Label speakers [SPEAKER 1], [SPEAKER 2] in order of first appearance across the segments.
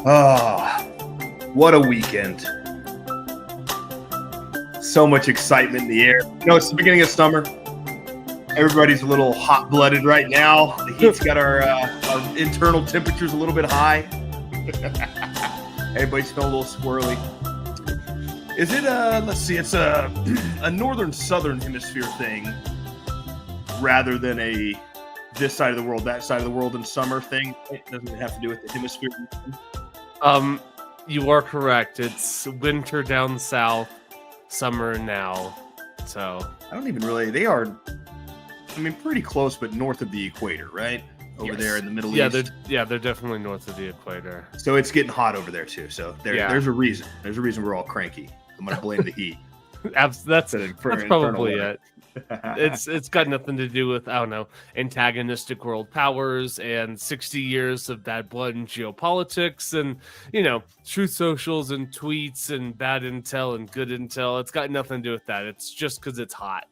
[SPEAKER 1] Ah, what a weekend. So much excitement in the air. You know, it's the beginning of summer. Everybody's a little hot-blooded right now. The heat's got our internal temperatures a little bit high. Everybody's feeling a little squirrely. Is it, let's see, it's a northern southern hemisphere thing rather than a this side of the world, that side of the world in summer thing? It doesn't have to do with the hemisphere.
[SPEAKER 2] You are correct. It's winter down south, summer now. So
[SPEAKER 1] I don't even really, they are, I mean, pretty close, but north of the equator, right? Over there in the Middle East.
[SPEAKER 2] They're definitely north of the equator.
[SPEAKER 1] So it's getting hot over there too. So there's a reason. There's a reason we're all cranky. I'm gonna blame the heat.
[SPEAKER 2] That's probably it. It's got nothing to do with, I don't know, antagonistic world powers and 60 years of bad blood and geopolitics and, you know, truth socials and tweets and bad intel and good intel. It's got nothing to do with that. It's just because it's hot.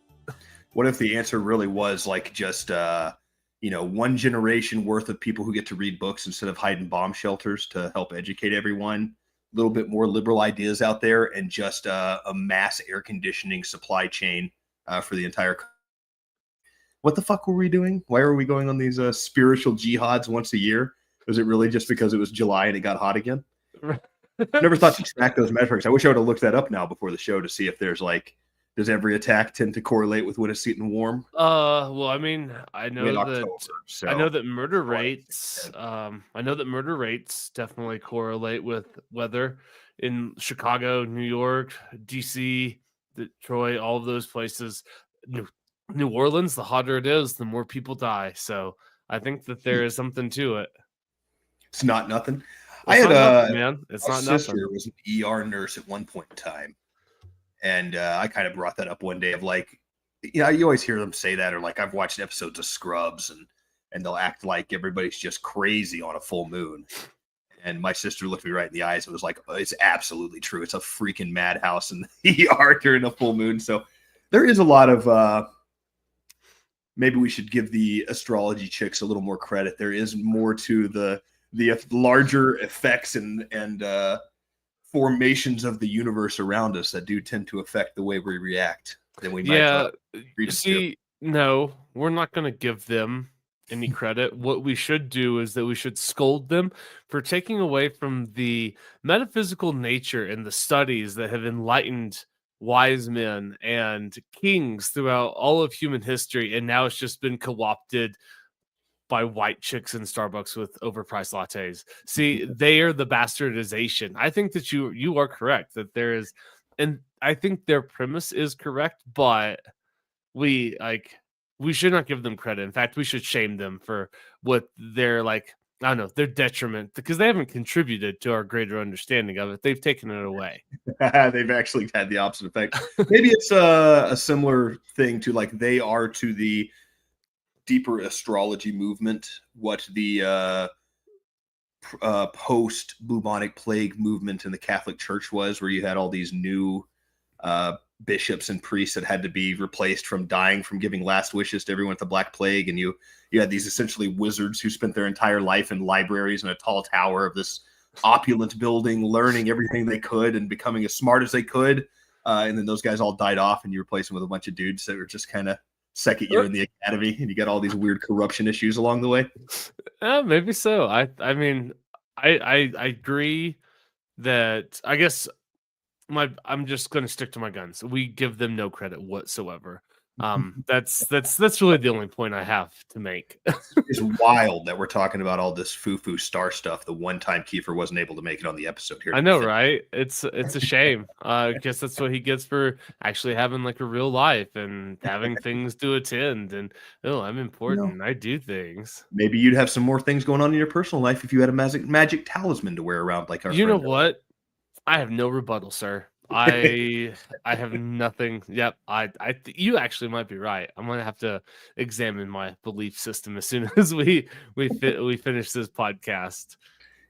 [SPEAKER 1] What if the answer really was like just one generation worth of people who get to read books instead of hide in bomb shelters to help educate everyone? A little bit more liberal ideas out there, and just a mass air conditioning supply chain for the entire. What the fuck were we doing? Why were we going on these spiritual jihads once a year? Was it really just because it was July and it got hot again? Never thought to track those metrics. I wish I would have looked that up now before the show to see if there's like, does every attack tend to correlate with when it's getting warm?
[SPEAKER 2] Well, I mean, I know that murder rates definitely correlate with weather in Chicago, New York, DC, Detroit, all of those places. New Orleans, the hotter it is, the more people die. So I think that there is something to it.
[SPEAKER 1] It's not nothing.
[SPEAKER 2] It's
[SPEAKER 1] My
[SPEAKER 2] not
[SPEAKER 1] sister
[SPEAKER 2] nothing.
[SPEAKER 1] was an ER nurse at one point in time. And I kind of brought that up one day of like, you always hear them say that, or like I've watched episodes of Scrubs and they'll act like everybody's just crazy on a full moon. And my sister looked me right in the eyes and was like, oh, it's absolutely true. It's a freaking madhouse in the ER during a full moon. So there is a lot of, maybe we should give the astrology chicks a little more credit. There is more to the larger effects and formations of the universe around us that do tend to affect the way we react than we might.
[SPEAKER 2] No, we're not going to give them any credit. What we should do is that we should scold them for taking away from the metaphysical nature and the studies that have enlightened wise men and kings throughout all of human history, and now it's just been co-opted by white chicks in Starbucks with overpriced lattes. See, they are the bastardization. I think that you are correct that there is, and I think their premise is correct, but we should not give them credit. In fact, we should shame them for what they're like, I don't know, their detriment, because they haven't contributed to our greater understanding of it. They've taken it away.
[SPEAKER 1] They've actually had the opposite effect. Maybe it's a similar thing to like they are to the deeper astrology movement what the post bubonic plague movement in the Catholic Church was, where you had all these new bishops and priests that had to be replaced from dying from giving last wishes to everyone with the Black Plague, and you had these essentially wizards who spent their entire life in libraries in a tall tower of this opulent building, learning everything they could and becoming as smart as they could, and then those guys all died off, and you replace them with a bunch of dudes that were just kind of second year in the academy, and you got all these weird corruption issues along the way.
[SPEAKER 2] Maybe so. I mean, I agree that, I guess I'm just going to stick to my guns. We give them no credit whatsoever. That's really the only point I have to make.
[SPEAKER 1] It's wild that we're talking about all this foo-foo star stuff the one time Kiefer wasn't able to make it on the episode here.
[SPEAKER 2] I know, right? It's a shame. I guess that's what he gets for actually having like a real life and having things to attend. And I'm important. I do things.
[SPEAKER 1] Maybe you'd have some more things going on in your personal life if you had a magic talisman to wear around like our.
[SPEAKER 2] You know what? I have no rebuttal, sir. I have nothing. Yep. You actually might be right. I'm gonna have to examine my belief system as soon as we finish this podcast.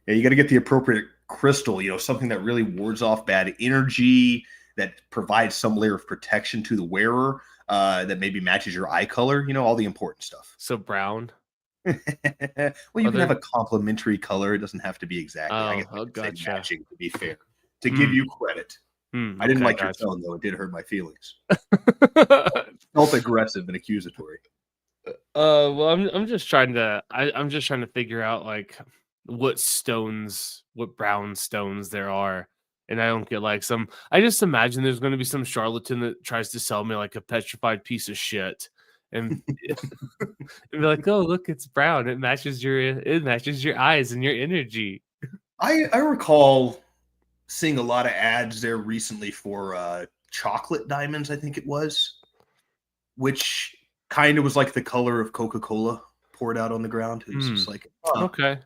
[SPEAKER 1] Yeah, you got to get the appropriate crystal. Something that really wards off bad energy, that provides some layer of protection to the wearer that maybe matches your eye color, all the important stuff.
[SPEAKER 2] So brown.
[SPEAKER 1] Well, you
[SPEAKER 2] Are
[SPEAKER 1] can have
[SPEAKER 2] there?
[SPEAKER 1] a complementary color. It doesn't have to be exactly. I guess I
[SPEAKER 2] Oh,
[SPEAKER 1] could say
[SPEAKER 2] gotcha.
[SPEAKER 1] matching to be fair, to give
[SPEAKER 2] Hmm.
[SPEAKER 1] you credit. I didn't
[SPEAKER 2] Okay,
[SPEAKER 1] like your
[SPEAKER 2] gotcha.
[SPEAKER 1] tone, though. It did hurt my feelings. Felt aggressive and accusatory.
[SPEAKER 2] Well, I'm just trying to I'm just trying to figure out like what brown stones there are. And I don't get like some I just imagine there's gonna be some charlatan that tries to sell me like a petrified piece of shit. And, and be like, oh look, it's brown. It matches your eyes and your energy.
[SPEAKER 1] I recall seeing a lot of ads there recently for chocolate diamonds, I think it was, which kind of was like the color of Coca-Cola poured out on the ground. It was
[SPEAKER 2] Hmm.
[SPEAKER 1] just like, huh,
[SPEAKER 2] Okay.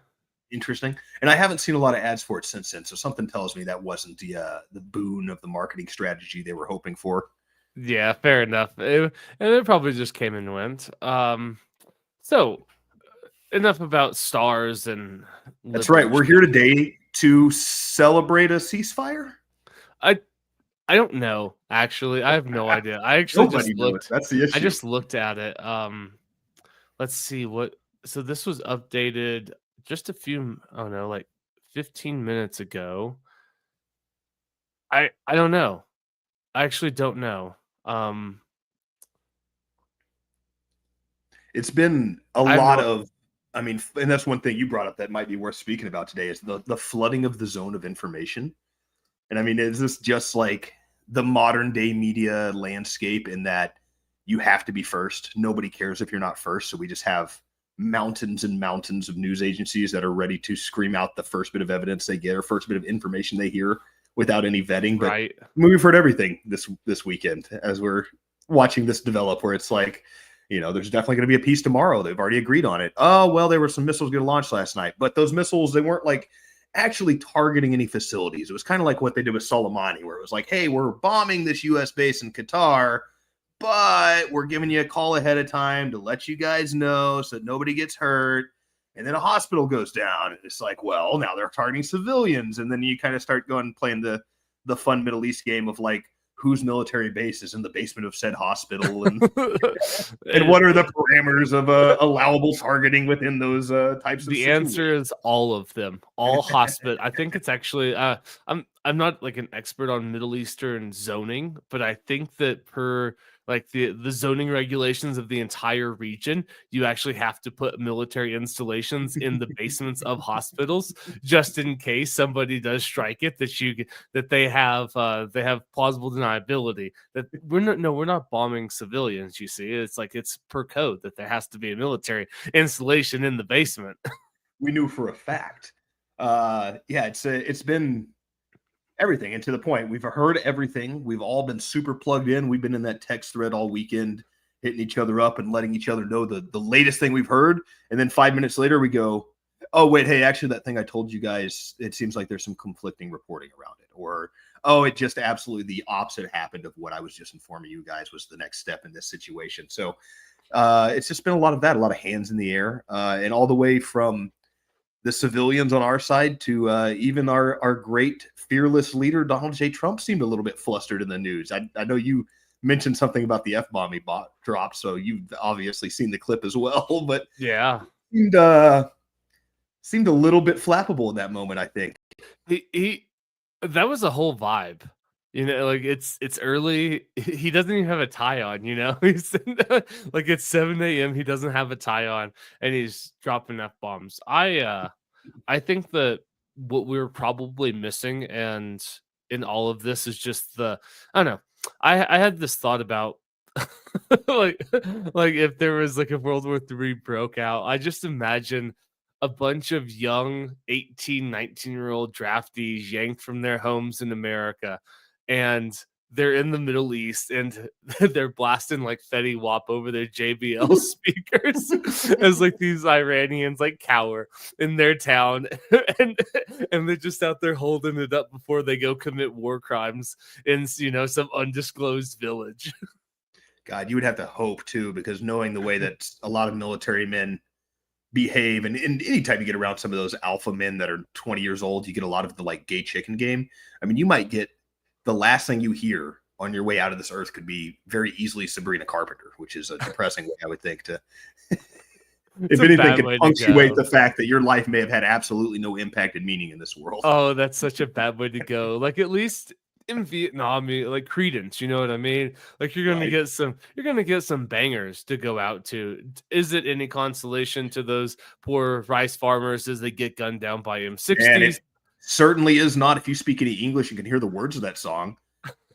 [SPEAKER 1] interesting. And I haven't seen a lot of ads for it since then. So something tells me that wasn't the boon of the marketing strategy they were hoping for.
[SPEAKER 2] Yeah, fair enough. And it probably just came and went. So enough about stars and
[SPEAKER 1] That's right. We're here
[SPEAKER 2] liberation.
[SPEAKER 1] today to celebrate a ceasefire.
[SPEAKER 2] I I don't know, actually. I have no idea.
[SPEAKER 1] Nobody knows. That's the
[SPEAKER 2] I
[SPEAKER 1] issue.
[SPEAKER 2] just looked at it. Let's see what so this was updated just a few oh no, like 15 minutes ago. I don't know. I actually don't know. Um
[SPEAKER 1] It's been a
[SPEAKER 2] I have
[SPEAKER 1] lot
[SPEAKER 2] no
[SPEAKER 1] of, I mean, and that's one thing you brought up that might be worth speaking about today is the flooding of the zone of information. And I mean, is this just like the modern day media landscape in that you have to be first? Nobody cares if you're not first. So we just have mountains and mountains of news agencies that are ready to scream out the first bit of evidence they get or first bit of information they hear without any vetting. But
[SPEAKER 2] right.
[SPEAKER 1] I mean, we've heard everything this weekend as we're watching this develop, where it's like, there's definitely going to be a piece tomorrow. They've already agreed on it. Oh, well, there were some missiles going to launch last night, but those missiles, they weren't like actually targeting any facilities. It was kind of like what they did with Soleimani, where it was like, hey, we're bombing this U.S. base in Qatar, but we're giving you a call ahead of time to let you guys know so that nobody gets hurt. And then a hospital goes down. And it's like, well, now they're targeting civilians. And then you kind of start playing the fun Middle East game of like, whose military base is in the basement of said hospital, and what are the parameters of allowable targeting within those types of
[SPEAKER 2] The
[SPEAKER 1] situations?
[SPEAKER 2] answer is all of them. All hospit. I think it's actually I'm not like an expert on Middle Eastern zoning, but I think that per like the zoning regulations of the entire region, you actually have to put military installations in the basements of hospitals just in case somebody does strike it that they have plausible deniability that we're not bombing civilians, you see. It's like it's per code that there has to be a military installation in the basement.
[SPEAKER 1] We knew for a fact. Yeah, it's been everything, and to the point, we've heard everything. We've all been super plugged in. We've been in that text thread all weekend, hitting each other up and letting each other know the latest thing we've heard. And then 5 minutes later, we go, "Oh wait, hey, actually, that thing I told you guys, it seems like there's some conflicting reporting around it," or "Oh, it just absolutely the opposite happened of what I was just informing you guys was the next step in this situation." So it's just been a lot of that, a lot of hands in the air, and all the way from the civilians on our side to even our great fearless leader Donald J. Trump seemed a little bit flustered in the news. I know you mentioned something about the F-bomb he dropped, so you've obviously seen the clip as well, but
[SPEAKER 2] Yeah.
[SPEAKER 1] seemed, seemed a little bit flappable in that moment, I think.
[SPEAKER 2] He that was a whole vibe. Like it's early. He doesn't even have a tie on, He's like it's 7 a.m. He doesn't have a tie on and he's dropping F bombs. I think that what we're probably missing and in all of this is just I don't know. I had this thought about like like if there was like a World War III broke out, I just imagine a bunch of young 18, 19-year-old draftees yanked from their homes in America and they're in the Middle East and they're blasting like Fetty Wap over their JBL speakers as like these Iranians like cower in their town and and they're just out there holding it up before they go commit war crimes in some undisclosed village.
[SPEAKER 1] God, you would have to hope too, because knowing the way that a lot of military men behave, and anytime you get around some of those alpha men that are 20 years old, you get a lot of the like gay chicken game. I mean, you might get the last thing you hear on your way out of this earth could be very easily Sabrina Carpenter, which is a depressing way, I would think, to,
[SPEAKER 2] It's
[SPEAKER 1] if
[SPEAKER 2] a
[SPEAKER 1] anything,
[SPEAKER 2] bad
[SPEAKER 1] could
[SPEAKER 2] way to
[SPEAKER 1] punctuate
[SPEAKER 2] go.
[SPEAKER 1] the fact that your life may have had absolutely no impact and meaning in this world.
[SPEAKER 2] Oh, that's such a bad way to go. Like at least in Vietnam, like Credence, you know what I mean? Like
[SPEAKER 1] Right.
[SPEAKER 2] you're gonna get some bangers to go out to. Is it any consolation to those poor rice farmers as they get gunned down by
[SPEAKER 1] And
[SPEAKER 2] M60s?
[SPEAKER 1] it certainly is not if you speak any English and can hear the words of that song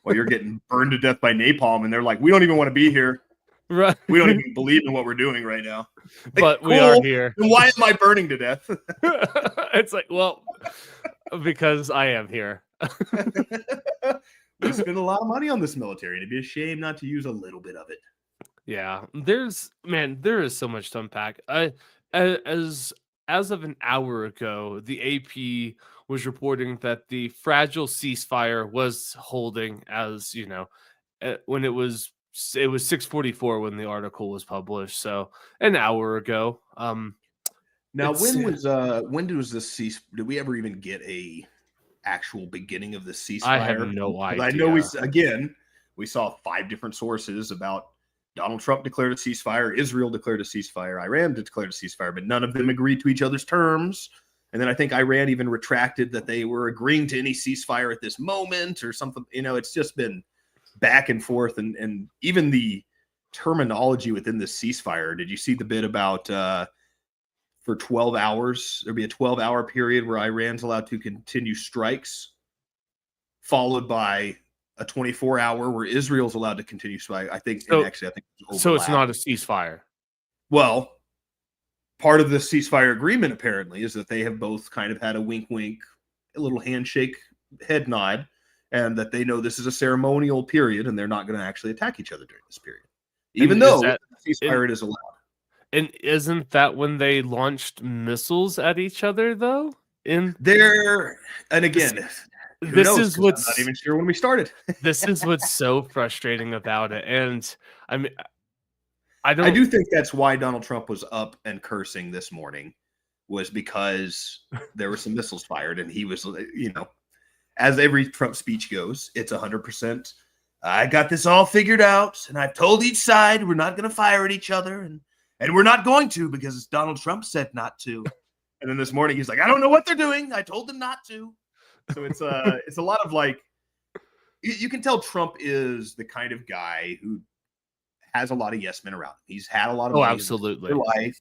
[SPEAKER 1] while you're getting burned to death by napalm, and they're like, "We don't even want to be here.
[SPEAKER 2] Right.
[SPEAKER 1] We don't even believe in what we're doing right now." Like,
[SPEAKER 2] But we are
[SPEAKER 1] cool.
[SPEAKER 2] here.
[SPEAKER 1] Then why am I burning to death?
[SPEAKER 2] It's like, well, because I am here.
[SPEAKER 1] We spend a lot of money on this military, and it'd be a shame not to use a little bit of it.
[SPEAKER 2] Yeah, there is so much to unpack. As as of an hour ago, the AP was reporting that the fragile ceasefire was holding, as you know, when it was 6:44 when the article was published, so an hour ago.
[SPEAKER 1] Now,
[SPEAKER 2] It's
[SPEAKER 1] when does this cease? Did we ever even get a actual beginning of the
[SPEAKER 2] I have
[SPEAKER 1] ceasefire?
[SPEAKER 2] no
[SPEAKER 1] 'Cause I know
[SPEAKER 2] idea.
[SPEAKER 1] we saw 5 different sources about Donald Trump declared a ceasefire, Israel declared a ceasefire, Iran declared a ceasefire, but none of them agreed to each other's terms. And then I think Iran even retracted that they were agreeing to any ceasefire at this moment or something. It's just been back and forth, and even the terminology within the ceasefire. Did you see the bit about for 12 hours, there'd be a 12-hour period where Iran's allowed to continue strikes, followed by a 24-hour where Israel's allowed to continue strike. I think, and
[SPEAKER 2] So
[SPEAKER 1] actually, I think it's
[SPEAKER 2] so it's
[SPEAKER 1] overlap.
[SPEAKER 2] not a ceasefire.
[SPEAKER 1] Well, part of the ceasefire agreement apparently is that they have both kind of had a wink, wink, a little handshake, head nod, and that they know this is a ceremonial period and they're not going to actually attack each other during this period, even
[SPEAKER 2] And is
[SPEAKER 1] though
[SPEAKER 2] that
[SPEAKER 1] the
[SPEAKER 2] and
[SPEAKER 1] ceasefire it is allowed.
[SPEAKER 2] And isn't that when they launched missiles at each other though? In
[SPEAKER 1] There, and
[SPEAKER 2] this
[SPEAKER 1] again, who
[SPEAKER 2] this
[SPEAKER 1] knows?
[SPEAKER 2] is
[SPEAKER 1] Because I'm not even sure when we started.
[SPEAKER 2] what's so frustrating about it. And I mean I
[SPEAKER 1] I
[SPEAKER 2] don't
[SPEAKER 1] do think that's why Donald Trump was up and cursing this morning, was because there were some missiles fired, and he was, as every Trump speech goes, it's 100%. I got this all figured out, and I've told each side we're not going to fire at each other, and we're not going to because Donald Trump said not to. And then this morning he's like, I don't know what they're doing. I told them not to. So it's a lot of like, you can tell Trump is the kind of guy who has a lot of yes men around him. He's had a lot of
[SPEAKER 2] Oh,
[SPEAKER 1] money in
[SPEAKER 2] absolutely.
[SPEAKER 1] their life.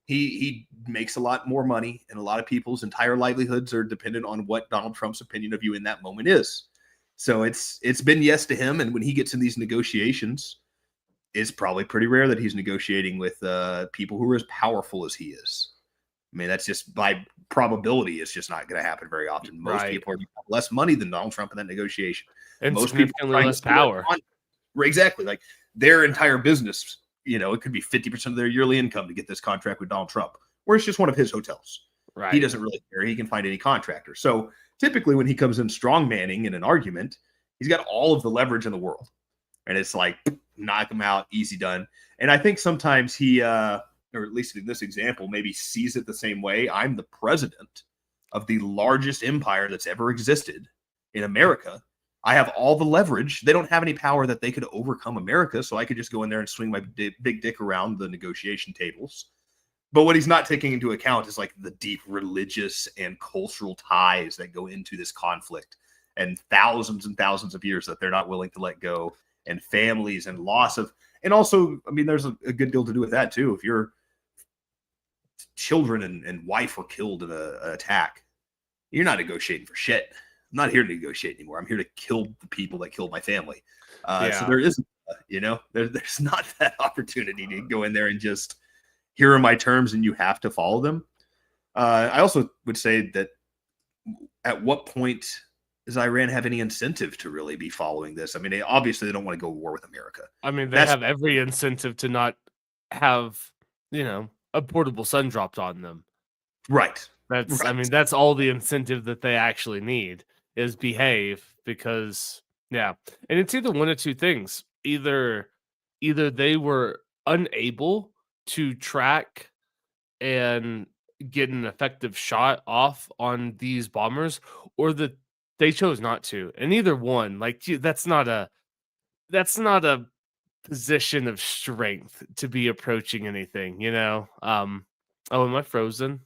[SPEAKER 1] He makes a lot more money, and a lot of people's entire livelihoods are dependent on what Donald Trump's opinion of you in that moment is. So it's been yes to him, and when he gets in these negotiations, it's probably pretty rare that he's negotiating with people who are as powerful as he is. I mean, that's just by probability. It's just not going to happen very often. Most
[SPEAKER 2] Right.
[SPEAKER 1] people are less money than Donald Trump in that negotiation.
[SPEAKER 2] And
[SPEAKER 1] Most people are
[SPEAKER 2] significantly
[SPEAKER 1] trying to
[SPEAKER 2] less
[SPEAKER 1] steal
[SPEAKER 2] power.
[SPEAKER 1] exactly, like their entire business. It could be 50% of their yearly income to get this contract with Donald Trump, or it's just one of his hotels. He
[SPEAKER 2] Right.
[SPEAKER 1] doesn't really care. He can find any contractor. So typically, when he comes in strong manning in an argument, he's got all of the leverage in the world, and it's like knock him out, easy done. And I think sometimes he, or at least in this example, maybe sees it the same way. I'm the president of the largest empire that's ever existed in America. I have all the leverage. They don't have any power that they could overcome America, so I could just go in there and swing my big dick around the negotiation tables. But what he's not taking into account is like the deep religious and cultural ties that go into this conflict, and thousands of years that they're not willing to let go, and families and loss of, and also, I mean, there's a good deal to do with that too. If your children and wife were killed in an attack, you're not negotiating for shit. I'm not here to negotiate anymore. I'm here to kill the people that killed my family. So there isn't, there's not that opportunity to go in there and just, here are my terms and you have to follow them. I also would say that at what point does Iran have any incentive to really be following this? I mean, obviously they don't want to go to war with America.
[SPEAKER 2] I mean, they have every incentive to not have, a portable sun dropped on them.
[SPEAKER 1] Right.
[SPEAKER 2] That's
[SPEAKER 1] Right.
[SPEAKER 2] I mean, that's all the incentive that they actually need is behave, because yeah. And it's either one of two things. Either they were unable to track and get an effective shot off on these bombers, or they chose not to, and either one, like, that's not a position of strength to be approaching anything, you know. Oh, am I frozen?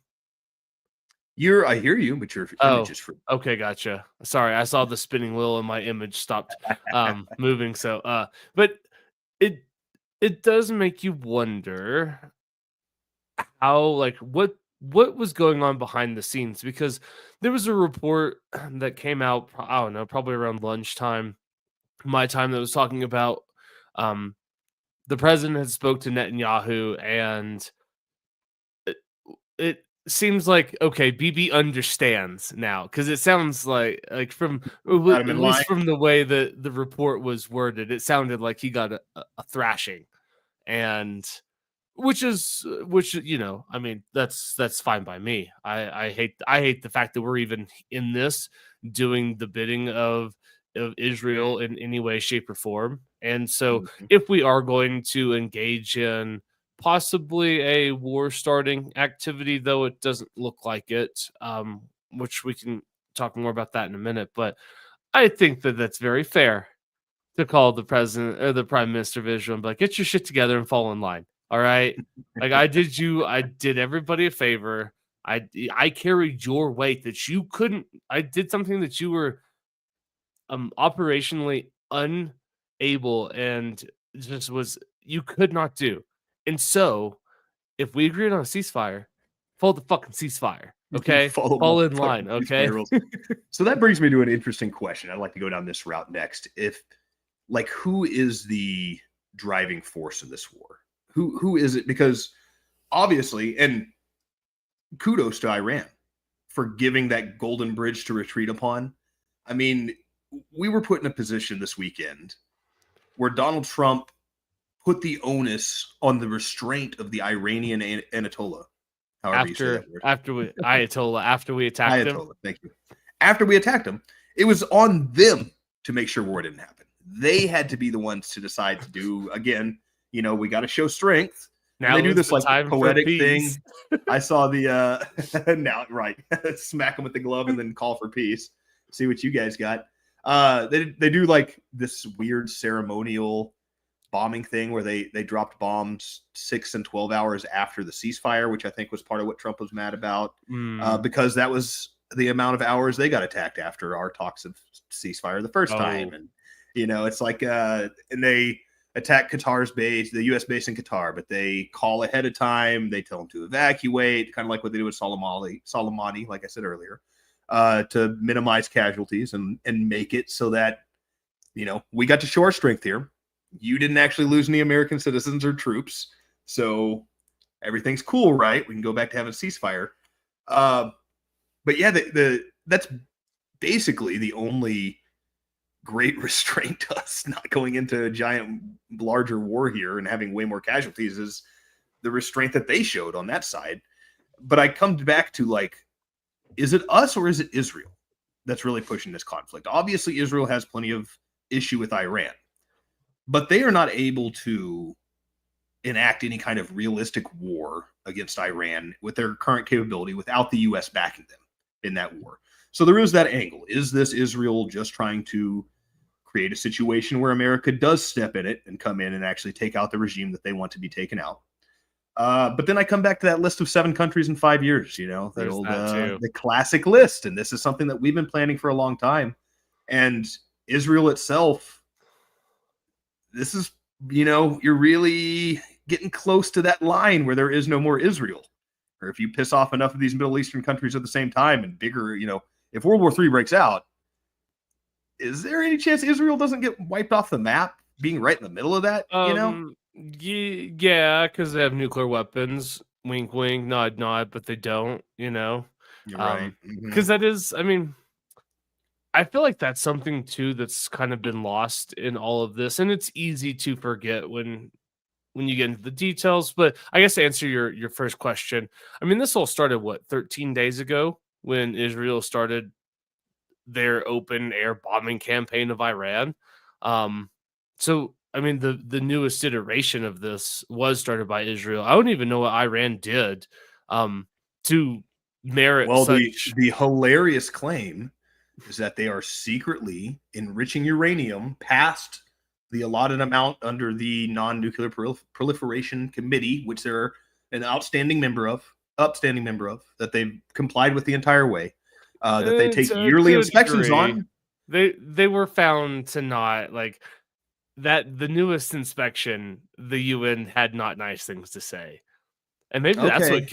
[SPEAKER 1] I hear you, but your image
[SPEAKER 2] Oh,
[SPEAKER 1] is free.
[SPEAKER 2] okay, gotcha. Sorry, I saw the spinning wheel and my image stopped moving. So but it it does make you wonder how, like, what was going on behind the scenes, because there was a report that came out, I don't know, probably around lunchtime, my time, that was talking about um the president had spoke to Netanyahu, and it seems like, okay, BB understands now, because it sounds like from
[SPEAKER 1] Got him
[SPEAKER 2] at
[SPEAKER 1] in
[SPEAKER 2] least
[SPEAKER 1] line.
[SPEAKER 2] from the way that the report was worded, it sounded like he got a thrashing, and which, you know, I mean, that's fine by me. I hate the fact that we're even in this, doing the bidding of Israel in any way, shape, or form. And so,
[SPEAKER 1] Mhm.
[SPEAKER 2] if we are going to engage in possibly a war starting activity, though it doesn't look like it, which we can talk more about that in a minute, but I think that that's very fair to call the president or the prime minister of Israel and be like, get your shit together and fall in line. All right. Like, I did everybody a favor. I carried your weight that you couldn't. I did something that you were operationally unable, and just was, you could not do. And so, if we agreed on a ceasefire, follow the fucking ceasefire. Okay.
[SPEAKER 1] Follow
[SPEAKER 2] Fall
[SPEAKER 1] my
[SPEAKER 2] in
[SPEAKER 1] fucking
[SPEAKER 2] line. Okay.
[SPEAKER 1] ceasefire rules. So that brings me to an interesting question. I'd like to go down this route next. If, like, who is the driving force in this war? Who is it? Because obviously, and kudos to Iran for giving that golden bridge to retreat upon. I mean, we were put in a position this weekend where Donald Trump put the onus on the restraint of the Iranian Anatolia, however you say that word.
[SPEAKER 2] After we Ayatollah, after we attacked him.
[SPEAKER 1] Ayatollah, thank you. After we attacked them, it was on them to make sure war didn't happen. They had to be the ones to decide to do, again, you know, we got to show strength.
[SPEAKER 2] Now
[SPEAKER 1] And they do
[SPEAKER 2] is
[SPEAKER 1] this
[SPEAKER 2] the
[SPEAKER 1] like
[SPEAKER 2] time for
[SPEAKER 1] poetic thing.
[SPEAKER 2] peace.
[SPEAKER 1] I saw the now right, smack them with the glove and then call for peace. See what you guys got. They do like this weird ceremonial bombing thing where they dropped bombs 6 and 12 hours after the ceasefire, which I think was part of what Trump was mad about, because that was the amount of hours they got attacked after our talks of ceasefire the first time. And, you know, it's like, and they attack Qatar's base, the U.S. base in Qatar, but they call ahead of time. They tell them to evacuate, kind of like what they do with Soleimani, like I said earlier, to minimize casualties and make it so that, you know, we got to show our strength here. You didn't actually lose any American citizens or troops, so everything's cool, right? We can go back to having a ceasefire. But yeah, that's basically the only great restraint to us not going into a giant, larger war here and having way more casualties is the restraint that they showed on that side. But I come back to, like, is it us or is it Israel that's really pushing this conflict? Obviously, Israel has plenty of issue with Iran, but they are not able to enact any kind of realistic war against Iran with their current capability without the U.S. backing them in that war. So there is that angle. Is this Israel just trying to create a situation where America does step in it and come in and actually take out the regime that they want to be taken out? But then I come back to that list of 7 countries in 5 years, you know, the old, the classic list. And this is something that we've been planning for a long time. And Israel itself, this is, you know, you're really getting close to that line where there is no more Israel. Or if you piss off enough of these Middle Eastern countries at the same time and bigger, you know, if World War III breaks out, is there any chance Israel doesn't get wiped off the map being right in the middle of that, you know?
[SPEAKER 2] Yeah, because they have nuclear weapons. Wink, wink, nod, nod, but they don't, you know?
[SPEAKER 1] You're right.
[SPEAKER 2] Because that is, I mean, I feel like that's something too that's kind of been lost in all of this, and it's easy to forget when you get into the details. But I guess to answer your first question, I mean, this all started, what, 13 days ago, when Israel started their open air bombing campaign of Iran. So I mean, the newest iteration of this was started by Israel. I don't even know what Iran did to merit
[SPEAKER 1] Well,
[SPEAKER 2] such.
[SPEAKER 1] the hilarious claim is that they are secretly enriching uranium past the allotted amount under the Non-Nuclear Proliferation Committee, which they're an upstanding member of, that they've complied with the entire way, that they take yearly inspections on.
[SPEAKER 2] They were found to not like that. The newest inspection, the UN had not nice things to say, and maybe that's what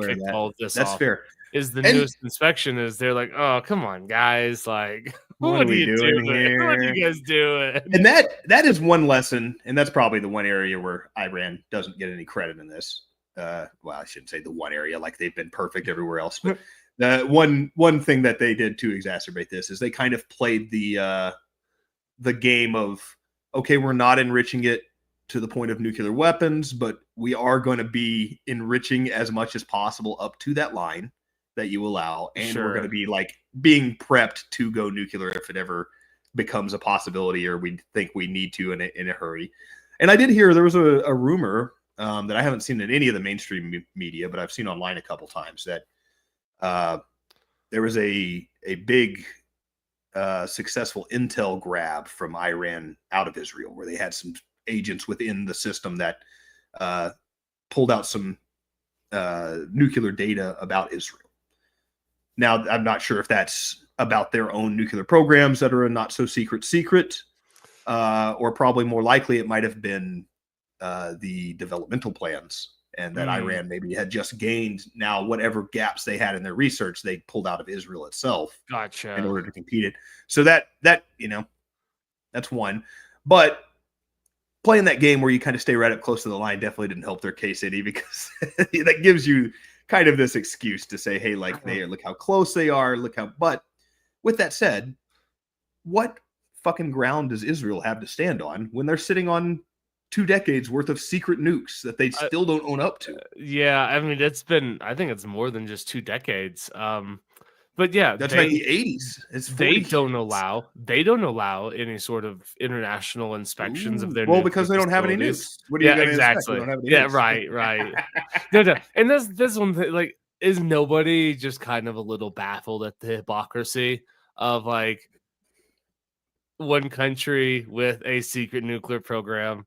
[SPEAKER 2] kicked all of this
[SPEAKER 1] That's
[SPEAKER 2] off.
[SPEAKER 1] fair.
[SPEAKER 2] Is the newest inspection is they're like, oh, come on, guys, like, what are you doing
[SPEAKER 1] here?
[SPEAKER 2] What are you guys doing?
[SPEAKER 1] And that is one lesson, and that's probably the one area where Iran doesn't get any credit in this. Well, I shouldn't say the one area, like they've been perfect everywhere else, but the one thing that they did to exacerbate this is they kind of played the game of, okay, we're not enriching it to the point of nuclear weapons, but we are going to be enriching as much as possible up to that line that you allow, and we're going to be like being prepped to go nuclear if it ever becomes a possibility or we think we need to in a hurry. And I did hear there was a rumor that I haven't seen in any of the mainstream media, but I've seen online a couple times, that there was a big successful intel grab from Iran out of Israel, where they had some agents within the system that pulled out some nuclear data about Israel. Now, I'm not sure if that's about their own nuclear programs that are a not so secret, or probably more likely it might have been the developmental plans, and that Iran maybe had just gained now whatever gaps they had in their research, they pulled out of Israel itself.
[SPEAKER 2] Gotcha.
[SPEAKER 1] In order to compete it. So that that's one. But playing that game where you kind of stay right up close to the line definitely didn't help their case any, because that gives you kind of this excuse to say, hey, like, look how close they are, but with that said, what fucking ground does Israel have to stand on when they're sitting on 2 decades worth of secret nukes that they still don't own up to?
[SPEAKER 2] Yeah, I mean, I think it's more than just 2 decades. But yeah,
[SPEAKER 1] that's like the 80s.
[SPEAKER 2] They don't allow any sort of international inspections of their
[SPEAKER 1] because they don't have any nukes. What are you
[SPEAKER 2] exactly.
[SPEAKER 1] Nukes?
[SPEAKER 2] Right. No. And this one thing, like, is nobody just kind of a little baffled at the hypocrisy of like one country with a secret nuclear program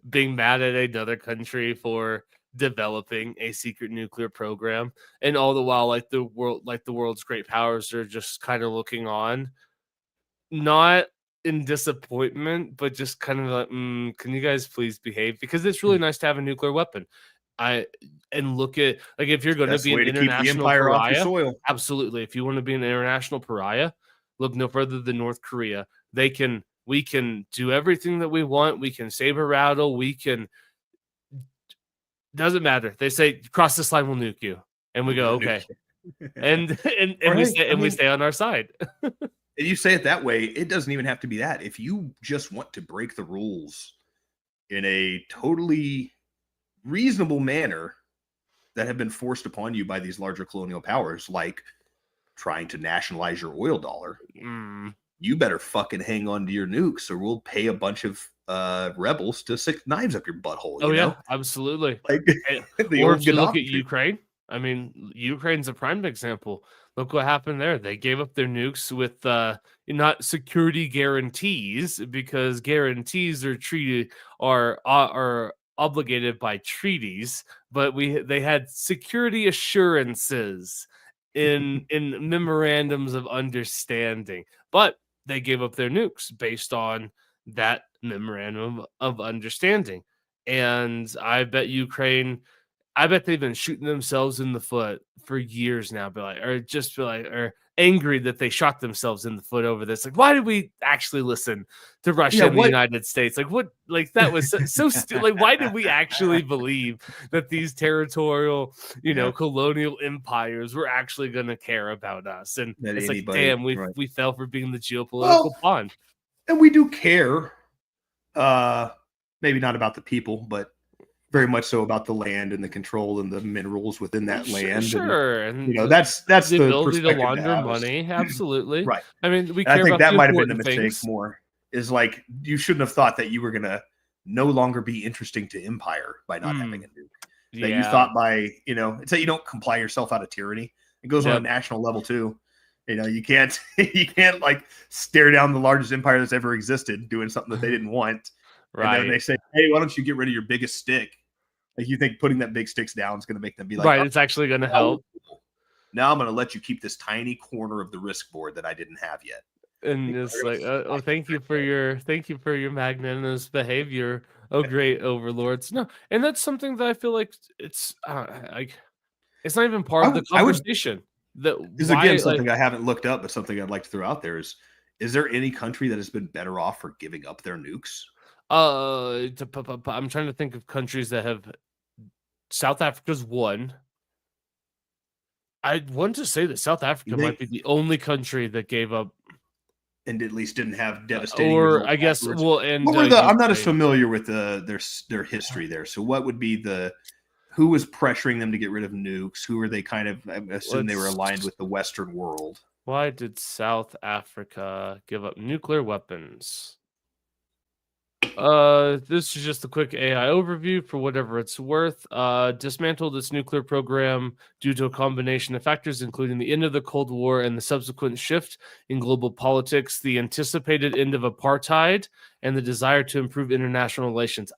[SPEAKER 2] being mad at another country for developing a secret nuclear program, and all the while, like the world's great powers are just kind of looking on, not in disappointment, but just kind of like, can you guys please behave? Because it's really nice to have a nuclear weapon. And look at, like, if you're going to be an international pariah, absolutely. If you want to be an international pariah, look no further than North Korea. We can do everything that we want. We can saber rattle. We can. Doesn't matter. They say cross this line, we'll nuke you, and we go okay, and we stay on our side.
[SPEAKER 1] And you say it that way. It doesn't even have to be that. If you just want to break the rules in a totally reasonable manner that have been forced upon you by these larger colonial powers, like trying to nationalize your oil dollar, you better fucking hang on to your nukes, or we'll pay a bunch of rebels to stick knives up your butthole. You know?
[SPEAKER 2] Absolutely.
[SPEAKER 1] Like,
[SPEAKER 2] or if you look at Ukraine, I mean, Ukraine's a prime example. Look what happened there. They gave up their nukes with not security guarantees, because guarantees are obligated by treaties, but they had security assurances in memorandums of understanding. But they gave up their nukes based on that memorandum of understanding. And I bet they've been shooting themselves in the foot for years now, or angry that they shot themselves in the foot over this. Like, why did we actually listen to Russia and the United States? Like, what? Like, that was so stupid. Like, why did we actually believe that these territorial, colonial empires were actually going to care about us? And it's like, damn, we fell for being the geopolitical pawn.
[SPEAKER 1] And we do care, maybe not about the people, but very much so about the land and the control and the minerals within that land.
[SPEAKER 2] Sure.
[SPEAKER 1] And that's the
[SPEAKER 2] ability to launder money. Absolutely.
[SPEAKER 1] Right.
[SPEAKER 2] I mean,
[SPEAKER 1] I think that might have been the mistake more, is like, you shouldn't have thought that you were going to no longer be interesting to empire by not having a nuke. That you thought by, it's that you don't comply yourself out of tyranny. It goes on a national level too. You can't you can't like stare down the largest empire that's ever existed doing something that they didn't want. And then they say, hey, why don't you get rid of your biggest stick? Like, you think putting that big sticks down is going to make them be like,
[SPEAKER 2] right,
[SPEAKER 1] oh,
[SPEAKER 2] it's actually going to help.
[SPEAKER 1] Now I'm going to let you keep this tiny corner of the risk board that I didn't have yet.
[SPEAKER 2] And it's like, oh, thank you for your magnanimous behavior, oh great overlords. No, and that's something that I feel like it's it's not even part of the conversation.
[SPEAKER 1] That is again something I haven't looked up, but something I'd like to throw out there is there any country that has been better off for giving up their nukes?
[SPEAKER 2] I'm trying to think of countries that have. South Africa's one. I want to say that South Africa might be the only country that gave up,
[SPEAKER 1] and at least didn't have devastating.
[SPEAKER 2] Or I guess, well, and
[SPEAKER 1] I'm not as familiar with their history there. So what would be who was pressuring them to get rid of nukes? Who were they kind of? I assume they were aligned with the Western world.
[SPEAKER 2] Why did South Africa give up nuclear weapons? This is just a quick AI overview for whatever it's worth. Dismantled its nuclear program due to a combination of factors, including the end of the Cold War and the subsequent shift in global politics, the anticipated end of apartheid, and the desire to improve international relations.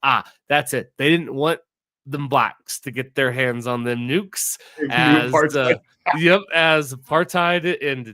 [SPEAKER 2] That's it. They didn't want them blacks to get their hands on them nukes as apartheid, and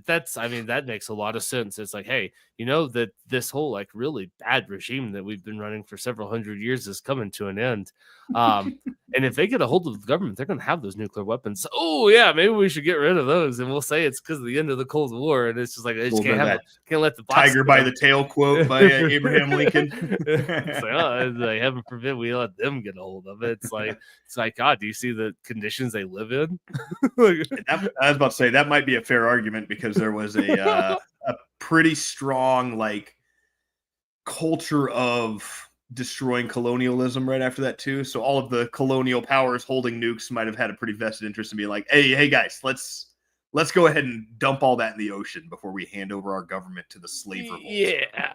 [SPEAKER 2] that makes a lot of sense. It's like, hey, that this whole like really bad regime that we've been running for several hundred years is coming to an end. And if they get a hold of the government, they're going to have those nuclear weapons. Oh yeah, maybe we should get rid of those, and we'll say it's because of the end of the Cold War. And it's just like, can't let the
[SPEAKER 1] tiger by the tail quote by Abraham Lincoln.
[SPEAKER 2] It's like, heaven forbid we let them get a hold of it. It's like, God, do you see the conditions they live in?
[SPEAKER 1] I was about to say that might be a fair argument, because there was a pretty strong like culture of destroying colonialism right after that too. So all of the colonial powers holding nukes might have had a pretty vested interest in being like, hey guys, let's go ahead and dump all that in the ocean before we hand over our government to the slave revolt.
[SPEAKER 2] Yeah.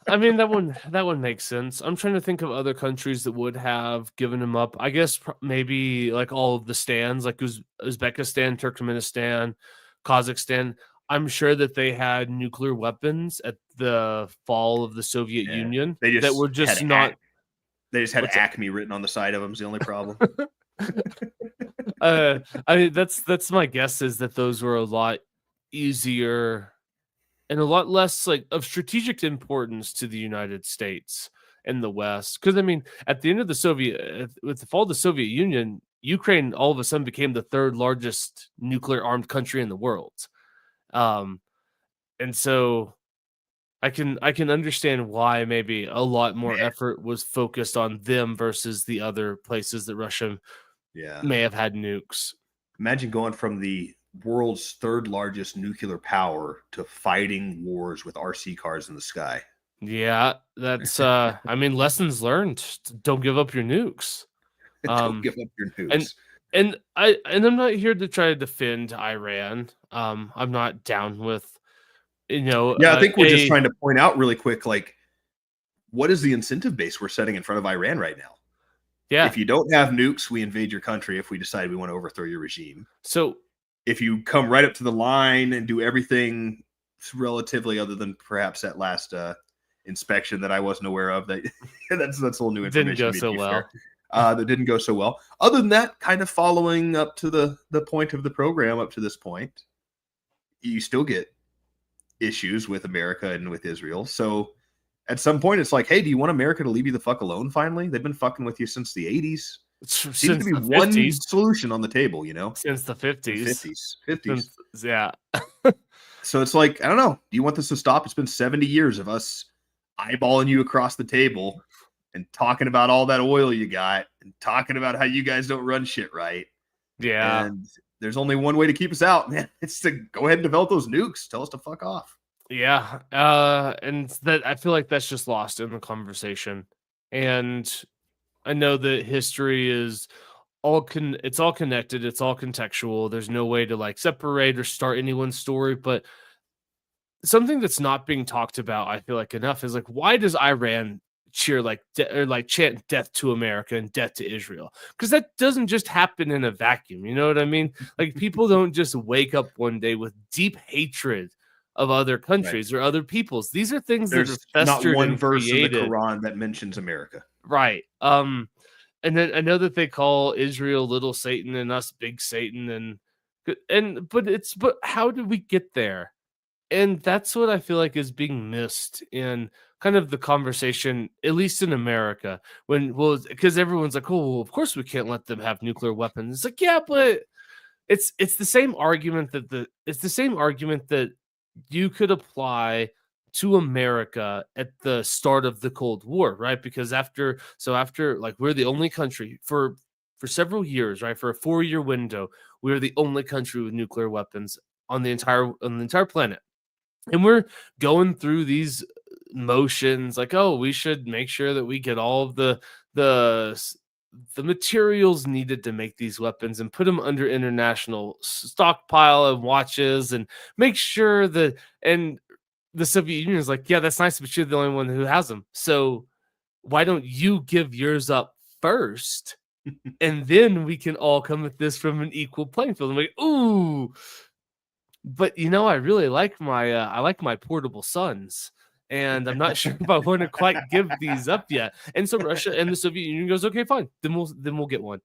[SPEAKER 2] I mean, that one makes sense. I'm trying to think of other countries that would have given them up. I guess maybe like all of the stands, like Uzbekistan, Turkmenistan, Kazakhstan. I'm sure that they had nuclear weapons at the fall of the Soviet Union. They just
[SPEAKER 1] had Acme written on the side of them. Is the only problem.
[SPEAKER 2] I mean, that's my guess, is that those were a lot easier and a lot less like of strategic importance to the United States and the West. Because I mean, at the end of with the fall of the Soviet Union, Ukraine all of a sudden became the third largest nuclear armed country in the world. And so I can understand why maybe a lot more effort was focused on them versus the other places that Russia may have had nukes.
[SPEAKER 1] Imagine going from the world's third largest nuclear power to fighting wars with RC cars in the sky.
[SPEAKER 2] Yeah, that's I mean, lessons learned. Don't give up your nukes.
[SPEAKER 1] Don't give up your nukes.
[SPEAKER 2] And I'm not here to try to defend Iran. I'm not down with,
[SPEAKER 1] I think we're just trying to point out really quick, like, what is the incentive base we're setting in front of Iran right now?
[SPEAKER 2] Yeah.
[SPEAKER 1] If you don't have nukes, we invade your country if we decide we want to overthrow your regime.
[SPEAKER 2] So
[SPEAKER 1] if you come right up to the line and do everything relatively, other than perhaps that last inspection that I wasn't aware of, that's a little new information.
[SPEAKER 2] Didn't go so well.
[SPEAKER 1] That didn't go so well. Other than that, kind of following up to the point of the program up to this point, you still get issues with America and with Israel. So at some point, it's like, hey, do you want America to leave you the fuck alone finally? They've been fucking with you since the 80s. Seems to be one solution on the table,
[SPEAKER 2] Since the 50s.
[SPEAKER 1] 50s.
[SPEAKER 2] Yeah.
[SPEAKER 1] So it's like, I don't know. Do you want this to stop? It's been 70 years of us eyeballing you across the table and talking about all that oil you got and talking about how you guys don't run shit right.
[SPEAKER 2] Yeah.
[SPEAKER 1] And there's only one way to keep us out, man. It's to go ahead and develop those nukes. Tell us to fuck off.
[SPEAKER 2] Yeah. And that, I feel like that's just lost in the conversation. And I know that history is it's all connected. It's all contextual. There's no way to like separate or start anyone's story, but something that's not being talked about, I feel like, enough is like, why does Iran cheer or like chant death to America and death to Israel, because that doesn't just happen in a vacuum. You know what I mean? Like people don't just wake up one day with deep hatred of other countries or other peoples. These are things that
[SPEAKER 1] There's
[SPEAKER 2] are
[SPEAKER 1] not
[SPEAKER 2] festered
[SPEAKER 1] one
[SPEAKER 2] and
[SPEAKER 1] verse in the
[SPEAKER 2] created.
[SPEAKER 1] Quran that mentions America.
[SPEAKER 2] Right. And then I know that they call Israel little Satan and us big Satan, but how did we get there? And that's what I feel like is being missed in kind of the conversation, at least in America, because everyone's like, oh, well, of course we can't let them have nuclear weapons. It's like, yeah, but it's the same argument that you could apply to America at the start of the Cold War, right? Because after like we're the only country for several years, right? For a 4-year window, we were the only country with nuclear weapons on the entire planet. And we're going through these motions like, oh, we should make sure that we get all of the materials needed to make these weapons and put them under international stockpile of watches and make sure that, and the Soviet Union is like, yeah, that's nice, but you're the only one who has them. So why don't you give yours up first? And then we can all come at this from an equal playing field. I'm like, ooh, but I really like my portable suns, and I'm not sure if I want to quite give these up yet. And so Russia and the Soviet Union goes, okay, fine, then we'll get one.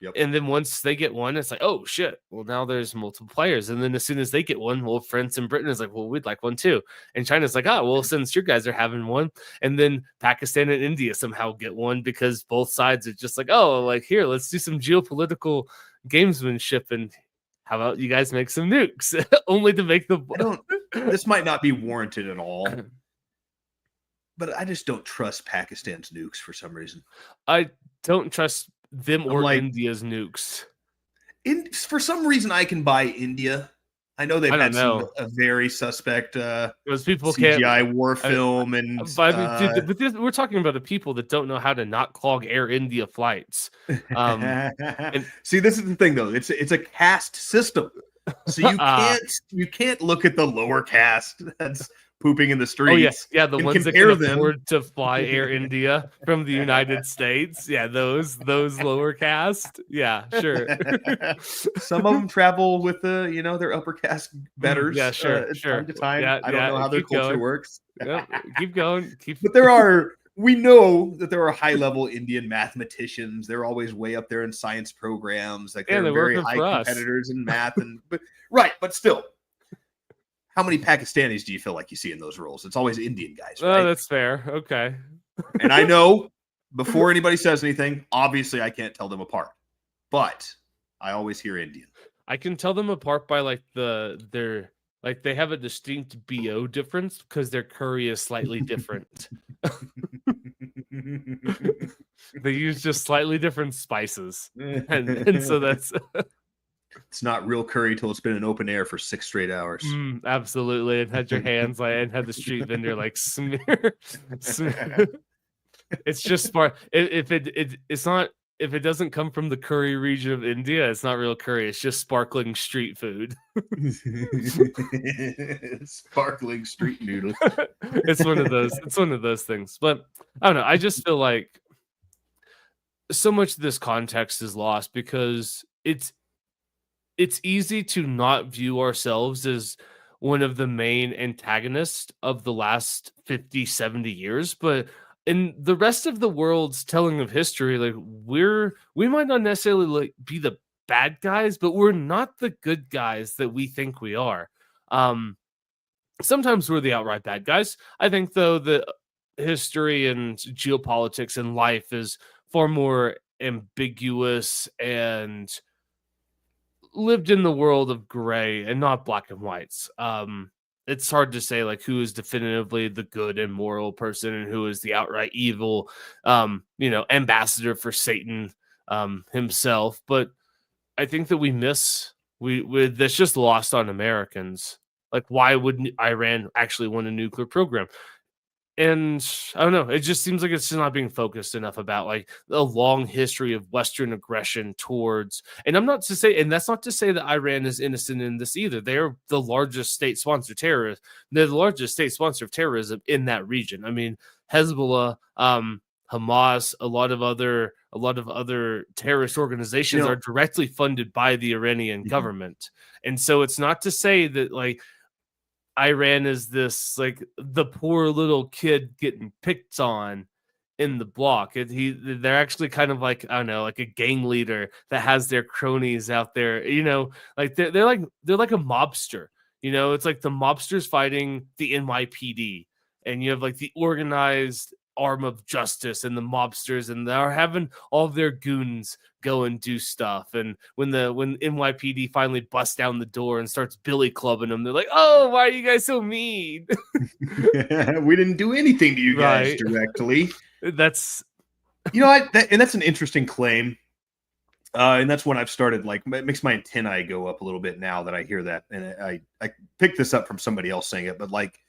[SPEAKER 1] Yep.
[SPEAKER 2] And then once they get one, it's like, oh shit, well now there's multiple players. And then as soon as they get one, well, France and Britain is like, well, we'd like one too. And China's like, oh, well, since your guys are having one, and then Pakistan and India somehow get one because both sides are just like, oh, like here, let's do some geopolitical gamesmanship and how about you guys make some nukes only to make the.
[SPEAKER 1] This might not be warranted at all, but I just don't trust Pakistan's nukes for some reason.
[SPEAKER 2] I don't trust them or India's nukes.
[SPEAKER 1] For some reason, I can buy India. I know they've had a very suspect
[SPEAKER 2] those people
[SPEAKER 1] CGI war film,
[SPEAKER 2] but we're talking about the people that don't know how to not clog Air India flights.
[SPEAKER 1] And see, this is the thing, though. It's a caste system, so you can't look at the lower caste that's pooping in the streets.
[SPEAKER 2] Oh yeah, the ones that can afford to fly Air India from the United States. Yeah, those lower caste. Yeah, sure.
[SPEAKER 1] Some of them travel with their upper caste betters.
[SPEAKER 2] Yeah, sure.
[SPEAKER 1] Time to time. Yeah, I don't know how their culture works.
[SPEAKER 2] Yep, keep going.
[SPEAKER 1] But we know that there are high-level Indian mathematicians. They're always way up there in science programs. Like they're very high competitors in math, but still. How many Pakistanis do you feel like you see in those roles? It's always Indian guys, right?
[SPEAKER 2] Oh, that's fair. Okay.
[SPEAKER 1] And I know before anybody says anything, obviously I can't tell them apart, but I always hear Indian.
[SPEAKER 2] I can tell them apart by they have a distinct BO difference because their curry is slightly different. They use just slightly different spices, and so that's.
[SPEAKER 1] It's not real curry till it's been in open air for 6 straight hours.
[SPEAKER 2] Absolutely, and had your hands and had the street vendor smear. It's just smart. It's not. If it doesn't come from the curry region of India, it's not real curry. It's just sparkling street food.
[SPEAKER 1] Sparkling street noodle.
[SPEAKER 2] It's one of those. It's one of those things. But I don't know. I just feel like so much of this context is lost because it's easy to not view ourselves as one of the main antagonists of the last 50, 70 years. But in the rest of the world's telling of history, we might not necessarily be the bad guys, but we're not the good guys that we think we are. Sometimes we're the outright bad guys. I think, though, that history and geopolitics and life is far more ambiguous and lived in the world of gray and not black and whites. It's hard to say who is definitively the good and moral person and who is the outright evil, ambassador for Satan himself. But I think that that's just lost on Americans. Why wouldn't Iran actually want a nuclear program? And I don't know, it just seems like it's just not being focused enough about like a long history of Western aggression towards. And I'm not to say, and that's not to say that Iran is innocent in this either. They're the largest state sponsor terrorist. They're the largest state sponsor of terrorism in that region. I mean, Hezbollah, Hamas, a lot of other terrorist organizations are directly funded by the Iranian government. And so it's not to say that like Iran is this like the poor little kid getting picked on in the block. They're actually kind of like, I don't know, like a gang leader that has their cronies out there. Like they're like a mobster. It's like the mobsters fighting the NYPD, and you have like the organized arm of justice and the mobsters, and they're having all of their goons go and do stuff. And when NYPD finally busts down the door and starts billy clubbing them, they're like, "Oh, why are you guys so mean?"
[SPEAKER 1] We didn't do anything to you guys directly.
[SPEAKER 2] That's
[SPEAKER 1] and that's an interesting claim. And that's when I've started, like, it makes my antennae go up a little bit now that I hear that. And I picked this up from somebody else saying it, but like,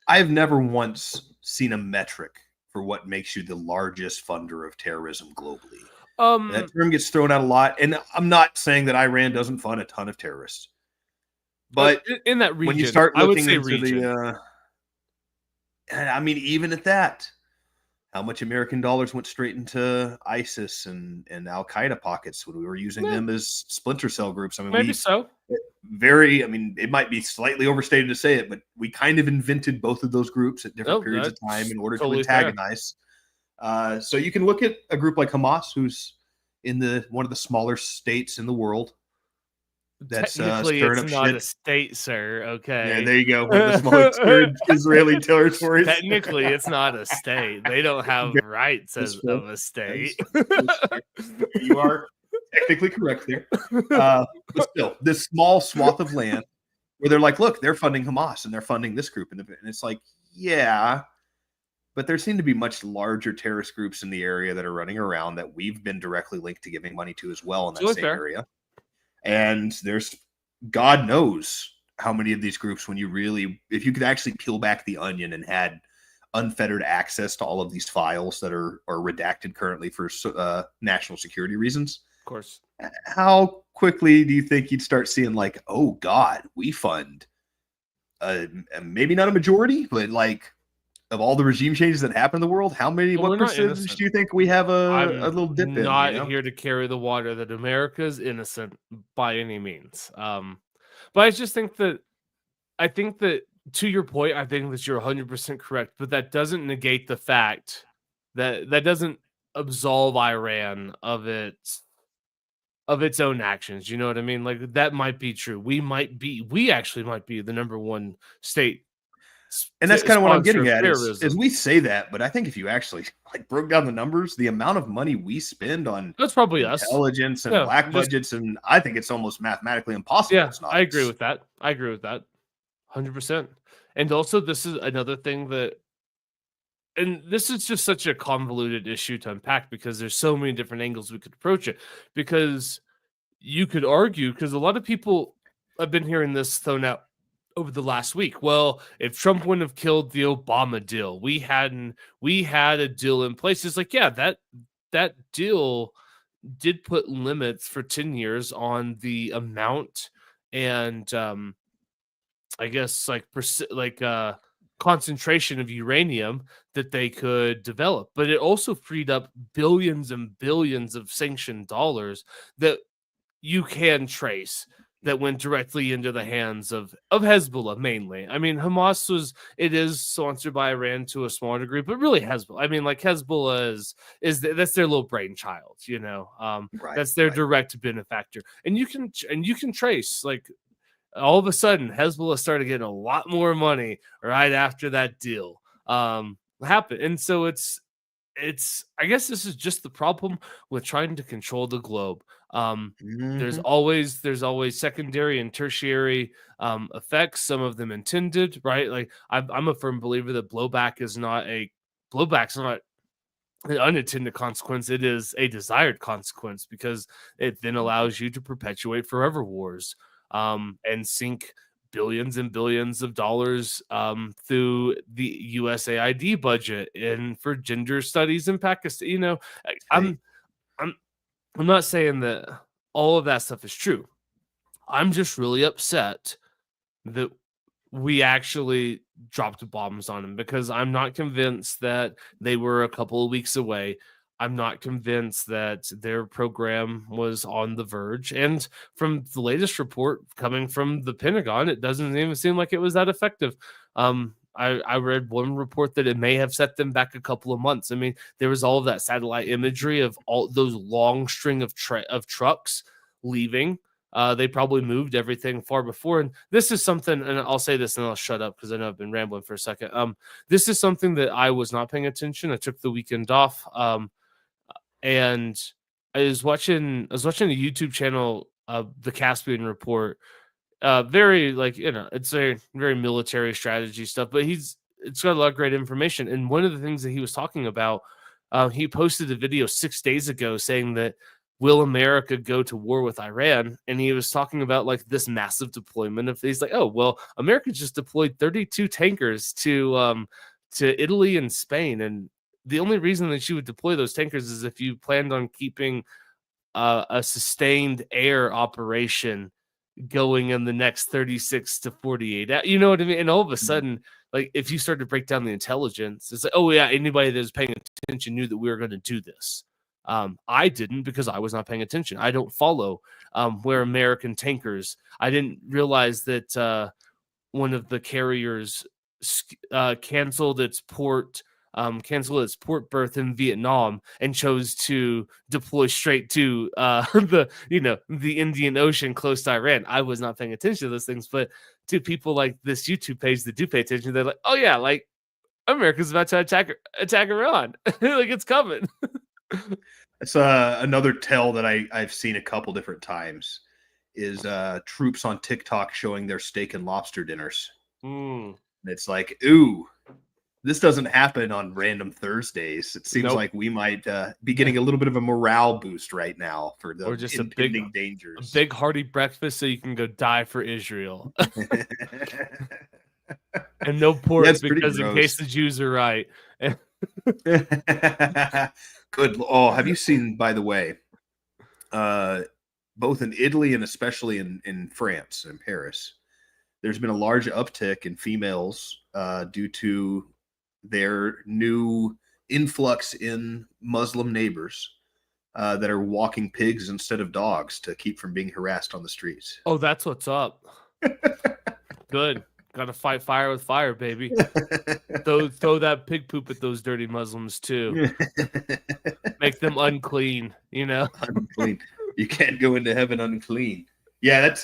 [SPEAKER 1] I've never once seen a metric for what makes you the largest funder of terrorism globally. That term gets thrown out a lot, and I'm not saying that Iran doesn't fund a ton of terrorists, but
[SPEAKER 2] in that region,
[SPEAKER 1] when you start looking into
[SPEAKER 2] region.
[SPEAKER 1] I mean, even at that, how much American dollars went straight into ISIS and Al Qaeda pockets when we were using them as splinter cell groups? I mean,
[SPEAKER 2] maybe so.
[SPEAKER 1] It might be slightly overstated to say it, but we kind of invented both of those groups at different periods of time in order to antagonize. So you can look at a group like Hamas, who's in one of the smaller states in the world. That's
[SPEAKER 2] technically it's not a state, sir. Okay,
[SPEAKER 1] yeah, there you go. One of the smallest Israeli territories.
[SPEAKER 2] Technically, it's not a state. They don't have rights of a state.
[SPEAKER 1] You are technically correct there. But still, this small swath of land where they're like, look, they're funding Hamas and they're funding this group. And it's like, yeah, but there seem to be much larger terrorist groups in the area that are running around that we've been directly linked to giving money to as well in that same area. And there's, God knows how many of these groups, if you could actually peel back the onion and had unfettered access to all of these files that are redacted currently for national security reasons.
[SPEAKER 2] Of course.
[SPEAKER 1] How quickly do you think you'd start seeing like, oh God, we fund maybe not a majority, but like of all the regime changes that happen in the world, what percentage do you think we have a little dip in?
[SPEAKER 2] I'm not here to carry the water that America is innocent by any means. But I just think that to your point, I think that you're 100% correct, but that doesn't negate the fact that doesn't absolve Iran of its own actions. You know what I mean? Like that might be true. We actually might be the number one state.
[SPEAKER 1] And that's kind of what I'm getting at is we say that, but I think if you actually like broke down the numbers, the amount of money we spend on
[SPEAKER 2] that's probably
[SPEAKER 1] intelligence and black budgets, and I think it's almost mathematically impossible.
[SPEAKER 2] Yeah, I agree with that. 100%. And also, this is another thing and this is just such a convoluted issue to unpack because there's so many different angles we could approach it. Because you could argue, because a lot of people have been hearing this thrown out over the last week. Well, if Trump wouldn't have killed the Obama deal, we had a deal in place. It's like, yeah, that deal did put limits for 10 years on the amount and I guess concentration of uranium that they could develop, but it also freed up billions and billions of sanctioned dollars that you can trace that went directly into the hands of Hezbollah mainly. I mean, Hamas is sponsored by Iran to a smaller degree, but really Hezbollah. I mean, like Hezbollah that's their little brainchild, that's their direct benefactor. And you can trace like all of a sudden Hezbollah started getting a lot more money right after that deal happened. And so it's I guess this is just the problem with trying to control the globe. There's always secondary and tertiary effects, some of them intended, right? Like I'm a firm believer that blowback's not an unintended consequence. It is a desired consequence because it then allows you to perpetuate forever wars and sink billions and billions of dollars through the USAID budget and for gender studies in Pakistan.
[SPEAKER 1] Hey,
[SPEAKER 2] I'm not saying that all of that stuff is true. I'm just really upset that we actually dropped bombs on them, because I'm not convinced that they were a couple of weeks away. I'm not convinced that their program was on the verge. And from the latest report coming from the Pentagon, it doesn't even seem like it was that effective. I read one report that it may have set them back a couple of months. I mean, there was all of that satellite imagery of all those long string of trucks leaving. They probably moved everything far before. And this is something, and I'll say this and I'll shut up because I know I've been rambling for a second. This is something that I was not paying attention. I took the weekend off. And I was watching a YouTube channel, the Caspian Report. Very it's a very military strategy stuff, but it's got a lot of great information. And one of the things that he was talking about, he posted a video 6 days ago saying that, will America go to war with Iran? And he was talking about like this massive deployment of, he's like, oh, well, America just deployed 32 tankers to Italy and Spain. And the only reason that you would deploy those tankers is if you planned on keeping a sustained air operation going in the next 36 to 48. You know what I mean? And all of a sudden, like if you start to break down the intelligence, it's like, oh yeah, anybody that was paying attention knew that we were going to do this. I didn't, because I was not paying attention. I don't follow where American tankers. I didn't realize that one of the carriers canceled its port berth in Vietnam and chose to deploy straight to the Indian Ocean close to Iran. I was not paying attention to those things, but to people like this YouTube page that do pay attention, they're like, oh yeah, like America's about to attack Iran. Like it's coming.
[SPEAKER 1] it's another tell that I've seen a couple different times is troops on TikTok showing their steak and lobster dinners. And it's like, ooh, this doesn't happen on random Thursdays. It seems like we might be getting a little bit of a morale boost right now for the impending dangers.
[SPEAKER 2] A big hearty breakfast so you can go die for Israel. And no pork, because in case the Jews are right.
[SPEAKER 1] Good. Oh, have you seen, by the way, both in Italy and especially in France, in Paris, there's been a large uptick in females due to their new influx in Muslim neighbors that are walking pigs instead of dogs to keep from being harassed on the streets.
[SPEAKER 2] Oh, that's what's up. Good. Got to fight fire with fire, baby. Throw that pig poop at those dirty Muslims too. Make them unclean,
[SPEAKER 1] Unclean. You can't go into heaven unclean. Yeah, that's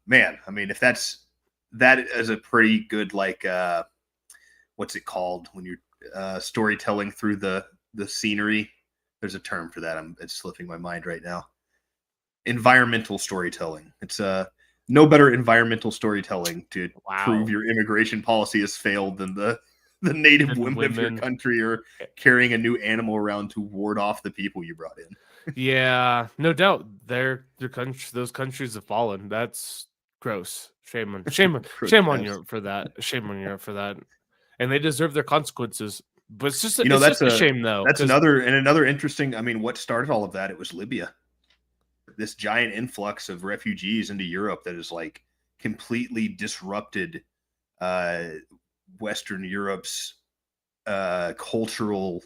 [SPEAKER 1] man. I mean, if that is a pretty good what's it called when you're storytelling through the scenery? There's a term for that. It's slipping my mind right now. Environmental storytelling. It's no better environmental storytelling to prove your immigration policy has failed than the native women of your country are carrying a new animal around to ward off the people you brought in.
[SPEAKER 2] Yeah, no doubt. Those countries have fallen. That's gross. Shame on Europe for that. Shame on Europe for that. And they deserve their consequences. But it's just that's a shame, though.
[SPEAKER 1] That's another interesting. I mean, what started all of that? It was Libya. This giant influx of refugees into Europe that has like completely disrupted Western Europe's cultural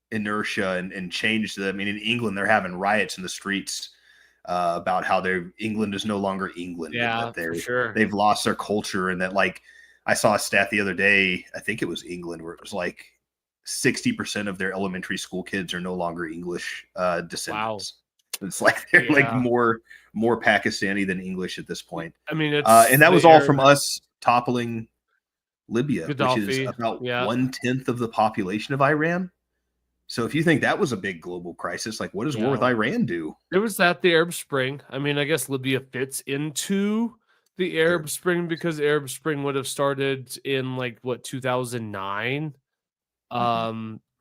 [SPEAKER 1] inertia and changed them. I mean, in England, they're having riots in the streets about how England is no longer England.
[SPEAKER 2] Yeah, for sure.
[SPEAKER 1] They've lost their culture, and that like. I saw a stat the other day, I think it was England, where it was like 60% of their elementary school kids are no longer English descendants. Wow. It's like they're like more Pakistani than English at this point.
[SPEAKER 2] I mean,
[SPEAKER 1] and that was all from us toppling Libya,
[SPEAKER 2] Gaddafi,
[SPEAKER 1] which is about 1/10 of the population of Iran. So if you think that was a big global crisis, like what does war with Iran do?
[SPEAKER 2] There was the Arab Spring. I mean, I guess Libya fits into the Arab Spring because Arab Spring would have started in 2009,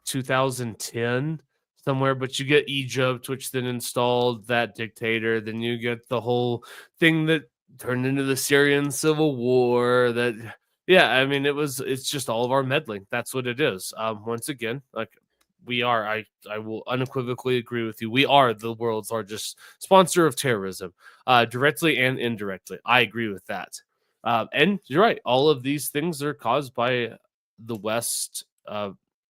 [SPEAKER 2] 2010 somewhere, but you get Egypt, which then installed that dictator. Then you get the whole thing that turned into the Syrian civil war. That, yeah, I mean, it's just all of our meddling. That's what it is. Once again, like we are, I will unequivocally agree with you. We are the world's largest sponsor of terrorism, directly and indirectly. I agree with that. And you're right. All of these things are caused by the West,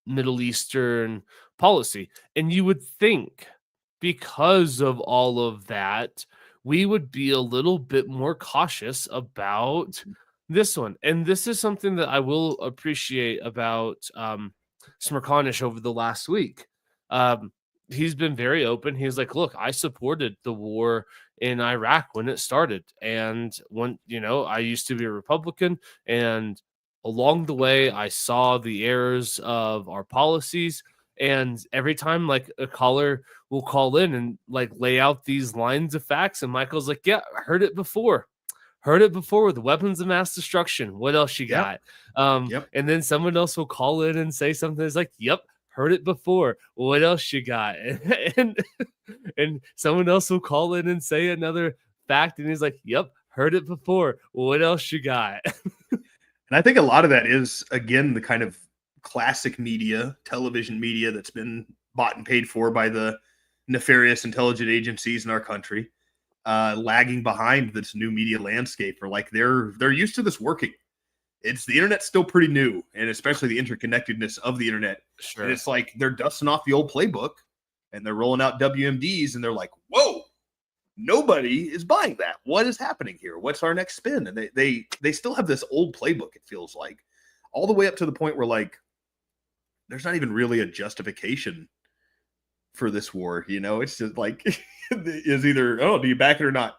[SPEAKER 2] Middle Eastern policy. And you would think because of all of that, we would be a little bit more cautious about this one. And this is something that I will appreciate about Smirkanish over the last week. He's been very open. He's like, look, I supported the war in Iraq when it started. And when, I used to be a Republican, and along the way, I saw the errors of our policies. And every time, like, a caller will call in and like lay out these lines of facts, and Michael's like, yeah, I heard it before. Heard it before with weapons of mass destruction. What else you got? And then someone else will call in and say something that's like, yep, heard it before. What else you got? And someone else will call in and say another fact, and he's like, yep, heard it before. What else you got?
[SPEAKER 1] And I think a lot of that is, again, the kind of classic media, television media that's been bought and paid for by the nefarious intelligence agencies in our country, lagging behind this new media landscape. Or like they're used to this working. It's the internet's still pretty new, and especially the interconnectedness of the internet.
[SPEAKER 2] Sure.
[SPEAKER 1] And it's like they're dusting off the old playbook and they're rolling out WMDs, and they're like, whoa, nobody is buying that. What is happening here? What's our next spin? And they still have this old playbook, it feels like, all the way up to the point where like there's not even really a justification for this war. It's just like is either, do you back it or not?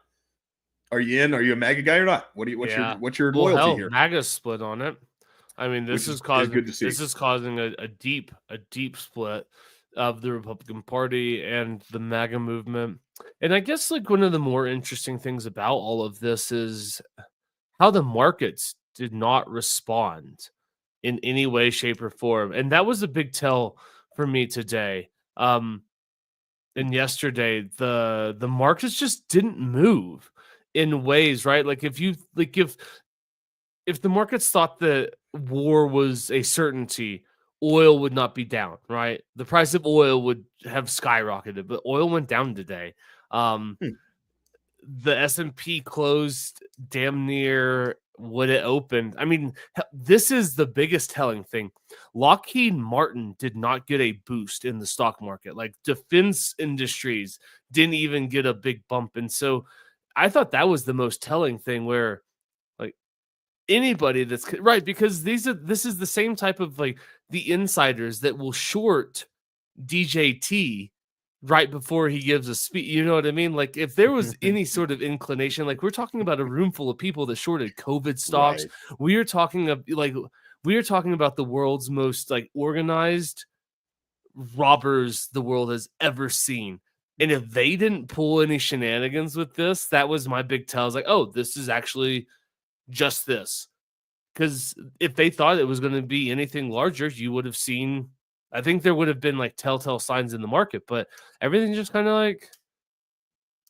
[SPEAKER 1] Are you in? Are you a MAGA guy or not? What's your loyalty here?
[SPEAKER 2] MAGA's split on it. I mean, this is causing
[SPEAKER 1] good to see.
[SPEAKER 2] This is causing a deep split of the Republican Party and the MAGA movement. And I guess like one of the more interesting things about all of this is how the markets did not respond in any way, shape, or form. And that was a big tell for me today. And yesterday, the markets just didn't move in ways, right? Like if the markets thought that war was a certainty, oil would not be down, right? The price of oil would have skyrocketed, but oil went down today. The S&P closed damn near what it opened. I mean, this is the biggest telling thing. Lockheed Martin did not get a boost in the stock market. Like defense industries didn't even get a big bump. And so I thought that was the most telling thing, where like anybody that's right, because this is the same type of like the insiders that will short DJT right before he gives a speech. You know what I mean? Like if there was any sort of inclination, like we're talking about a room full of people that shorted COVID stocks. Right. We are talking about the world's most like organized robbers the world has ever seen. And if they didn't pull any shenanigans with this, that was my big tell. I was like, oh, this is actually just this. Because if they thought it was going to be anything larger, you would have seen, I think there would have been like telltale signs in the market, but everything just kind of like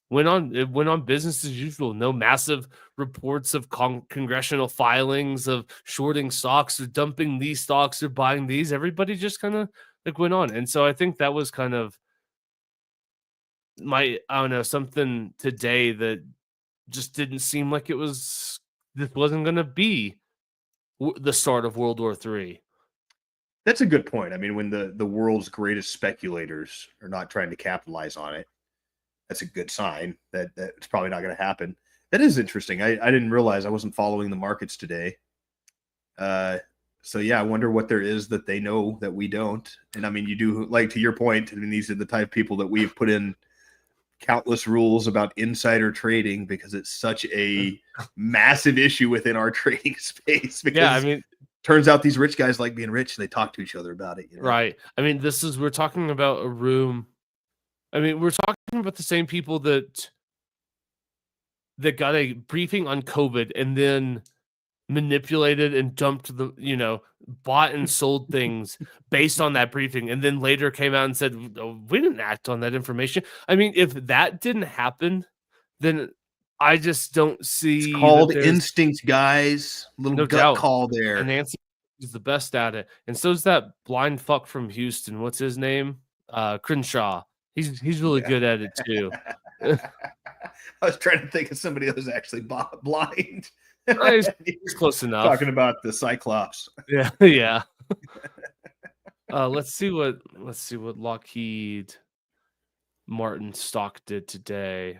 [SPEAKER 2] went on business as usual. No massive reports of congressional filings of shorting stocks or dumping these stocks or buying these. Everybody just kind of like went on. And so I think that was kind of something today that just didn't seem like this wasn't going to be the start of World War III.
[SPEAKER 1] That's a good point. I mean, when the world's greatest speculators are not trying to capitalize on it, that's a good sign that it's probably not going to happen. That is interesting. I didn't realize I wasn't following the markets today. So yeah, I wonder what there is that they know that we don't. And I mean, you do, like, to your point, I mean, these are the type of people that we've put in countless rules about insider trading because it's such a massive issue within our trading space. Because
[SPEAKER 2] yeah, I mean,
[SPEAKER 1] turns out these rich guys like being rich. And they talk to each other about it.
[SPEAKER 2] Right. I mean, we're talking about a room. I mean, we're talking about the same people that got a briefing on COVID and then manipulated and dumped bought and sold things based on that briefing, and then later came out and said, oh, we didn't act on that information. I mean, if that didn't happen, then I just don't
[SPEAKER 1] It's
[SPEAKER 2] see that
[SPEAKER 1] called
[SPEAKER 2] there's
[SPEAKER 1] instinct, guys. Little
[SPEAKER 2] no
[SPEAKER 1] gut
[SPEAKER 2] doubt.
[SPEAKER 1] call
[SPEAKER 2] And
[SPEAKER 1] there.
[SPEAKER 2] Nancy is the best at it. And so is that blind fuck from Houston. What's his name? Crenshaw. He's really
[SPEAKER 1] Yeah.
[SPEAKER 2] good at it too.
[SPEAKER 1] I was trying to think of somebody that was actually blind.
[SPEAKER 2] He's close enough.
[SPEAKER 1] Talking about the Cyclops.
[SPEAKER 2] Yeah, yeah. Let's see what Lockheed Martin stock did today.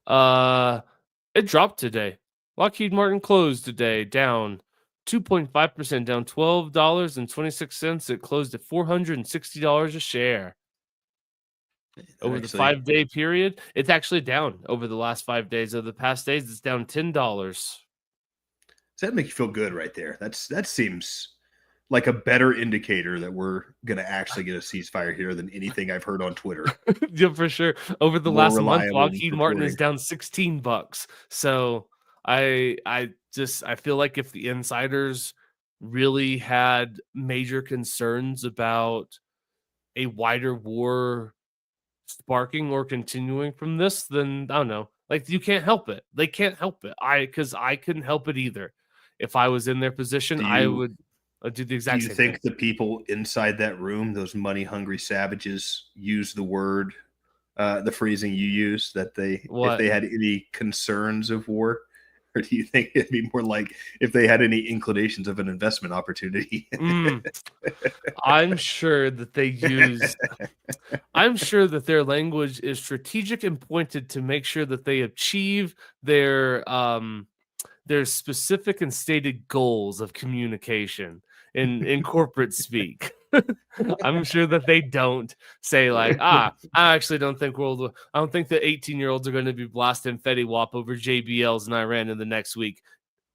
[SPEAKER 2] It dropped today. Lockheed Martin closed today down 2.5%, down $12.26. It closed at $460 a share. Over the 5-day period, it's actually down over the last 5 days. Of the past days, it's down $10.
[SPEAKER 1] Does that make you feel good right there? That seems like a better indicator that we're going to actually get a ceasefire here than anything I've heard on Twitter.
[SPEAKER 2] Yeah, for sure. Over the
[SPEAKER 1] More
[SPEAKER 2] last month,
[SPEAKER 1] reliable
[SPEAKER 2] Lockheed Martin is down $16. So I feel like if the insiders really had major concerns about a wider war sparking or continuing from this, then I don't know. Like, you can't help it. They can't help it. Because I couldn't help it either. If I was in their position, I would do the exact same thing.
[SPEAKER 1] Do you think the people inside that room, those money hungry savages, use the word, the phrasing you use, that if they had any concerns of war? Or do you think it'd be more like if they had any inclinations of an investment opportunity?
[SPEAKER 2] I'm sure that they use. I'm sure that their language is strategic and pointed to make sure that they achieve their specific and stated goals of communication in corporate speak. I'm sure that they don't say like, I actually don't think I don't think the 18-year-olds are going to be blasting Fetty Wap over JBLs in Iran in the next week.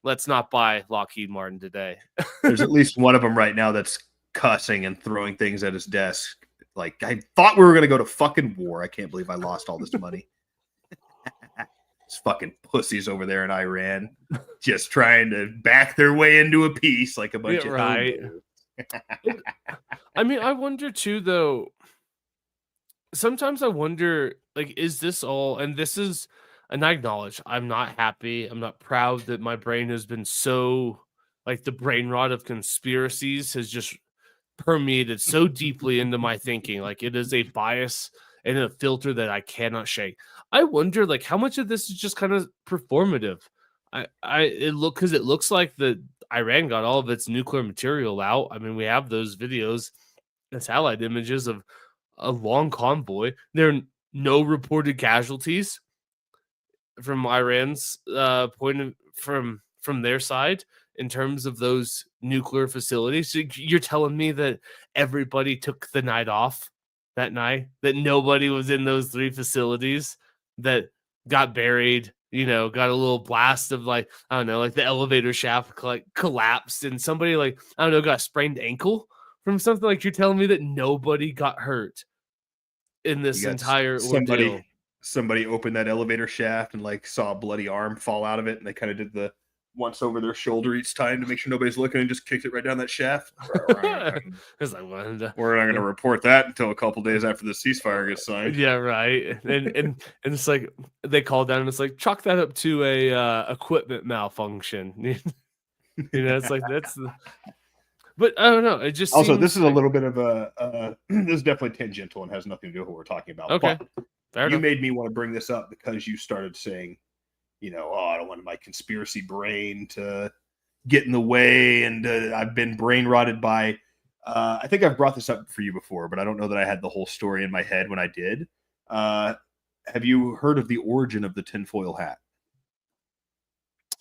[SPEAKER 2] Let's not buy Lockheed Martin today.
[SPEAKER 1] There's at least one of them right now that's cussing and throwing things at his desk. Like, I thought we were going to go to fucking war. I can't believe I lost all this money. It's fucking pussies over there in Iran just trying to back their way into a peace like a bunch of
[SPEAKER 2] right. I mean, I wonder too, though. Sometimes I wonder, like, is this all? And this is, and I acknowledge I'm not happy. I'm not proud that my brain has been so, like, the brain rot of conspiracies has just permeated so deeply into my thinking. Like, it is a bias and a filter that I cannot shake. I wonder, like, how much of this is just kind of performative. It looks like the Iran got all of its nuclear material out. I mean, we have those videos and satellite images of a long convoy. There are no reported casualties from Iran's point of, from their side in terms of those nuclear facilities. So you're telling me that everybody took the night off that night, that nobody was in those 3 facilities that got buried, got a little blast of, like, I don't know, like the elevator shaft like collapsed and somebody, like, I don't know, got a sprained ankle from something. Like, you're telling me that nobody got hurt in this entire ordeal.
[SPEAKER 1] Somebody opened that elevator shaft and, like, saw a bloody arm fall out of it, and they kind of did the once over their shoulder each time to make sure nobody's looking, and just kicked it right down that shaft.
[SPEAKER 2] It's like,
[SPEAKER 1] we're not going to report that until a couple days after the ceasefire gets signed.
[SPEAKER 2] Yeah, right. And it's like they call down and it's like, chalk that up to a equipment malfunction. It's like that's. But I don't know. It just
[SPEAKER 1] also, this is a little bit of a this is definitely tangential and has nothing to do with what we're talking about.
[SPEAKER 2] Okay,
[SPEAKER 1] but you made me want to bring this up because you started saying, I don't want my conspiracy brain to get in the way, and I've been brain rotted by. I think I've brought this up for you before, but I don't know that I had the whole story in my head when I did. Have you heard of the origin of the tinfoil hat?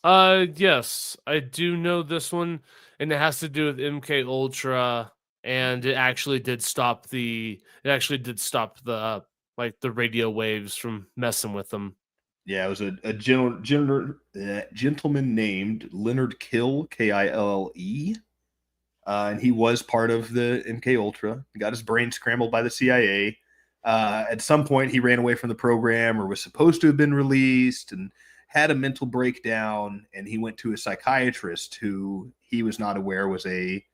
[SPEAKER 2] Yes, I do know this one, and it has to do with MK Ultra, and it actually did stop the like the radio waves from messing with them.
[SPEAKER 1] Yeah, it was a gentleman named Leonard Kill, Kille, and he was part of the MK Ultra. He got his brain scrambled by the CIA. At some point, he ran away from the program, or was supposed to have been released, and had a mental breakdown. And he went to a psychiatrist who he was not aware was a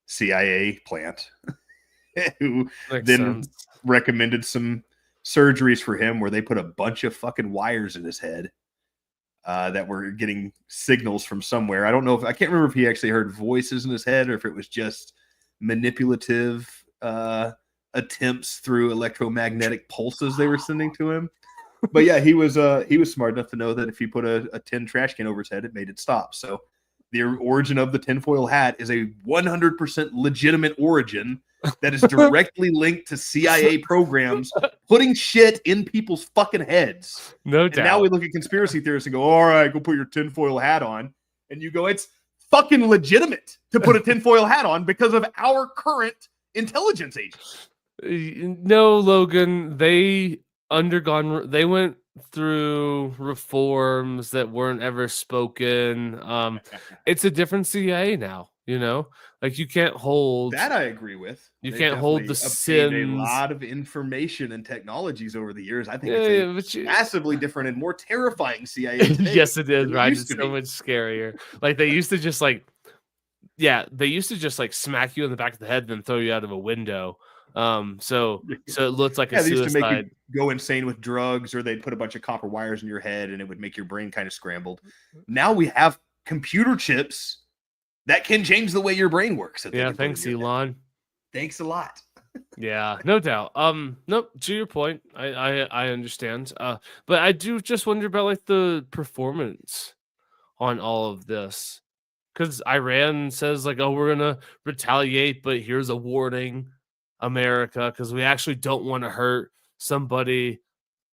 [SPEAKER 1] CIA plant, who recommended some surgeries for him where they put a bunch of fucking wires in his head that were getting signals from somewhere. I don't know I can't remember if he actually heard voices in his head or if it was just manipulative attempts through electromagnetic pulses they were sending to him. But yeah, he was smart enough to know that if you put a tin trash can over his head, it made it stop. So the origin of the tinfoil hat is a 100% legitimate origin that is directly linked to CIA programs putting shit in people's fucking heads.
[SPEAKER 2] No
[SPEAKER 1] and
[SPEAKER 2] doubt.
[SPEAKER 1] Now we look at conspiracy theorists and go, all right, go put your tinfoil hat on. And you go, it's fucking legitimate to put a tinfoil hat on because of our current intelligence agents.
[SPEAKER 2] No, Logan, they went through reforms that weren't ever spoken. It's a different CIA now, like you can't hold
[SPEAKER 1] that. I agree with.
[SPEAKER 2] You can't hold the sins.
[SPEAKER 1] A lot of information and technologies over the years. I think it's massively different and more terrifying CIA.
[SPEAKER 2] Yes, it is, right? It's so much scarier. Like they used to just smack you in the back of the head and then throw you out of a window. So it looked like a suicide. They used to make you
[SPEAKER 1] go insane with drugs, or they'd put a bunch of copper wires in your head and it would make your brain kind of scrambled. Now we have computer chips that can change the way your brain works.
[SPEAKER 2] Yeah, thanks, Elon.
[SPEAKER 1] Thanks a lot.
[SPEAKER 2] Yeah, no doubt. Nope, to your point, I understand. But I do just wonder about like the performance on all of this. Because Iran says like, oh, we're gonna retaliate, but here's a warning, America, because we actually don't want to hurt somebody.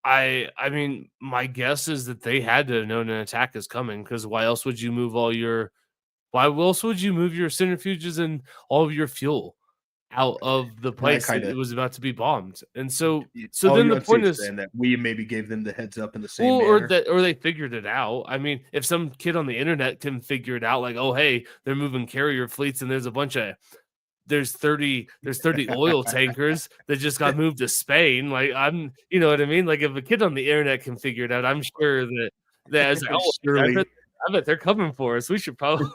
[SPEAKER 2] I mean, my guess is that they had to have known an attack is coming, because why else would you move your centrifuges and all of your fuel out of the place that it was about to be bombed? And so then the point is
[SPEAKER 1] that we maybe gave them the heads up in the same manner.
[SPEAKER 2] or they figured it out. I mean, if some kid on the internet can figure it out, like, oh hey, they're moving carrier fleets and there's a bunch of there's 30 oil tankers that just got moved to Spain. Like, you know what I mean? Like, if a kid on the internet can figure it out, I'm sure that as I bet they're coming for us. We should probably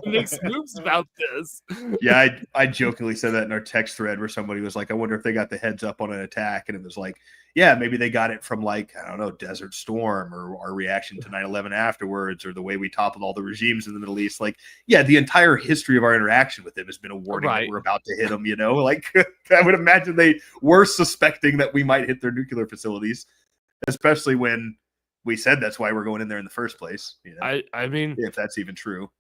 [SPEAKER 2] make some moves about this.
[SPEAKER 1] Yeah, I jokingly said that in our text thread where somebody was like, I wonder if they got the heads up on an attack. And it was like, yeah, maybe they got it from like, I don't know, Desert Storm or our reaction to 9/11 afterwards, or the way we toppled all the regimes in the Middle East. Like, yeah, the entire history of our interaction with them has been a warning that we're about to hit them, Like, I would imagine they were suspecting that we might hit their nuclear facilities, especially when we said that's why we're going in there in the first place.
[SPEAKER 2] I mean,
[SPEAKER 1] if that's even true.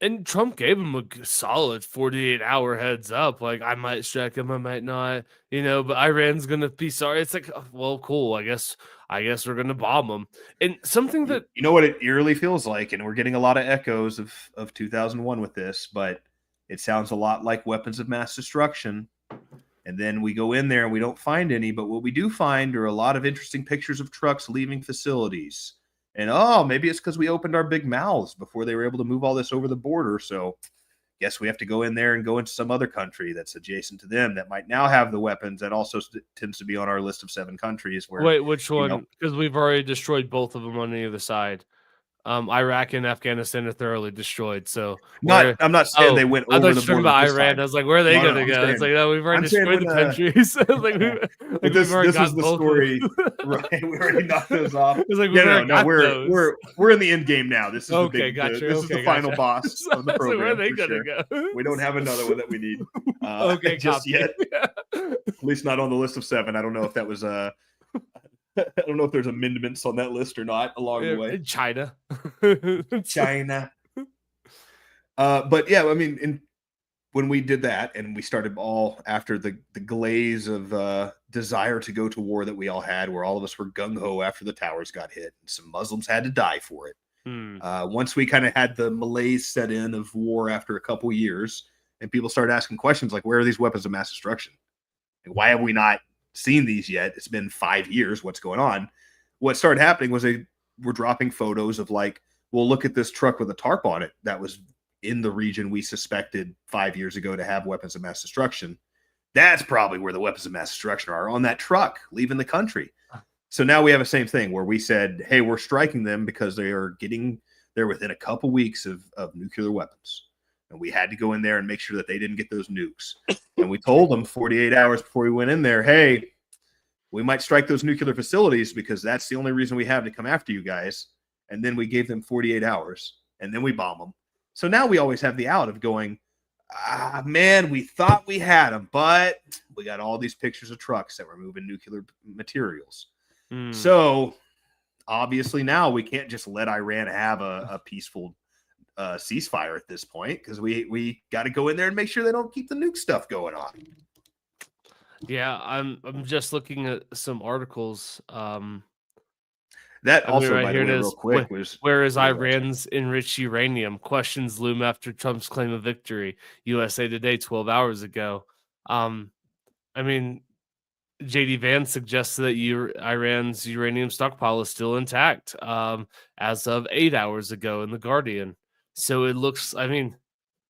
[SPEAKER 2] And Trump gave him a solid 48-hour heads up. Like, I might strike him, I might not, but Iran's going to be sorry. It's like, well, cool. I guess we're going to bomb them. And something that,
[SPEAKER 1] what it eerily feels like, and we're getting a lot of echoes of 2001 with this, but it sounds a lot like weapons of mass destruction. And then we go in there and we don't find any, but what we do find are a lot of interesting pictures of trucks leaving facilities. And maybe it's because we opened our big mouths before they were able to move all this over the border. So guess we have to go in there and go into some other country that's adjacent to them that might now have the weapons. That also tends to be on our list of 7 countries.
[SPEAKER 2] Wait, which one? Because we've already destroyed both of them on either side. Iraq and Afghanistan are thoroughly destroyed. So
[SPEAKER 1] I'm not saying they went over the border.
[SPEAKER 2] About Iran. I was like, where are they going to go? It's like, no, we've already destroyed the countries.
[SPEAKER 1] This was the story, right? We already knocked those off. It's like we're in the end game now. This is the big, this is the final boss of the program.
[SPEAKER 2] Where are they going to go?
[SPEAKER 1] We don't have another one that we need.
[SPEAKER 2] Just
[SPEAKER 1] yet. At least not on the list of 7. I don't know if that was I don't know if there's amendments on that list or not along the way.
[SPEAKER 2] China.
[SPEAKER 1] But yeah, I mean, when we did that and we started all after the glaze of desire to go to war that we all had, where all of us were gung-ho after the towers got hit, and some Muslims had to die for it. Once we kind of had the malaise set in of war after a couple years, and people started asking questions like, where are these weapons of mass destruction? Like, why have we not seen these yet? It's been 5 years. What's going on? What started happening was they were dropping photos of like, well, look at this truck with a tarp on it that was in the region we suspected 5 years ago to have weapons of mass destruction. That's probably where the weapons of mass destruction are, on that truck leaving the country. So now we have the same thing where we said, hey, we're striking them because they're within a couple weeks of nuclear weapons. And we had to go in there and make sure that they didn't get those nukes. And we told them 48 hours before we went in there, hey, we might strike those nuclear facilities because that's the only reason we have to come after you guys. And then we gave them 48 hours and then we bomb them. So now we always have the out of going, man, we thought we had them, but we got all these pictures of trucks that were moving nuclear materials. So obviously now we can't just let Iran have a peaceful ceasefire at this point, because we got to go in there and make sure they don't keep the nuke stuff going on.
[SPEAKER 2] Yeah, I'm just looking at some articles.
[SPEAKER 1] That also,
[SPEAKER 2] right
[SPEAKER 1] by
[SPEAKER 2] here
[SPEAKER 1] the way,
[SPEAKER 2] it is.
[SPEAKER 1] real quick, was
[SPEAKER 2] Where is Iran's enriched uranium? Questions loom after Trump's claim of victory. USA Today 12 hours ago. I mean, JD Vance suggests that Iran's uranium stockpile is still intact as of 8 hours ago in The Guardian. So it looks, I mean,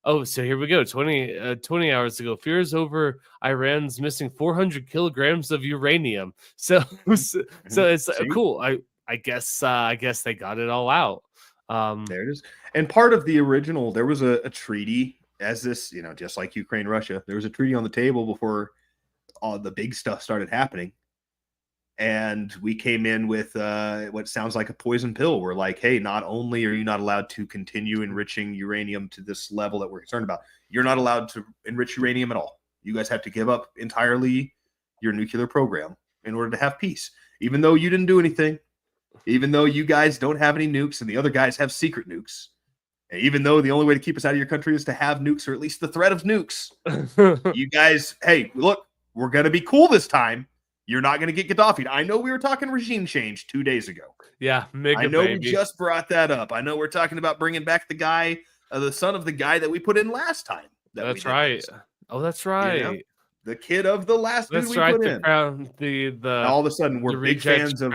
[SPEAKER 2] so here we go. 20 hours ago, fears over Iran's missing 400 kilograms of uranium. So it's cool. I guess they got it all out.
[SPEAKER 1] There it is. And part of the original, there was a treaty, as this, just like Ukraine, Russia, there was a treaty on the table before all the big stuff started happening. And we came in with what sounds like a poison pill. We're like, hey, not only are you not allowed to continue enriching uranium to this level that we're concerned about, you're not allowed to enrich uranium at all. You guys have to give up entirely your nuclear program in order to have peace. Even though you didn't do anything, even though you guys don't have any nukes and the other guys have secret nukes, and even though the only way to keep us out of your country is to have nukes, or at least the threat of nukes, you guys, hey, look, we're going to be cool this time. You're not going to get Gaddafi. I know we were talking regime change 2 days ago.
[SPEAKER 2] Yeah,
[SPEAKER 1] I know we just brought that up. I know we're talking about bringing back the guy, the son of the guy that we put in last time.
[SPEAKER 2] That's right. Oh, that's right.
[SPEAKER 1] The kid of the last dude we put in.
[SPEAKER 2] The
[SPEAKER 1] all of a sudden we're big fans of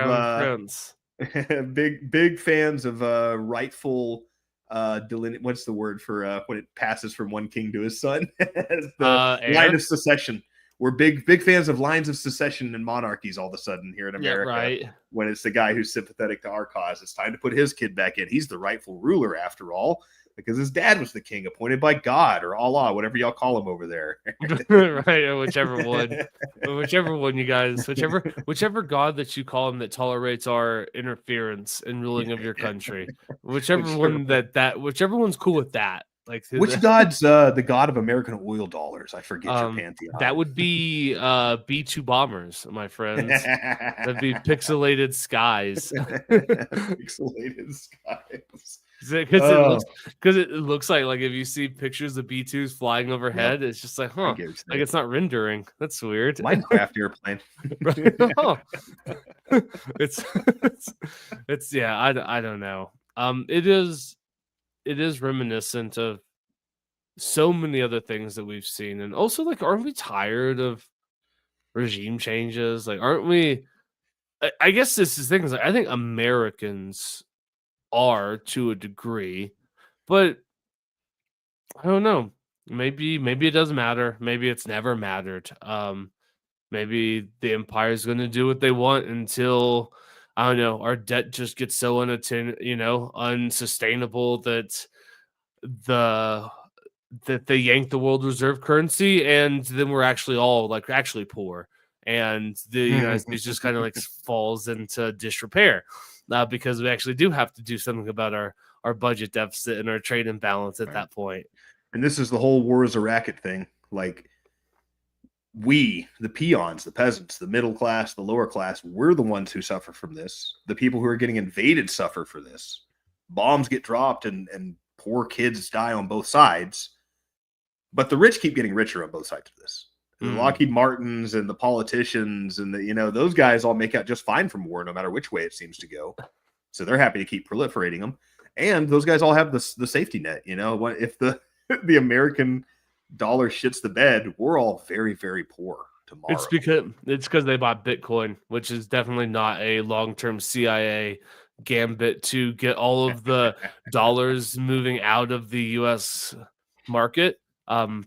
[SPEAKER 1] big fans of rightful what's the word for when it passes from one king to his son? The line of secession. We're big fans of lines of secession and monarchies all of a sudden here in America.
[SPEAKER 2] Yeah, right.
[SPEAKER 1] When it's the guy who's sympathetic to our cause, it's time to put his kid back in. He's the rightful ruler after all, because his dad was the king appointed by God, or Allah, whatever y'all call him over there.
[SPEAKER 2] Right, or whichever one you guys, whichever God that you call him that tolerates our interference in ruling of your country, whichever one's cool with that. Like,
[SPEAKER 1] which God's the God of American oil dollars? I forget your pantheon.
[SPEAKER 2] That would be B-2 bombers, my friends. That'd be pixelated skies.
[SPEAKER 1] Pixelated skies.
[SPEAKER 2] Because it looks like if you see pictures of B-2s flying overhead, it's just like, like it's not rendering. That's weird.
[SPEAKER 1] Minecraft airplane.
[SPEAKER 2] It's yeah. I don't know. It is reminiscent of so many other things that we've seen, and also, like, aren't we tired of regime changes? Like, aren't we? I guess this is things. Like, I think Americans are to a degree, but I don't know. Maybe it doesn't matter. Maybe it's never mattered. Maybe the empire is going to do what they want until, I don't know, our debt just gets so unsustainable that they yank the world reserve currency, and then we're actually all actually poor, and the United States just kind of like falls into disrepair, because we actually do have to do something about our budget deficit and our trade imbalance at that point.
[SPEAKER 1] And this is the whole war is a racket thing. Like, we, the peons, the peasants, the middle class, the lower class, we're the ones who suffer from this. The people who are getting invaded suffer for this. Bombs get dropped and poor kids die on both sides. But the rich keep getting richer on both sides of this. The Lockheed Martins and the politicians and those guys all make out just fine from war, no matter which way it seems to go. So they're happy to keep proliferating them. And those guys all have the safety net. If the American dollar shits the bed, we're all very, very poor tomorrow.
[SPEAKER 2] It's because they bought Bitcoin, which is definitely not a long-term CIA gambit to get all of the dollars moving out of the U.S. market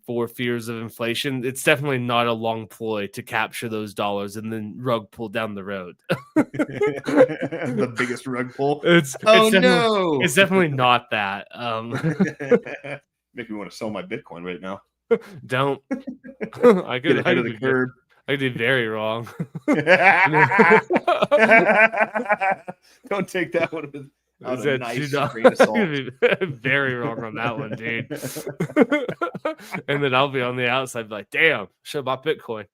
[SPEAKER 2] for fears of inflation. It's definitely not a long ploy to capture those dollars and then rug pull down the road.
[SPEAKER 1] The biggest rug pull.
[SPEAKER 2] It's definitely not that.
[SPEAKER 1] Make me want to sell my Bitcoin right now.
[SPEAKER 2] Don't.
[SPEAKER 1] Get ahead of the curve.
[SPEAKER 2] I did very wrong.
[SPEAKER 1] Don't take that one with
[SPEAKER 2] Is
[SPEAKER 1] a
[SPEAKER 2] that
[SPEAKER 1] nice
[SPEAKER 2] you know,
[SPEAKER 1] grain of salt.
[SPEAKER 2] very wrong on that one, dude. And then I'll be on the outside, be like, damn, should have bought Bitcoin.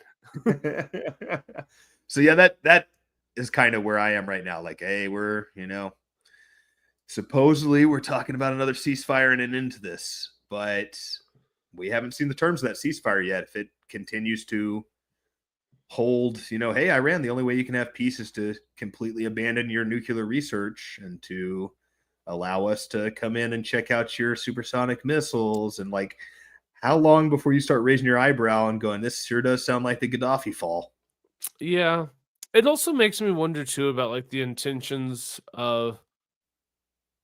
[SPEAKER 1] So yeah, that is kind of where I am right now. Like, hey, we're, supposedly we're talking about another ceasefire and an end to this, but we haven't seen the terms of that ceasefire yet. If it continues to hold, hey, Iran, the only way you can have peace is to completely abandon your nuclear research and to allow us to come in and check out your supersonic missiles. And like, how long before you start raising your eyebrow and going, this sure does sound like the Gaddafi fall?
[SPEAKER 2] Yeah. It also makes me wonder too about like the intentions of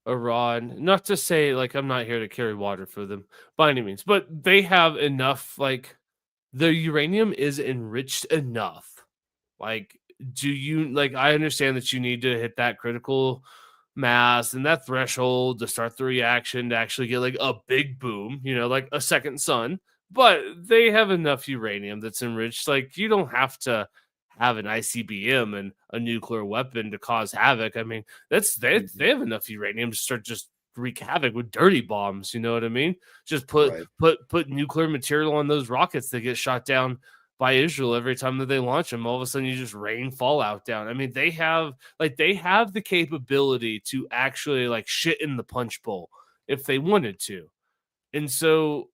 [SPEAKER 2] Iran. Not to say like I'm not here to carry water for them by any means, but they have enough, like the uranium is enriched enough. Like, do you like I understand that you need to hit that critical mass and that threshold to start the reaction to actually get like a big boom, like a second sun, but they have enough uranium that's enriched. Like, you don't have to have an ICBM and a nuclear weapon to cause havoc. I mean, they have enough uranium to start just wreak havoc with dirty bombs. You know what I mean? Just put nuclear material on those rockets that get shot down by Israel every time that they launch them. All of a sudden, you just rain fallout down. I mean, they have the capability to actually like shit in the punch bowl if they wanted to, and so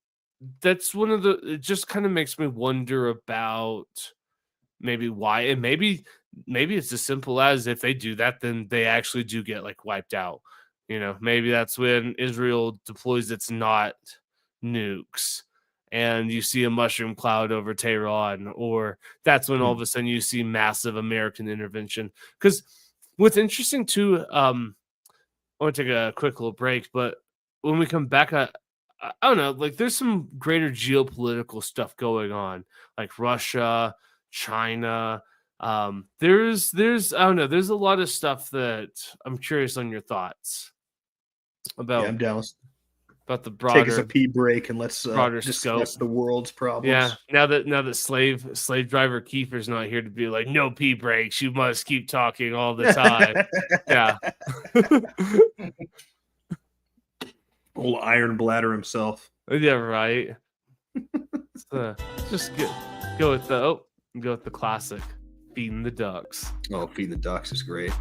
[SPEAKER 2] that's one of the. It just kind of makes me wonder about maybe why, and maybe it's as simple as if they do that, then they actually do get like wiped out. Maybe that's when Israel deploys its not nukes and you see a mushroom cloud over Tehran, or that's when all of a sudden you see massive American intervention. Because what's interesting too, I want to take a quick little break, but when we come back, I don't know, like there's some greater geopolitical stuff going on, like Russia, China. There's I don't know, there's a lot of stuff that I'm curious on your thoughts about.
[SPEAKER 1] Yeah, I'm down.
[SPEAKER 2] About the broader,
[SPEAKER 1] take us a pee break and let's discuss the world's problems.
[SPEAKER 2] Yeah, now that slave driver Kiefer's not here to be like, no pee breaks, you must keep talking all the time. Yeah.
[SPEAKER 1] Old iron bladder himself.
[SPEAKER 2] Yeah, right. Just go with the classic, feeding the ducks.
[SPEAKER 1] Oh, feeding the ducks is great.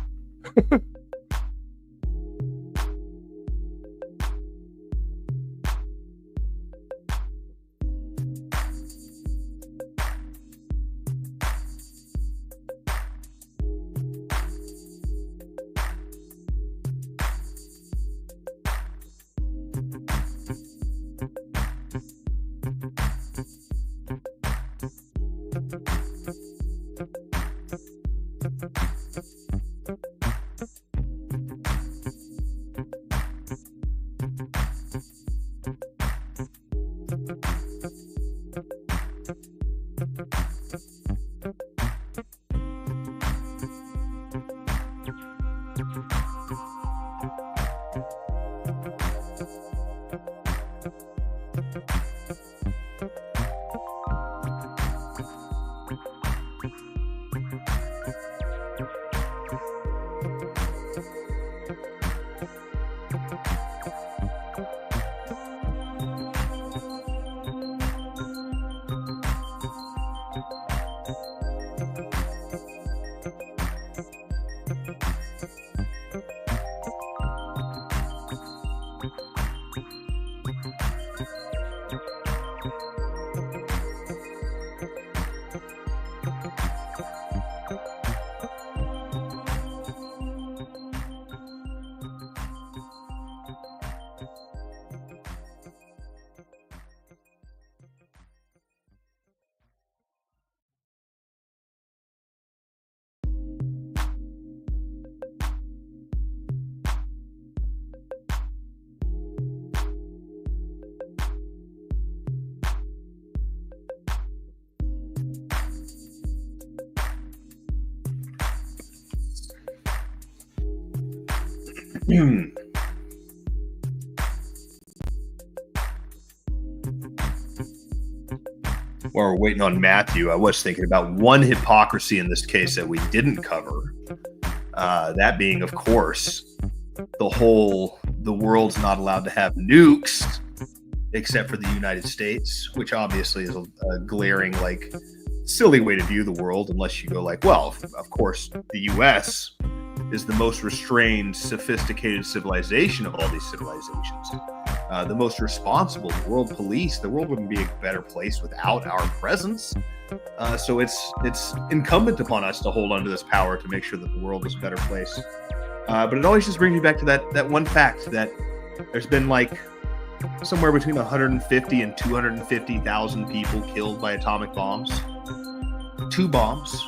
[SPEAKER 1] While we're waiting on Matthew, I was thinking about one hypocrisy in this case that we didn't cover. That being, of course, the world's not allowed to have nukes except for the United States, which obviously is a glaring, like, silly way to view the world, unless you go like, well, of course, the U.S. is the most restrained, sophisticated civilization of all these civilizations. The most responsible, the world police. The world wouldn't be a better place without our presence. So it's incumbent upon us to hold on to this power to make sure that the world is a better place. But it always just brings me back to that one fact that there's been like somewhere between 150 and 250,000 people killed by atomic bombs. 2 bombs,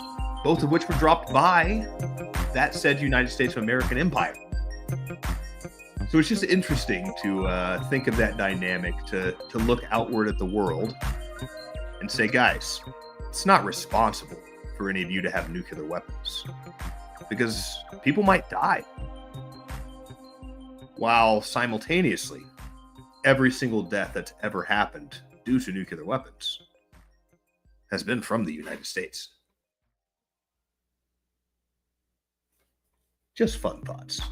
[SPEAKER 1] both of which were dropped by that said United States of American Empire. So it's just interesting to think of that dynamic, to look outward at the world and say, guys, it's not responsible for any of you to have nuclear weapons because people might die. While simultaneously, every single death that's ever happened due to nuclear weapons has been from the United States. Just fun thoughts.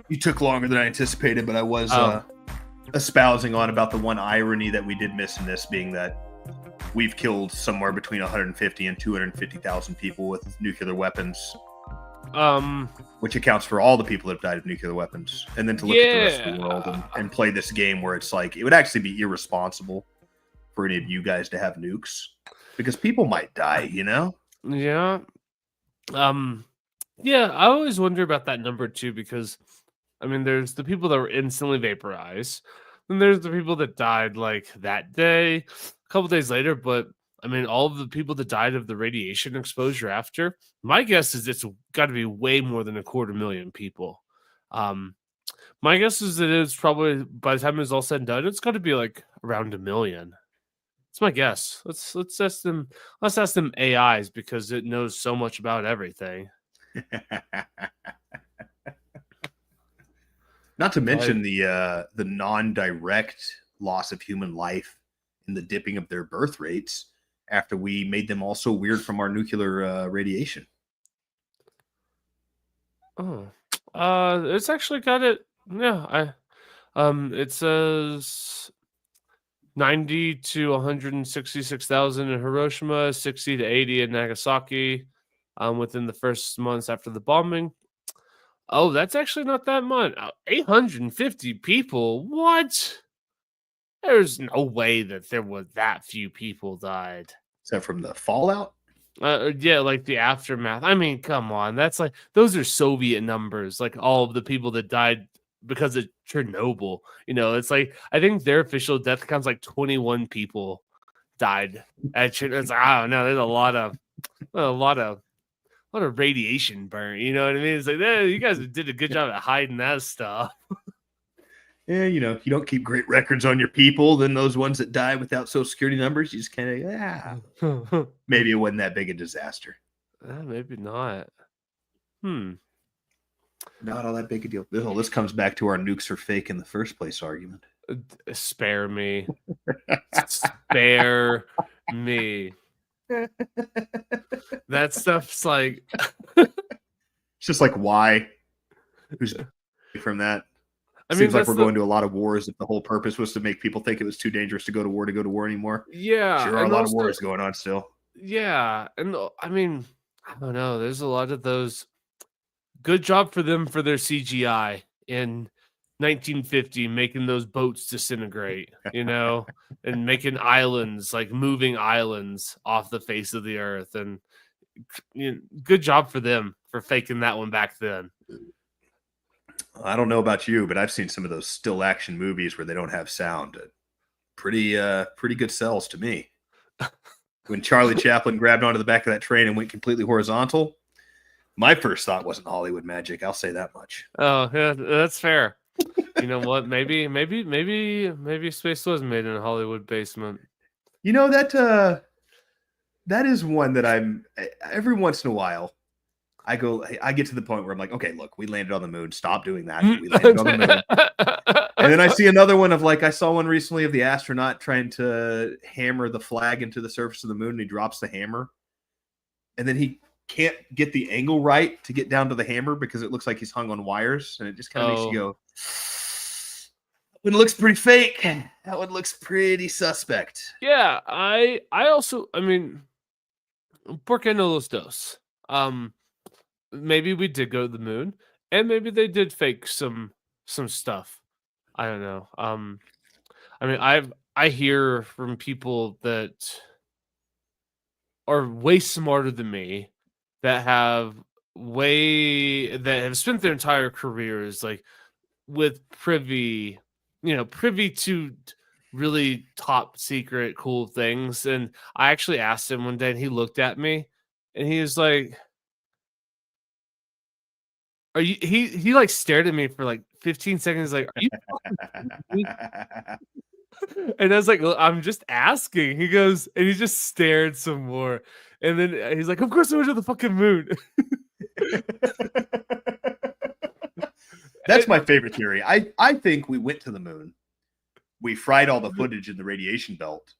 [SPEAKER 1] You took longer than I anticipated, but I was espousing on about the one irony that we did miss in this, being that we've killed somewhere between 150 and 250,000 people with nuclear weapons, which accounts for all the people that have died of nuclear weapons. And then to look at the rest of the world and play this game where it's like it would actually be irresponsible for any of you guys to have nukes because people might die, you know?
[SPEAKER 2] Yeah. Yeah, I always wonder about that number too, because I mean, there's the people that were instantly vaporized, and there's the people that died like that day, a couple days later. But I mean, all of the people that died of the radiation exposure after, my guess is it's got to be way more than 250,000 people. My guess is that it's probably by the time it's all said and done, it's got to be like around 1 million. It's my guess. Let's ask them. Let's ask them AIs because it knows so much about everything.
[SPEAKER 1] Not to mention the non-direct loss of human life in the dipping of their birth rates after we made them all so weird from our nuclear radiation.
[SPEAKER 2] Oh, it's actually got it. Yeah, it says 90 to 166,000 in Hiroshima, 60 to 80 in Nagasaki, within the first months after the bombing. Oh, that's actually not that much. 850 people. What? There's no way that there was that few people died.
[SPEAKER 1] Is that from the fallout?
[SPEAKER 2] Yeah, like the aftermath. I mean, come on. That's like those are Soviet numbers. Like all of the people that died because of Chernobyl. You know, it's like I think their official death count's like 21 people died at Chernobyl. It's like, I don't know. There's a lot of radiation burn. You know what I mean? It's like, you guys did a good job at hiding that stuff.
[SPEAKER 1] Yeah, you know, you don't keep great records on your people. Then those ones that die without Social Security numbers, you just kind of, maybe it wasn't that big a disaster.
[SPEAKER 2] Maybe not.
[SPEAKER 1] Not all that big a deal. This comes back to our nukes are fake in the first place argument.
[SPEAKER 2] Spare me. Spare me. That stuff's like
[SPEAKER 1] it's just like why? Who's from that? I mean, seems like we're going to a lot of wars if the whole purpose was to make people think it was too dangerous to go to war anymore.
[SPEAKER 2] Yeah.
[SPEAKER 1] Sure are a lot of wars going on still.
[SPEAKER 2] Yeah. And I mean, I don't know. There's a lot of those. Good job for them for their CGI in 1950 making those boats disintegrate, and making islands, like moving islands off the face of the earth. And good job for them for faking that one back then.
[SPEAKER 1] I don't know about you, but I've seen some of those still action movies where they don't have sound. Pretty good sells to me. When Charlie Chaplin grabbed onto the back of that train and went completely horizontal, my first thought wasn't Hollywood magic. I'll say that much.
[SPEAKER 2] Oh, yeah, that's fair. You know what? Maybe space was made in a Hollywood basement.
[SPEAKER 1] That is one that I'm every once in a while. I get to the point where I'm like, okay, look, we landed on the moon. Stop doing that. We landed on the moon. And then I see another one of I saw one recently of the astronaut trying to hammer the flag into the surface of the moon, and he drops the hammer. And then he can't get the angle right to get down to the hammer because it looks like he's hung on wires. And it just kind of makes you go, that one looks pretty fake. That one looks pretty suspect.
[SPEAKER 2] Yeah, I mean, ¿por qué no los dos? Maybe we did go to the moon, and maybe they did fake some stuff. I don't know. I mean, I hear from people that are way smarter than me that have spent their entire careers with privy to really top secret cool things. And I actually asked him one day, and he looked at me, and he was like, "Are you?" He stared at me for 15 seconds, like, "Are you?" And I was like, "Well, I'm just asking." He goes, and he just stared some more, and then he's like, "Of course, I went to the fucking moon."
[SPEAKER 1] That's my favorite theory. I think we went to the moon. We fried all the footage in the radiation belt,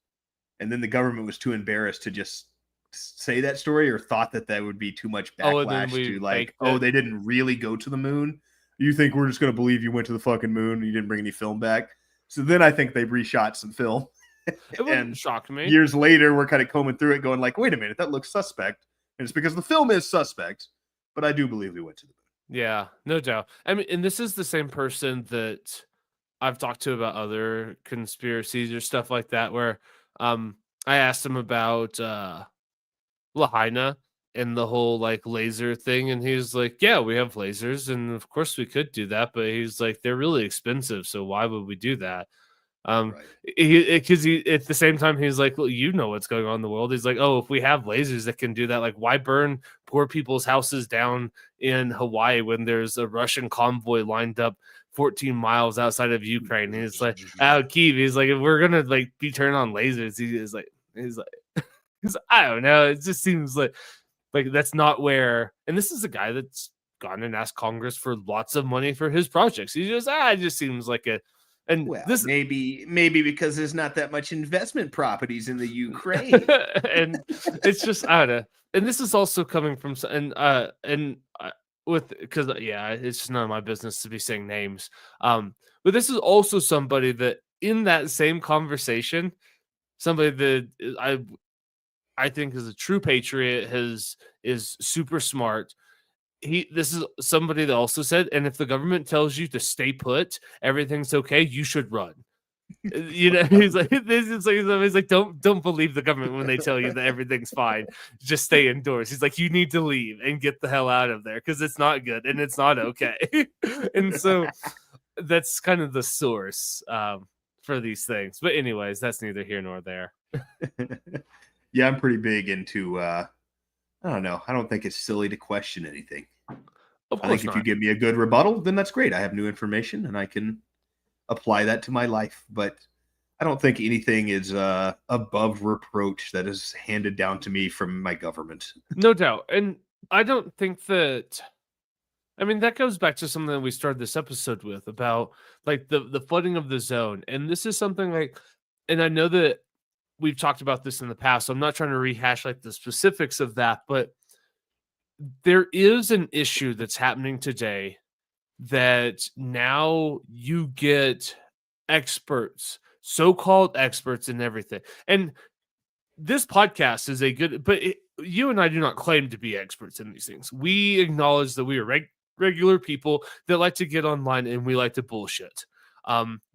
[SPEAKER 1] and then the government was too embarrassed to just say that story, or thought that would be too much backlash to they didn't really go to the moon. You think we're just going to believe you went to the fucking moon and you didn't bring any film back? So then I think they reshot some film.
[SPEAKER 2] It wouldn't shock me.
[SPEAKER 1] Years later, we're kind of combing through it going wait a minute, that looks suspect. And it's because the film is suspect, but I do believe we went to the moon.
[SPEAKER 2] Yeah, no doubt. I mean, and this is the same person that I've talked to about other conspiracies or stuff like that, where I asked him about Lahaina and the whole laser thing, and he's like, yeah, we have lasers, and of course we could do that, but he's like, they're really expensive, so why would we do that? Because at the same time he's like, well, you know what's going on in the world. He's like, oh, if we have lasers that can do that, why burn poor people's houses down in Hawaii when there's a Russian convoy lined up 14 miles outside of Ukraine? And he's like, Kiev, he's like, if we're gonna be turning on lasers, he's like I don't know, it just seems like that's not where. And this is a guy that's gone and asked Congress for lots of money for his projects. He just it just seems like a. And this
[SPEAKER 1] maybe because there's not that much investment properties in the Ukraine,
[SPEAKER 2] and it's just I don't know. And this is also coming from because it's just none of my business to be saying names. But this is also somebody that in that same conversation, somebody that I think is a true patriot, is super smart. This is somebody that also said, and if the government tells you to stay put, everything's okay, you should run. He's like, he's like, don't believe the government when they tell you that everything's fine. Just stay indoors. He's like, you need to leave and get the hell out of there because it's not good and it's not okay. And so that's kind of the source for these things. But anyways, that's neither here nor there.
[SPEAKER 1] Yeah, I'm pretty big into I don't know. I don't think it's silly to question anything. I think if you give me a good rebuttal, then that's great. I have new information and I can apply that to my life. But I don't think anything is above reproach that is handed down to me from my government.
[SPEAKER 2] No doubt. And I don't think that. I mean, that goes back to something that we started this episode with about the flooding of the zone. And this is something and I know that we've talked about this in the past, so I'm not trying to rehash the specifics of that, but there is an issue that's happening today that now you get experts, so-called experts in everything. And this podcast is but you and I do not claim to be experts in these things. We acknowledge that we are regular people that like to get online and we like to bullshit.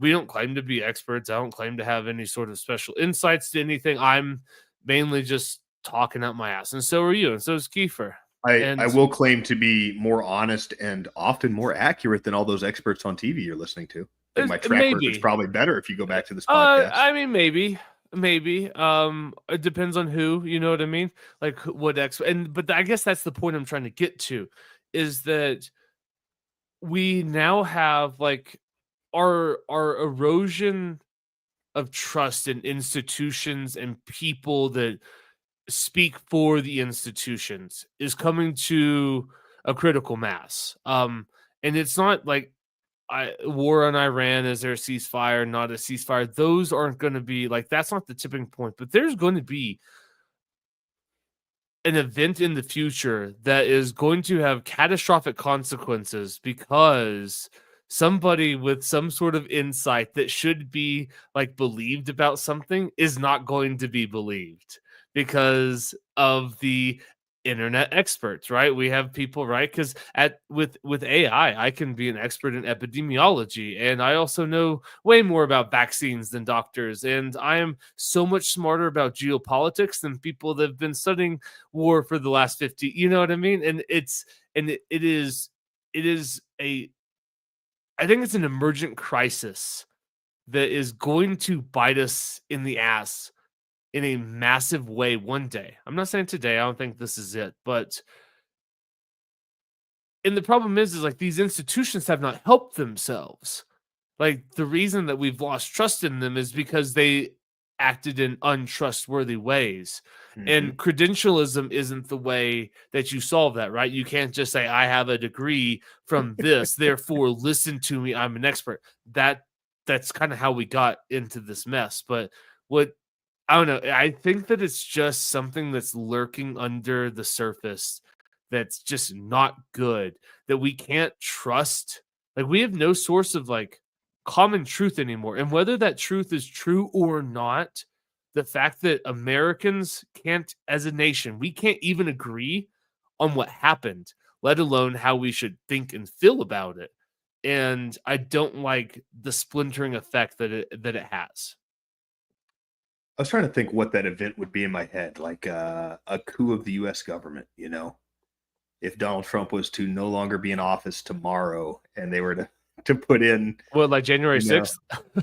[SPEAKER 2] We don't claim to be experts. I don't claim to have any sort of special insights to anything. I'm mainly just talking out my ass, and so are you, and so is Kiefer.
[SPEAKER 1] I will claim to be more honest and often more accurate than all those experts on TV you're listening to. I think my track record's probably better if you go back to this podcast.
[SPEAKER 2] I mean, maybe. It depends on who, you know what I mean? Like what but I guess that's the point I'm trying to get to, is that we now have like our erosion of trust in institutions and people that speak for the institutions is coming to a critical mass. And it's not like war on Iran, is there a ceasefire, not a ceasefire? Those aren't going to be like, that's not the tipping point, but there's going to be an event in the future that is going to have catastrophic consequences because somebody with some sort of insight that should be like believed about something is not going to be believed because of the internet experts, right? We have people, right? Because with AI, I can be an expert in epidemiology, and I also know way more about vaccines than doctors, and I am so much smarter about geopolitics than people that have been studying war for the last 50. You know what I mean? And it is I think it's an emergent crisis that is going to bite us in the ass in a massive way one day. I'm not saying today, I don't think this is it, but and the problem is like these institutions have not helped themselves. Like the reason that we've lost trust in them is because they acted in untrustworthy ways. Mm-hmm. And credentialism isn't the way that you solve that, right? You can't just say, I have a degree from this, therefore listen to me, I'm an expert. That's kind of how we got into this mess. But I don't know. I think that it's just something that's lurking under the surface that's just not good, that we can't trust. Like we have no source of like common truth anymore. And whether that truth is true or not, the fact that Americans can't, as a nation, we can't even agree on what happened, let alone how we should think and feel about it. And I don't like the splintering effect that it has.
[SPEAKER 1] I was trying to think what that event would be in my head, like a coup of the U.S. government, you know, if Donald Trump was to no longer be in office tomorrow and they were to put in
[SPEAKER 2] like January 6th.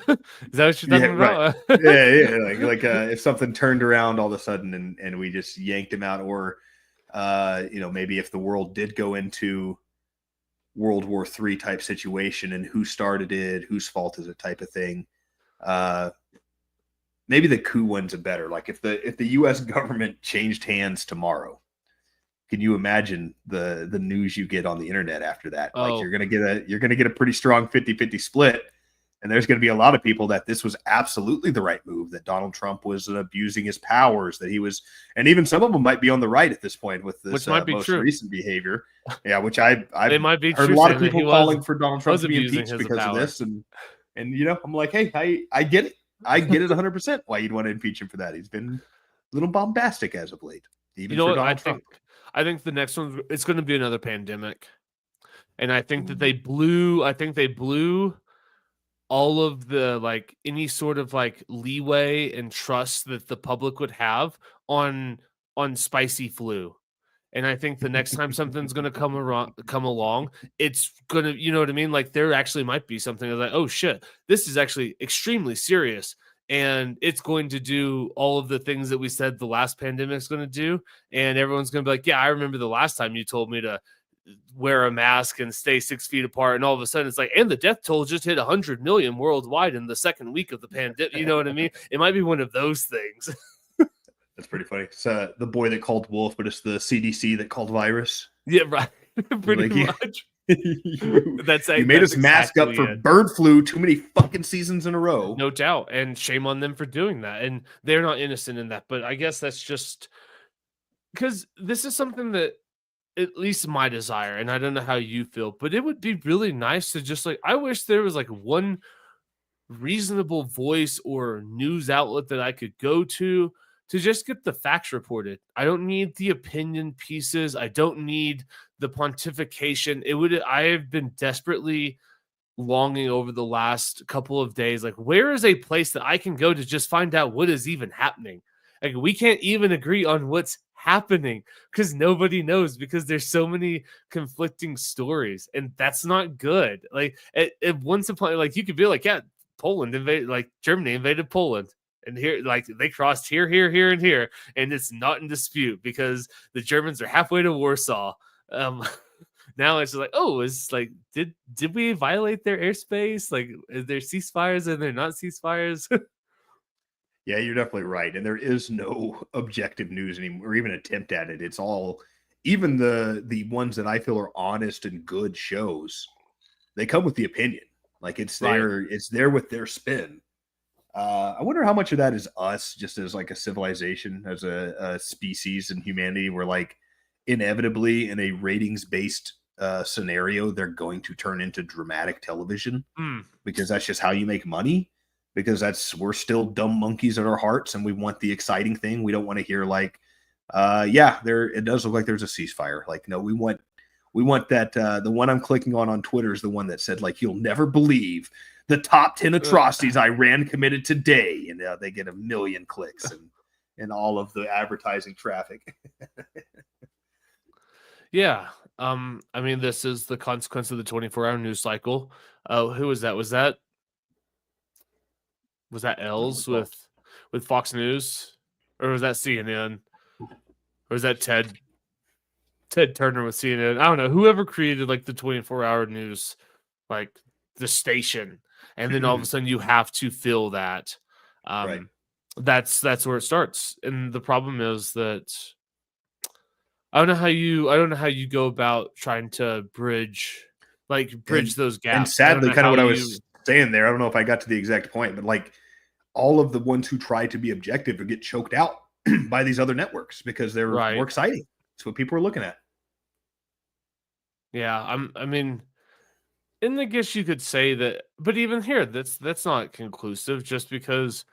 [SPEAKER 2] Is that what you're talking about?
[SPEAKER 1] Right. yeah. Like if something turned around all of a sudden and we just yanked him out, or maybe if the world did go into World War III type situation and who started it, whose fault is it type of thing. Maybe the coup one's a better. Like if the U.S. government changed hands tomorrow, can you imagine the news you get on the internet after that? Oh. Like you're gonna get a pretty strong 50-50 split, and there's gonna be a lot of people that this was absolutely the right move, that Donald Trump was abusing his powers, that he was, and even some of them might be on the right at this point with this most recent behavior. Yeah, which I've
[SPEAKER 2] might be
[SPEAKER 1] heard a lot of people calling for Donald Trump to be impeached because of this, and I'm like, hey, I get it. I get it 100% why you'd want to impeach him for that. He's been a little bombastic as of late. Even for Donald Trump.
[SPEAKER 2] I think the next one, it's going to be another pandemic. And I think that they blew all of the, like, any sort of like leeway and trust that the public would have on spicy flu. And I think the next time something's going to come along, it's going to, you know what I mean? Like there actually might be something like, oh shit, this is actually extremely serious. And it's going to do all of the things that we said the last pandemic is going to do. And everyone's going to be like, yeah, I remember the last time you told me to wear a mask and stay 6 feet apart. And all of a sudden it's like, and the death toll just hit 100 million worldwide in the second week of the pandemic. You know what I mean? It might be one of those things.
[SPEAKER 1] That's pretty funny. It's the boy that called wolf, but it's the CDC that called virus.
[SPEAKER 2] Yeah, right. Pretty much.
[SPEAKER 1] You made us mask up for bird flu too many fucking seasons in a row.
[SPEAKER 2] No doubt. And shame on them for doing that. And they're not innocent in that. But I guess that's just because this is something that, at least my desire, and I don't know how you feel, but it would be really nice to just like, I wish there was like one reasonable voice or news outlet that I could go to to just get the facts reported. I don't need the opinion pieces. I don't need the pontification. I have been desperately longing over the last couple of days. Like, where is a place that I can go to just find out what is even happening? Like, we can't even agree on what's happening because nobody knows, because there's so many conflicting stories, and that's not good. Like, at once upon, like, you could be like, yeah, Poland invaded, like Germany invaded Poland, and here, like, they crossed here, and here, and it's not in dispute because the Germans are halfway to Warsaw. Now it's just like, oh, it's like, did we violate their airspace? Like, is there ceasefires and they're not ceasefires?
[SPEAKER 1] Yeah, you're definitely right. And there is no objective news anymore, or even attempt at it. It's all, even the ones that I feel are honest and good shows, they come with the opinion. Like, it's there, it's there with their spin. I wonder how much of that is us just as like a civilization, as a species in humanity. We're like, inevitably in a ratings based scenario, they're going to turn into dramatic television because that's just how you make money. Because we're still dumb monkeys at our hearts, and we want the exciting thing. We don't want to hear like, it does look like there's a ceasefire. Like, no, we want that. The one I'm clicking on Twitter is the one that said, like, you'll never believe the top 10 atrocities Iran committed today, and they get 1 million clicks and all of the advertising traffic.
[SPEAKER 2] Yeah. I mean, this is the consequence of the 24-hour news cycle. Who was that? Was that Els with Fox News, or was that CNN, or was that Ted Turner with CNN? I don't know. Whoever created like the 24-hour news, like the station, and then all of a sudden you have to fill that.
[SPEAKER 1] Right.
[SPEAKER 2] That's where it starts, and the problem is that I don't know how you go about trying to bridge those gaps.
[SPEAKER 1] And sadly, kind of what I was saying there, I don't know if I got to the exact point, but like, all of the ones who try to be objective or get choked out by these other networks because they're more exciting. That's what people are looking at.
[SPEAKER 2] Yeah, I mean, and I guess you could say that, but even here, that's not conclusive. Just because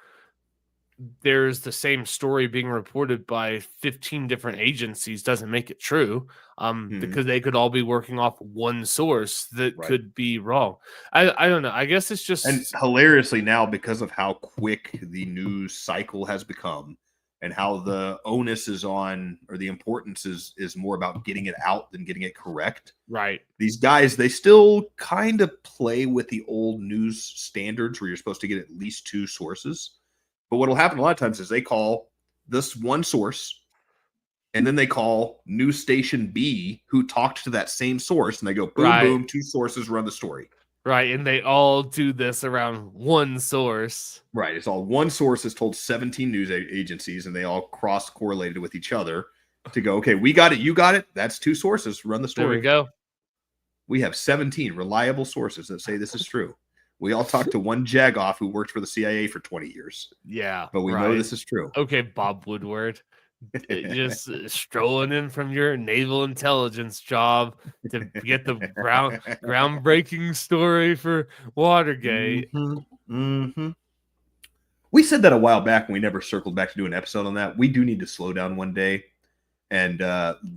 [SPEAKER 2] there's the same story being reported by 15 different agencies doesn't make it true. Because they could all be working off one source that could be wrong. I don't know. I guess it's just,
[SPEAKER 1] and hilariously now, because of how quick the news cycle has become and how the onus is on, or the importance is more about getting it out than getting it correct.
[SPEAKER 2] Right.
[SPEAKER 1] These guys, they still kind of play with the old news standards where you're supposed to get at least 2 sources. But what will happen a lot of times is they call this one source, and then they call news station B, who talked to that same source, and they go, boom, boom, 2 sources run the story.
[SPEAKER 2] Right, and they all do this around one source.
[SPEAKER 1] Right, it's all one source has told 17 news agencies, and they all cross-correlated with each other to go, okay, we got it, you got it, that's 2 sources, run the story.
[SPEAKER 2] There we go.
[SPEAKER 1] We have 17 reliable sources that say this is true. We all talked to one jagoff who worked for the CIA for 20 years.
[SPEAKER 2] Yeah.
[SPEAKER 1] But we know this is true.
[SPEAKER 2] Okay, Bob Woodward. Just strolling in from your naval intelligence job to get the groundbreaking story for Watergate.
[SPEAKER 1] We said that a while back, and we never circled back to do an episode on that. We do need to slow down one day and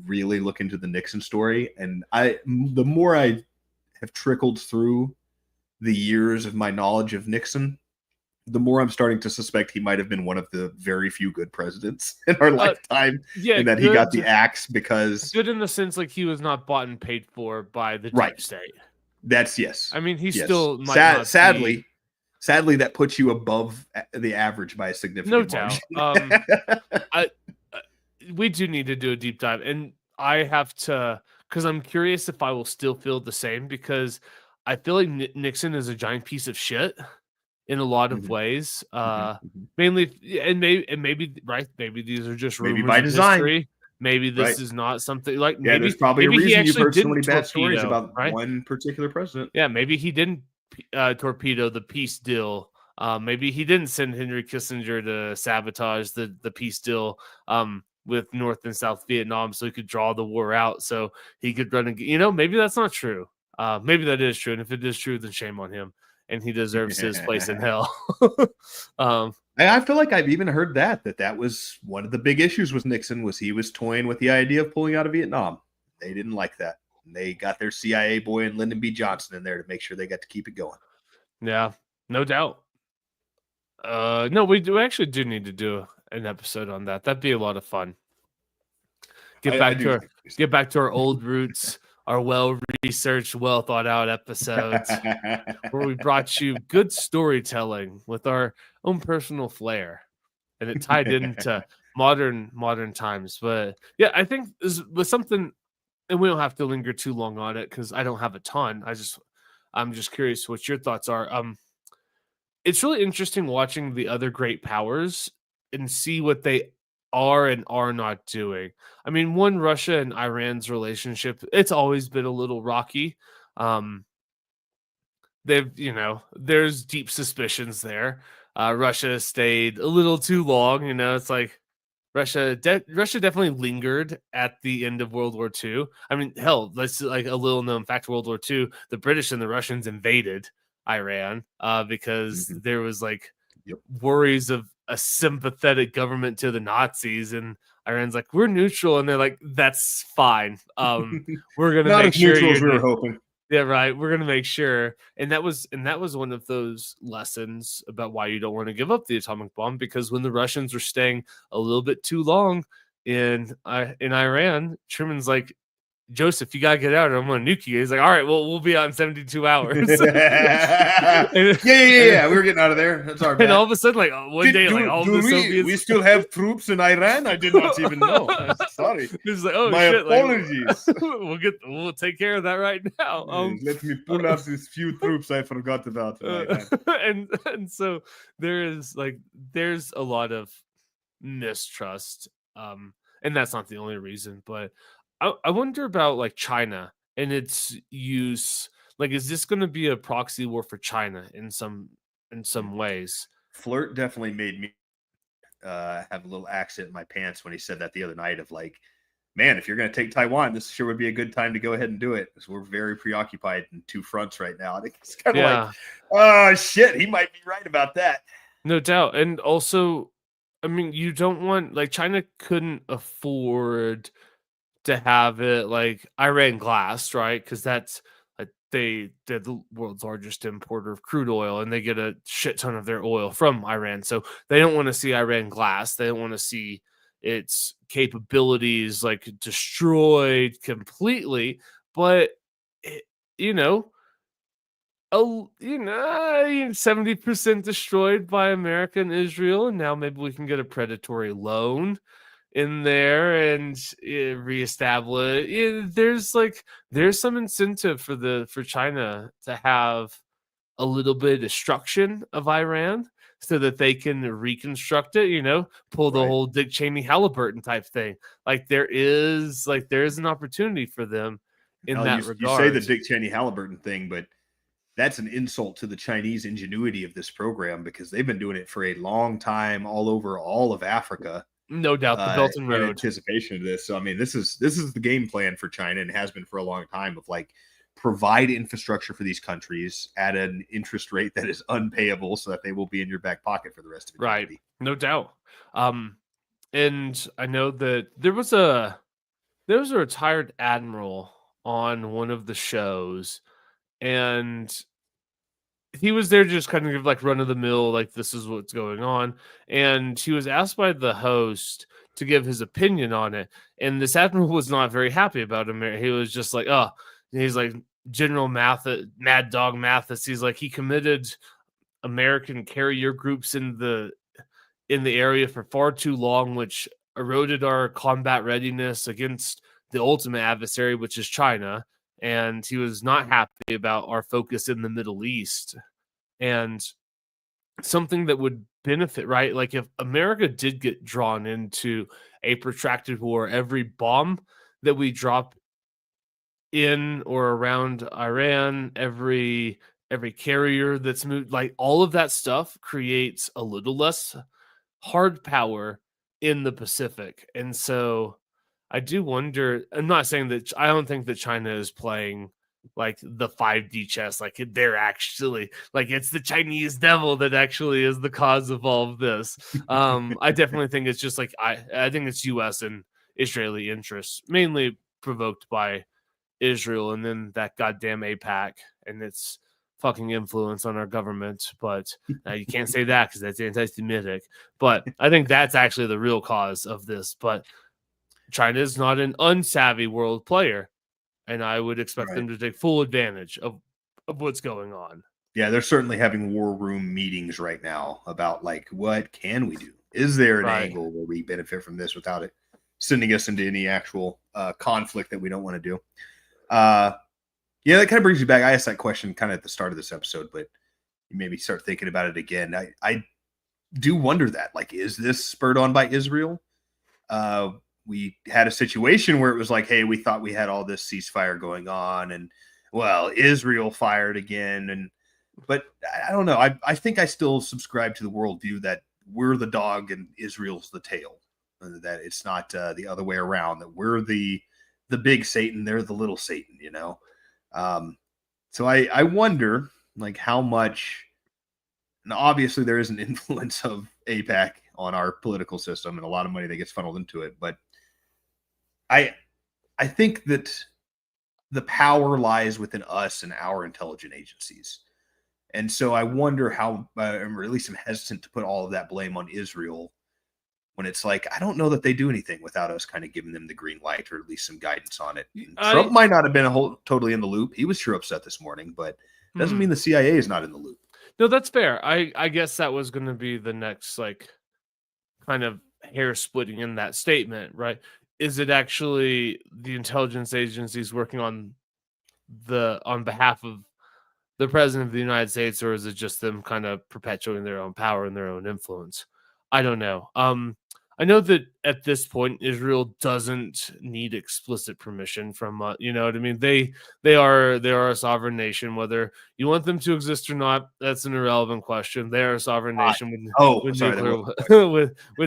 [SPEAKER 1] really look into the Nixon story. And the more I have trickled through the years of my knowledge of Nixon, the more I'm starting to suspect he might have been one of the very few good presidents in our lifetime, and that he got the axe because...
[SPEAKER 2] Good in the sense like he was not bought and paid for by the deep state.
[SPEAKER 1] That's, yes.
[SPEAKER 2] I mean, he still might
[SPEAKER 1] sadly, that puts you above the average by a significant
[SPEAKER 2] margin. We do need to do a deep dive, and I have to, because I'm curious if I will still feel the same, because I feel like Nixon is a giant piece of shit in a lot of ways. Mainly, and maybe these are just rumors, maybe by design. History. Maybe this is not something like.
[SPEAKER 1] Yeah,
[SPEAKER 2] maybe
[SPEAKER 1] there's probably a reason you've heard so many bad stories about
[SPEAKER 2] right?
[SPEAKER 1] one particular president.
[SPEAKER 2] Yeah, maybe he didn't torpedo the peace deal. Maybe he didn't send Henry Kissinger to sabotage the peace deal with North and South Vietnam so he could draw the war out so he could run again. Maybe that's not true. Maybe that is true. And if it is true, then shame on him. and he deserves his place in hell.
[SPEAKER 1] I feel like I've even heard that was one of the big issues with Nixon was he was toying with the idea of pulling out of Vietnam. They didn't like that. They got their CIA boy and Lyndon B. Johnson in there to make sure they got to keep it going.
[SPEAKER 2] Yeah, no doubt. No, we actually do need to do an episode on that. That'd be a lot of fun. Get back to our old roots, our well-researched, well-thought-out episodes where we brought you good storytelling with our own personal flair, and it tied into modern times. But yeah, I think this was something, and we don't have to linger too long on it because I don't have a ton. I'm just curious what your thoughts are. It's really interesting watching the other great powers and see what they are and are not doing. I mean, Russia and Iran's relationship, it's always been a little rocky. There's deep suspicions there. Russia stayed a little too long. It's like Russia definitely lingered at the end of World War II. I mean, hell, that's like a little known fact. World War II, the British and the Russians invaded Iran because there was like worries of a sympathetic government to the Nazis, and Iran's like, we're neutral, and they're like, that's fine. We're gonna make sure
[SPEAKER 1] we were hoping.
[SPEAKER 2] Yeah, right. We're gonna make sure, and that was one of those lessons about why you don't want to give up the atomic bomb, because when the Russians were staying a little bit too long in Iran, Truman's like, Joseph, you gotta get out, or I'm gonna nuke you. He's like, all right, well, we'll be out in 72 hours.
[SPEAKER 1] Yeah. We were getting out of there. That's our bad.
[SPEAKER 2] And all of a sudden, like one day, all the Soviets.
[SPEAKER 1] We still have troops in Iran. I did not even know. Sorry.
[SPEAKER 2] He's like, oh,
[SPEAKER 1] my
[SPEAKER 2] shit,
[SPEAKER 1] apologies.
[SPEAKER 2] We'll take care of that right now.
[SPEAKER 1] Let me pull out these few troops I forgot about.
[SPEAKER 2] And so there's a lot of mistrust. And that's not the only reason, but I wonder about like China and its use. Like, is this going to be a proxy war for China in some ways?
[SPEAKER 1] Flirt definitely made me have a little accent in my pants when he said that the other night of like, man, if you're going to take Taiwan, this sure would be a good time to go ahead and do it, because we're very preoccupied in two fronts right now. I think it's kind of like, oh, shit, he might be right about that.
[SPEAKER 2] No doubt. And also, I mean, you don't want, like, China couldn't afford to have it like Iran glass, right? Because that's they're the world's largest importer of crude oil, and they get a shit ton of their oil from Iran. So they don't want to see Iran glass. They don't want to see its capabilities like destroyed completely. But 70% destroyed by America and Israel, and now maybe we can get a predatory loan in there and reestablish. There's some incentive for China to have a little bit of destruction of Iran so that they can reconstruct it, pull the whole Dick Cheney Halliburton type thing. Like there is an opportunity for them in that regard.
[SPEAKER 1] You say the Dick Cheney Halliburton thing, but that's an insult to the Chinese ingenuity of this program, because they've been doing it for a long time all over all of Africa.
[SPEAKER 2] No doubt, the Belt and Road.
[SPEAKER 1] In anticipation of this. So, I mean, this is the game plan for China, and has been for a long time, of like provide infrastructure for these countries at an interest rate that is unpayable, so that they will be in your back pocket for the rest of eternity.
[SPEAKER 2] Right, no doubt. And I know that there was a retired admiral on one of the shows, and he was there just kind of like run of the mill, like this is what's going on. And he was asked by the host to give his opinion on it. And this admiral was not very happy about him. He was just like, oh, he's like General Mad Dog Mathis. He's like, he committed American carrier groups in the area for far too long, which eroded our combat readiness against the ultimate adversary, which is China. And he was not happy about our focus in the Middle East. And something that would benefit, right? Like if America did get drawn into a protracted war, every bomb that we drop in or around Iran, every carrier that's moved, like all of that stuff creates a little less hard power in the Pacific. And so I do wonder, I'm not saying that, I don't think that China is playing like the 5D chess, like they're actually like it's the Chinese devil that actually is the cause of all of this. I definitely think it's just like I think it's US and Israeli interests, mainly provoked by Israel and then that goddamn APAC and its fucking influence on our government. But you can't say that because that's anti-Semitic. But I think that's actually the real cause of this. But China is not an unsavvy world player, and I would expect them to take full advantage of what's going on.
[SPEAKER 1] Yeah, they're certainly having war room meetings right now about like what can we do? Is there an angle where we benefit from this without it sending us into any actual conflict that we don't want to do? Yeah, that kind of brings you back. I asked that question kind of at the start of this episode, but you maybe start thinking about it again. I do wonder that, like, is this spurred on by Israel? We had a situation where it was like, hey, we thought we had all this ceasefire going on, and well, Israel fired again, but I don't know. I think I still subscribe to the worldview that we're the dog and Israel's the tail, that it's not the other way around. That we're the big Satan, they're the little Satan, you know. So I wonder, like, how much. And obviously, there is an influence of APAC on our political system, and a lot of money that gets funneled into it, but I think that the power lies within us and our intelligence agencies. And so I wonder how, or at least I'm hesitant to put all of that blame on Israel when it's like, I don't know that they do anything without us kind of giving them the green light or at least some guidance on it. Trump might not have been totally in the loop. He was sure upset this morning, but doesn't mean the CIA is not in the loop.
[SPEAKER 2] No, that's fair. I guess that was going to be the next, like, kind of hair splitting in that statement, right? Is it actually the intelligence agencies working on behalf of the president of the United States, or is it just them kind of perpetuating their own power and their own influence? I don't know. I know that at this point, Israel doesn't need explicit permission from, you know what I mean? They are a sovereign nation. Whether you want them to exist or not, that's an irrelevant question. They are a sovereign nation with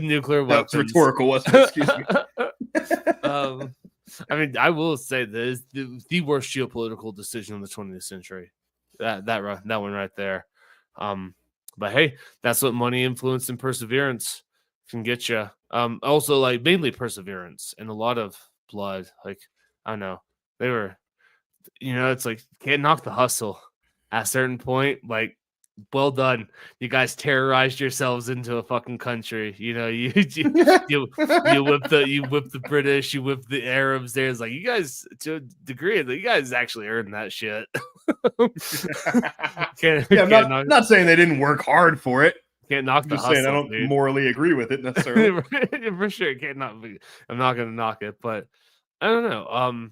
[SPEAKER 2] nuclear weapons.
[SPEAKER 1] That's rhetorical, wasn't it? Excuse me.
[SPEAKER 2] I mean, I will say this: the worst geopolitical decision of the 20th century. That one right there. But hey, that's what money, influence, and perseverance can get you. Also, like, mainly perseverance and a lot of blood. Like, I don't know, they were, you know, it's like, can't knock the hustle at a certain point. Like, well done, you guys terrorized yourselves into a fucking country. You know, you whip the British, you whip the Arabs. There's like, you guys, to a degree, you guys actually earned that shit.
[SPEAKER 1] I'm not saying they didn't work hard for it.
[SPEAKER 2] Can't knock the hustle.
[SPEAKER 1] Saying I don't
[SPEAKER 2] dude.
[SPEAKER 1] morally agree with it necessarily.
[SPEAKER 2] For sure, can't not be. I'm not gonna knock it, but I don't know.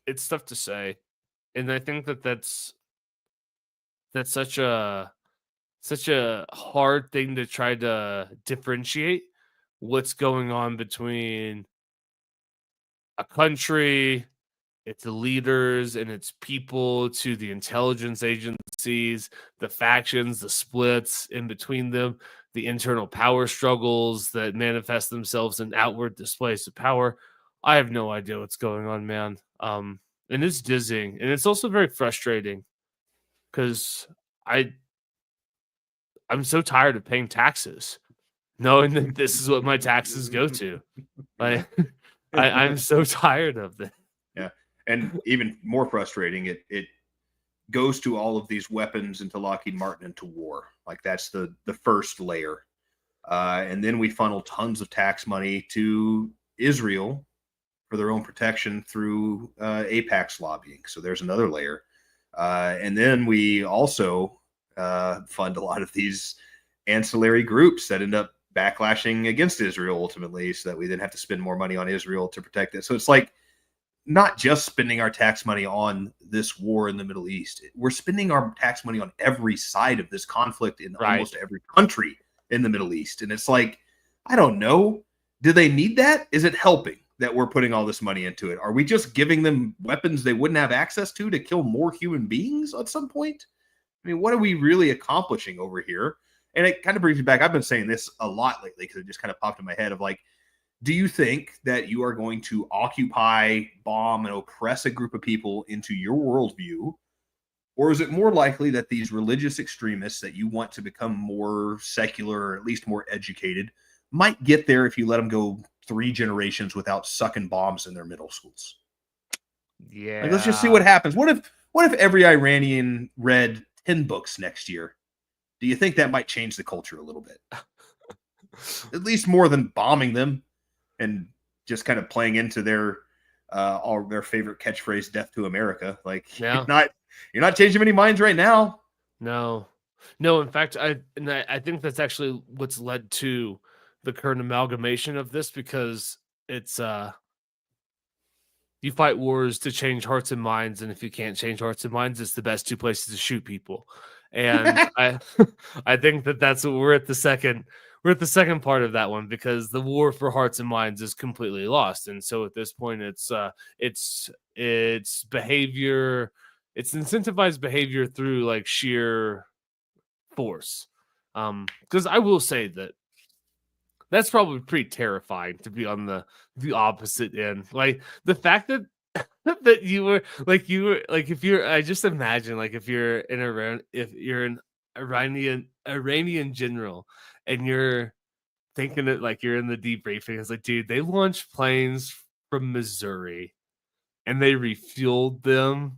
[SPEAKER 2] It's tough to say, and I think that's such a hard thing to try to differentiate what's going on between a country, its leaders and its people, to the intelligence agencies, the factions, the splits in between them, the internal power struggles that manifest themselves in outward displays of power. I have no idea what's going on, man. And it's dizzying, and it's also very frustrating because I'm so tired of paying taxes, knowing that this is what my taxes go to. Like, I'm so tired of this.
[SPEAKER 1] Yeah. And even more frustrating, it goes to all of these weapons into Lockheed Martin into war. Like, that's the first layer. And then we funnel tons of tax money to Israel for their own protection through APAC's lobbying. So there's another layer. And then we also fund a lot of these ancillary groups that end up backlashing against Israel ultimately, so that we then have to spend more money on Israel to protect it. So it's like, not just spending our tax money on this war in the Middle East. We're spending our tax money on every side of this conflict in almost every country in the Middle East. And it's like, I don't know. Do they need that? Is it helping that we're putting all this money into it? Are we just giving them weapons they wouldn't have access to kill more human beings at some point? I mean, what are we really accomplishing over here? And it kind of brings me back. I've been saying this a lot lately because it just kind of popped in my head of like, do you think that you are going to occupy, bomb, and oppress a group of people into your worldview? Or is it more likely that these religious extremists that you want to become more secular or at least more educated might get there if you let them go 3 generations without sucking bombs in their middle schools?
[SPEAKER 2] Yeah.
[SPEAKER 1] Like, let's just see what happens. What if every Iranian read 10 books next year? Do you think that might change the culture a little bit? At least more than bombing them and just kind of playing into their all their favorite catchphrase, "Death to America." Like,
[SPEAKER 2] Yeah.
[SPEAKER 1] you're not changing many minds right now.
[SPEAKER 2] No. In fact, I think that's actually what's led to the current amalgamation of this, because it's you fight wars to change hearts and minds, and if you can't change hearts and minds, it's the best 2 places to shoot people. And I I think that's what we're at the second part of that one, because the war for hearts and minds is completely lost. And so at this point, it's behavior, it's incentivized behavior through like sheer force. Because I will say that that's probably pretty terrifying to be on the opposite end. Like the fact that that you were like if you're, I just imagine like if you're in Iran, if you're an Iranian general and you're thinking that like you're in the debriefing, it's like, dude, they launched planes from Missouri and they refueled them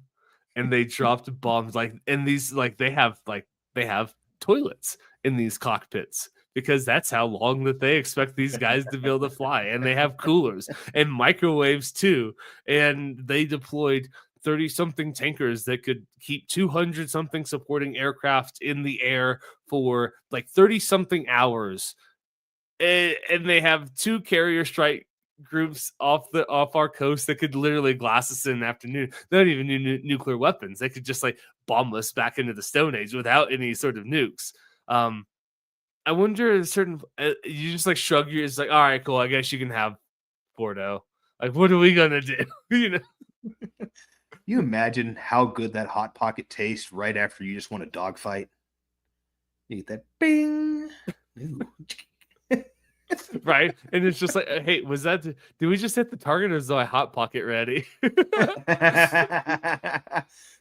[SPEAKER 2] and they dropped bombs, like, and these like they have toilets in these cockpits because that's how long that they expect these guys to be able to fly, and they have coolers and microwaves too, and they deployed 30 something tankers that could keep 200 something supporting aircraft in the air for like 30 something hours, and they have 2 carrier strike groups off our coast that could literally glass us in an afternoon. They don't even need nuclear weapons. They could just like bomb us back into the Stone Age without any sort of nukes. I wonder a certain you just like shrug your, it's like, all right, cool, I guess you can have Bordeaux. Like, what are we gonna do? You know?
[SPEAKER 1] You imagine how good that Hot Pocket tastes right after you just want a dogfight. You get that bing. Ooh.
[SPEAKER 2] Right? And it's just like, hey, did we just hit the target, or is my Hot Pocket ready?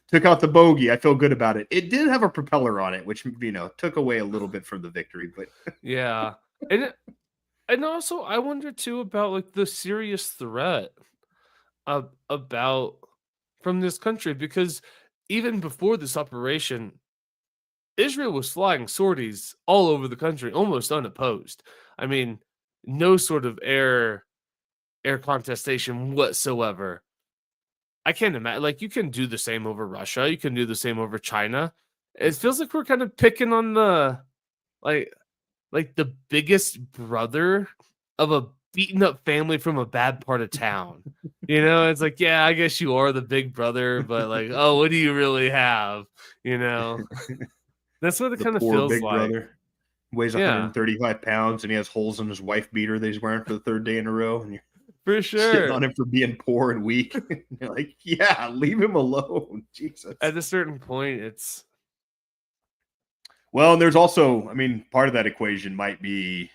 [SPEAKER 1] Took out the bogey. I feel good about it. It did have a propeller on it, which, took away a little bit from the victory, but
[SPEAKER 2] yeah. And also I wonder too about like the serious threat about from this country, because even before this operation, Israel was flying sorties all over the country, almost unopposed. I mean, no sort of air contestation whatsoever. I can't imagine, like, you can do the same over Russia, you can do the same over China. It feels like we're kind of picking on the like the biggest brother of a beaten up family from a bad part of town. You know, it's like, yeah, I guess you are the big brother, but like, oh, what do you really have? You know, that's what it kind of feels
[SPEAKER 1] big
[SPEAKER 2] like.
[SPEAKER 1] brother weighs 135 pounds and he has holes in his wife beater that he's wearing for the 3rd day in a row, and you're
[SPEAKER 2] For
[SPEAKER 1] shitting
[SPEAKER 2] sure.
[SPEAKER 1] on him for being poor and weak. You're like, yeah, leave him alone. Jesus.
[SPEAKER 2] At a certain point, it's
[SPEAKER 1] Well, and there's also, part of that equation might be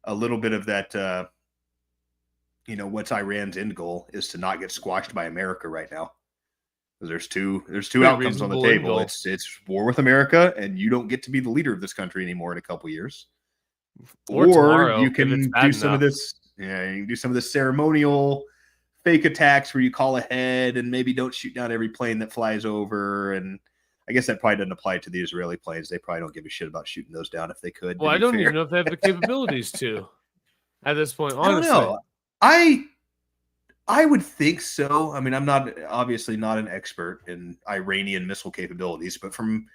[SPEAKER 1] a little bit of that, what's Iran's end goal is to not get squashed by America right now. There's two outcomes on the table. It's war with America, and you don't get to be the leader of this country anymore in a couple years. Or
[SPEAKER 2] tomorrow,
[SPEAKER 1] you can do some of this. Yeah, you can do some of the ceremonial fake attacks where you call ahead and maybe don't shoot down every plane that flies over. And I guess that probably doesn't apply to the Israeli planes. They probably don't give a shit about shooting those down if they could.
[SPEAKER 2] Well, I don't even know if they have the capabilities to at this point, honestly.
[SPEAKER 1] I don't know. I would think so. I'm obviously not an expert in Iranian missile capabilities, but from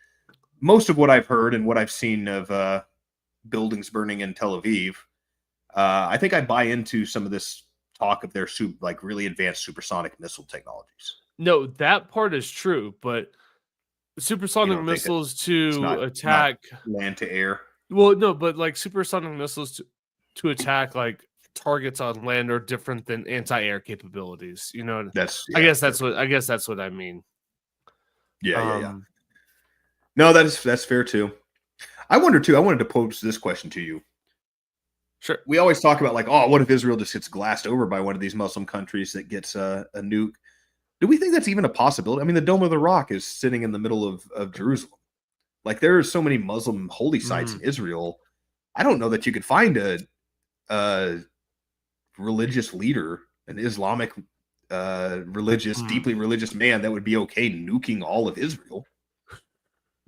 [SPEAKER 1] most of what I've heard and what I've seen of buildings burning in Tel Aviv, I think I buy into some of this talk of their really advanced supersonic missile technologies.
[SPEAKER 2] No, that part is true, but supersonic missiles to attack
[SPEAKER 1] land to air.
[SPEAKER 2] Well, no, but like supersonic missiles to attack like targets on land are different than anti-air capabilities. You know, I guess that's what I mean.
[SPEAKER 1] Yeah. No, that's fair too. I wonder too. I wanted to pose this question to you.
[SPEAKER 2] Sure.
[SPEAKER 1] we always talk about like, oh, what if Israel just gets glassed over by one of these Muslim countries that gets a nuke? Do we think that's even a possibility? I mean, the Dome of the Rock is sitting in the middle of Jerusalem. Like, there are so many Muslim holy sites in Israel. I don't know that you could find a religious leader, an Islamic deeply religious man that would be okay nuking all of Israel.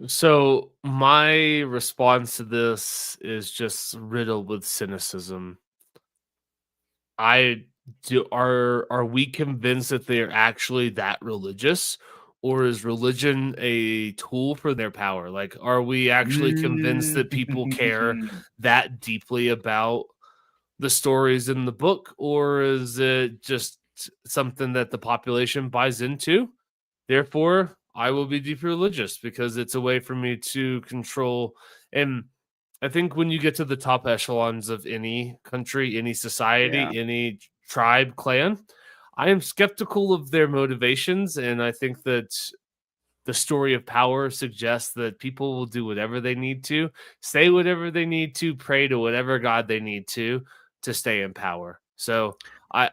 [SPEAKER 2] So my response to this is just riddled with cynicism. Are we convinced that they're actually that religious, or is religion a tool for their power? Like, are we actually convinced that people care that deeply about the stories in the book, or is it just something that the population buys into? Therefore, I will be deeply religious because it's a way for me to control. And I think when you get to the top echelons of any country, any society, any tribe, clan, I am skeptical of their motivations. And I think that the story of power suggests that people will do whatever they need to, say whatever they need to, pray to whatever God they need to stay in power. So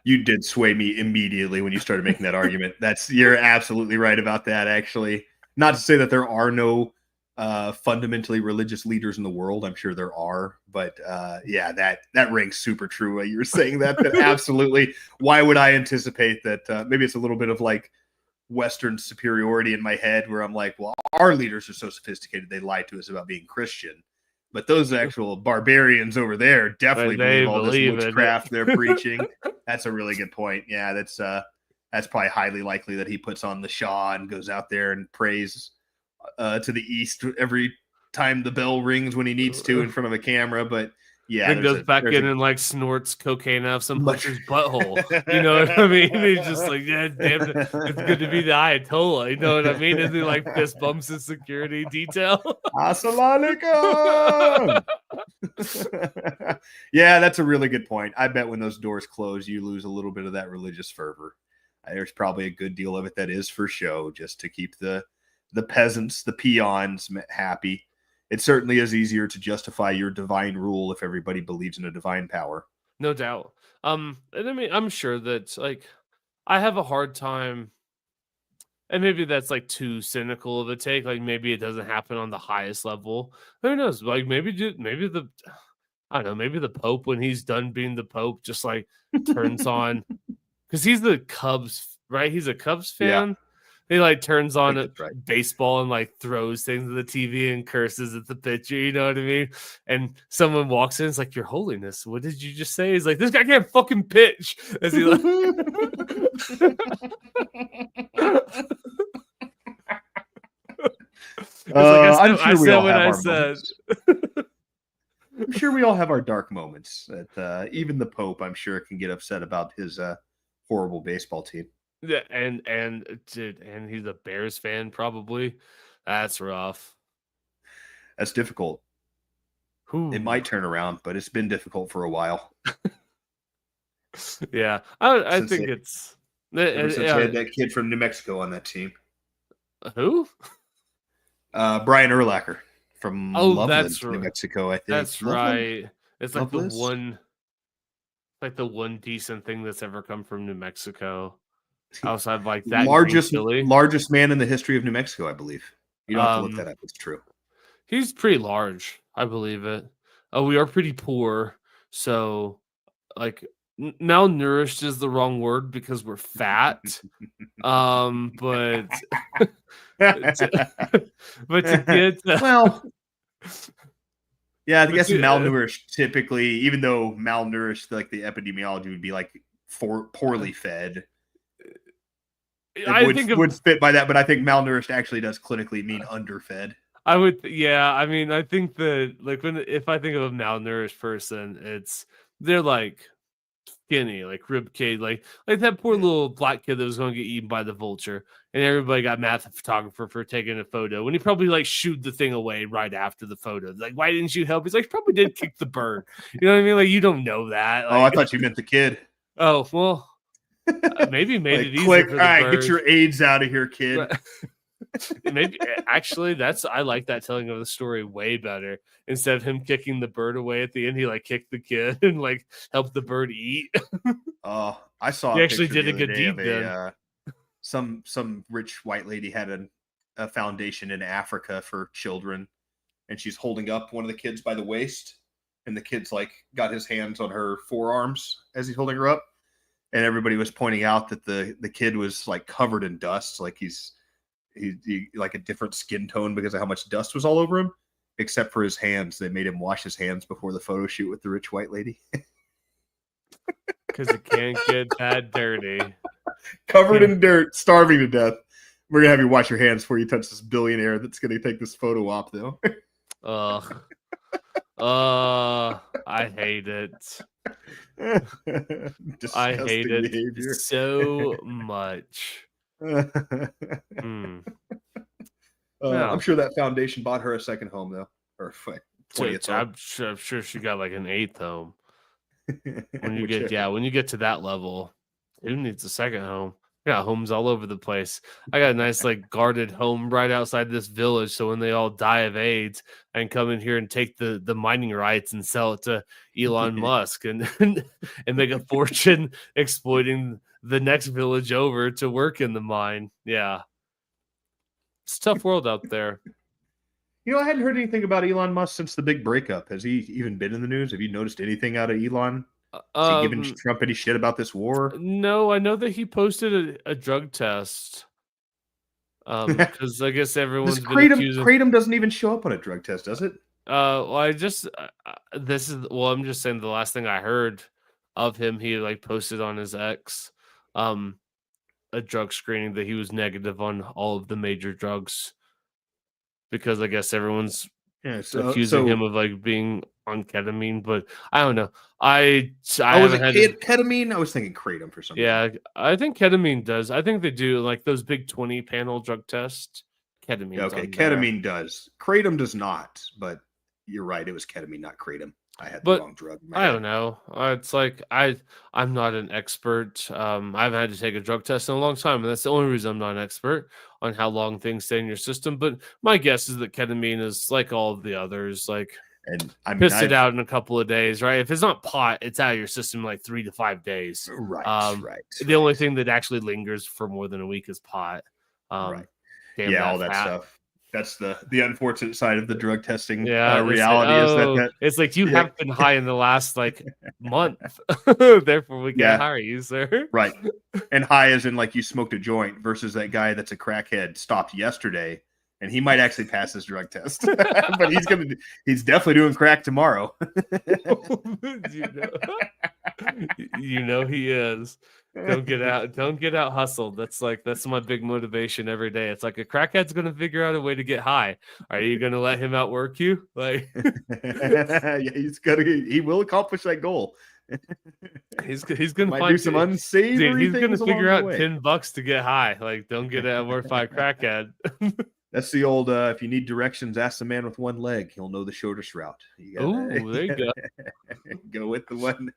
[SPEAKER 1] you did sway me immediately when you started making that argument. You're absolutely right about that. Actually, not to say that there are no fundamentally religious leaders in the world. I'm sure there are, but yeah, that rings super true. You were saying that absolutely. Why would I anticipate that? Maybe it's a little bit of like Western superiority in my head, where I'm like, well, our leaders are so sophisticated they lied to us about being Christian. But those actual barbarians over there definitely believe all this witchcraft they're preaching. That's a really good point. Yeah, that's probably highly likely that he puts on the Shah and goes out there and prays to the east every time the bell rings when he needs to in front of a camera. But yeah,
[SPEAKER 2] then goes back in and like snorts cocaine out of some butcher's butthole. You know what I mean? He's just like, yeah, damn, it's good to be the Ayatollah. You know what I mean? And he like fist bumps his security detail.
[SPEAKER 1] Assalamu alaikum. Yeah, that's a really good point. I bet when those doors close, you lose a little bit of that religious fervor. There's probably a good deal of it that is for show, just to keep the peasants, the peons happy. It certainly is easier to justify your divine rule if everybody believes in a divine power.
[SPEAKER 2] No doubt. And I mean, I'm sure that like I have a hard time, and maybe that's like too cynical of a take. Like maybe it doesn't happen on the highest level. Who knows? Like maybe the I don't know, maybe the Pope, when he's done being the Pope, just like turns on, because he's the Cubs, right? He's a Cubs fan. Yeah. He like turns on baseball and like throws things at the TV and curses at the pitcher. You know what I mean? And someone walks in, it's like, Your Holiness, what did you just say? He's like, this guy can't fucking pitch. As he like,
[SPEAKER 1] I'm sure we all have our dark moments. That even the Pope, I'm sure, can get upset about his horrible baseball team.
[SPEAKER 2] Yeah, and he's a Bears fan, probably. That's rough.
[SPEAKER 1] That's difficult. It might turn around, but it's been difficult for a while.
[SPEAKER 2] Yeah, I think it's.
[SPEAKER 1] Since they had that kid from New Mexico on that team.
[SPEAKER 2] Who?
[SPEAKER 1] Brian Urlacher from Loveland, New Mexico. I think
[SPEAKER 2] that's Loveland? Right. It's like the one decent thing that's ever come from New Mexico. Outside like that
[SPEAKER 1] largest man in the history of New Mexico, I believe. You don't have to look that up. It's true.
[SPEAKER 2] He's pretty large. I believe it. We are pretty poor. So like malnourished is the wrong word because we're fat. But to get
[SPEAKER 1] well, yeah, I guess malnourished typically, even though malnourished, like the epidemiology would be like poorly fed. Would fit by that, but I think malnourished actually does clinically mean underfed.
[SPEAKER 2] I would, yeah. I mean, I think that like if I think of a malnourished person, they're like skinny, like rib cage, like that poor little black kid that was going to get eaten by the vulture, and everybody got mad at the photographer for taking a photo when he probably like shooed the thing away right after the photo. Like, why didn't you help? He's like, probably did kick the bird. You know what I mean? Like, you don't know that. Like,
[SPEAKER 1] I thought you meant the kid.
[SPEAKER 2] Oh well. Maybe made it easier.
[SPEAKER 1] Quick, all right, get your AIDS out of here, kid.
[SPEAKER 2] Maybe actually I like that telling of the story way better. Instead of him kicking the bird away at the end, he like kicked the kid and like helped the bird eat.
[SPEAKER 1] I saw
[SPEAKER 2] He
[SPEAKER 1] a
[SPEAKER 2] actually
[SPEAKER 1] picture
[SPEAKER 2] did
[SPEAKER 1] the
[SPEAKER 2] a
[SPEAKER 1] other
[SPEAKER 2] good
[SPEAKER 1] day of
[SPEAKER 2] deed then.
[SPEAKER 1] some rich white lady had a foundation in Africa for children, and she's holding up one of the kids by the waist, and the kid's like got his hands on her forearms as he's holding her up, and everybody was pointing out that the kid was like covered in dust, like he like a different skin tone because of how much dust was all over him, except for his hands. They made him wash his hands before the photo shoot with the rich white lady.
[SPEAKER 2] Because it can't get that dirty.
[SPEAKER 1] Covered in dirt, starving to death. We're gonna have you wash your hands before you touch this billionaire that's gonna take this photo op, though.
[SPEAKER 2] Ugh. I hate it. I hate
[SPEAKER 1] Disgusting
[SPEAKER 2] it
[SPEAKER 1] behavior.
[SPEAKER 2] so much.
[SPEAKER 1] I'm sure that foundation bought her a second home, though, or 20th home.
[SPEAKER 2] I'm sure she got like an 8th home. When you
[SPEAKER 1] Which,
[SPEAKER 2] get to that level, who needs a second home? I got homes all over the place. I got a nice like guarded home right outside this village, so when they all die of AIDS, I can come in here and take the mining rights and sell it to Elon Musk and and make a fortune exploiting the next village over to work in the mine. Yeah. It's a tough world out there.
[SPEAKER 1] You know, I hadn't heard anything about Elon Musk since the big breakup. Has he even been in the news? Have you noticed anything out of Elon? Is he giving Trump any shit about this war?
[SPEAKER 2] No, I know that he posted a drug test. Because I guess everyone's been accusing.
[SPEAKER 1] Kratom doesn't even show up on a drug test, does it?
[SPEAKER 2] Well, I'm just saying the last thing I heard of him, he like posted on his X, a drug screening that he was negative on all of the major drugs. Because I guess everyone's accusing him of like being on ketamine, but I don't know.
[SPEAKER 1] Was it ketamine? I was thinking kratom for some reason.
[SPEAKER 2] Yeah, I think ketamine does. I think they do like those big 20 panel drug tests. Ketamine.
[SPEAKER 1] Okay, ketamine does. Kratom does not, but you're right. It was ketamine, not kratom. I had the wrong drug.
[SPEAKER 2] I don't know. It's like I'm not an expert. I haven't had to take a drug test in a long time, and that's the only reason I'm not an expert on how long things stay in your system. But my guess is that ketamine is like all of the others, like piss it out in a couple of days, right? If it's not pot, it's out of your system in like 3 to 5 days.
[SPEAKER 1] Right.
[SPEAKER 2] The only thing that actually lingers for more than a week is pot.
[SPEAKER 1] Right. Yeah, all that stuff. That's the unfortunate side of the drug testing reality.
[SPEAKER 2] It's like you have been high in the last like month, therefore we can't hire you, sir.
[SPEAKER 1] Right, and high as in like you smoked a joint versus that guy that's a crackhead stopped yesterday, and he might actually pass his drug test, but he's definitely doing crack tomorrow.
[SPEAKER 2] You know he is. Don't get out hustled. That's my big motivation every day. It's like a crackhead's gonna figure out a way to get high. Are you gonna let him outwork you? Like
[SPEAKER 1] he will accomplish that goal.
[SPEAKER 2] He's gonna
[SPEAKER 1] might do some unsavory
[SPEAKER 2] he's
[SPEAKER 1] things.
[SPEAKER 2] He's gonna figure out $10 to get high. Like, don't get outworked by a crackhead.
[SPEAKER 1] That's the old if you need directions, ask the man with one leg. He'll know the shortest route.
[SPEAKER 2] Oh, there you go.
[SPEAKER 1] Go with the one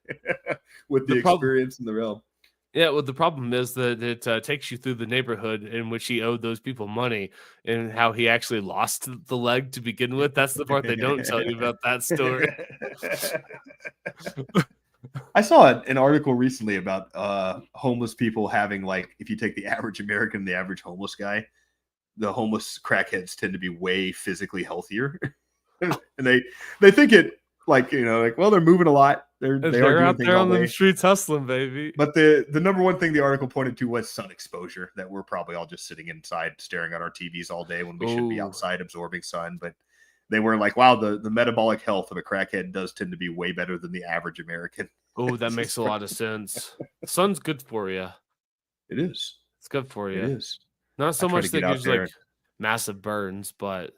[SPEAKER 1] with the experience in the realm.
[SPEAKER 2] Yeah, well, the problem is that it takes you through the neighborhood in which he owed those people money and how he actually lost the leg to begin with. That's the part they don't tell you about that story.
[SPEAKER 1] I saw an article recently about homeless people having, like, if you take the average American, the average homeless guy, the homeless crackheads tend to be way physically healthier. And they think it, like, well, they're moving a lot. They're
[SPEAKER 2] out there on the streets hustling, baby.
[SPEAKER 1] But the number one thing the article pointed to was sun exposure, that we're probably all just sitting inside staring at our TVs all day when we should be outside absorbing sun. But they were like, wow, the metabolic health of a crackhead does tend to be way better than the average American.
[SPEAKER 2] Oh, that makes a lot of sense. Sun's good for you.
[SPEAKER 1] It is.
[SPEAKER 2] It's good for you.
[SPEAKER 1] It is.
[SPEAKER 2] Not so much that gives like massive burns, but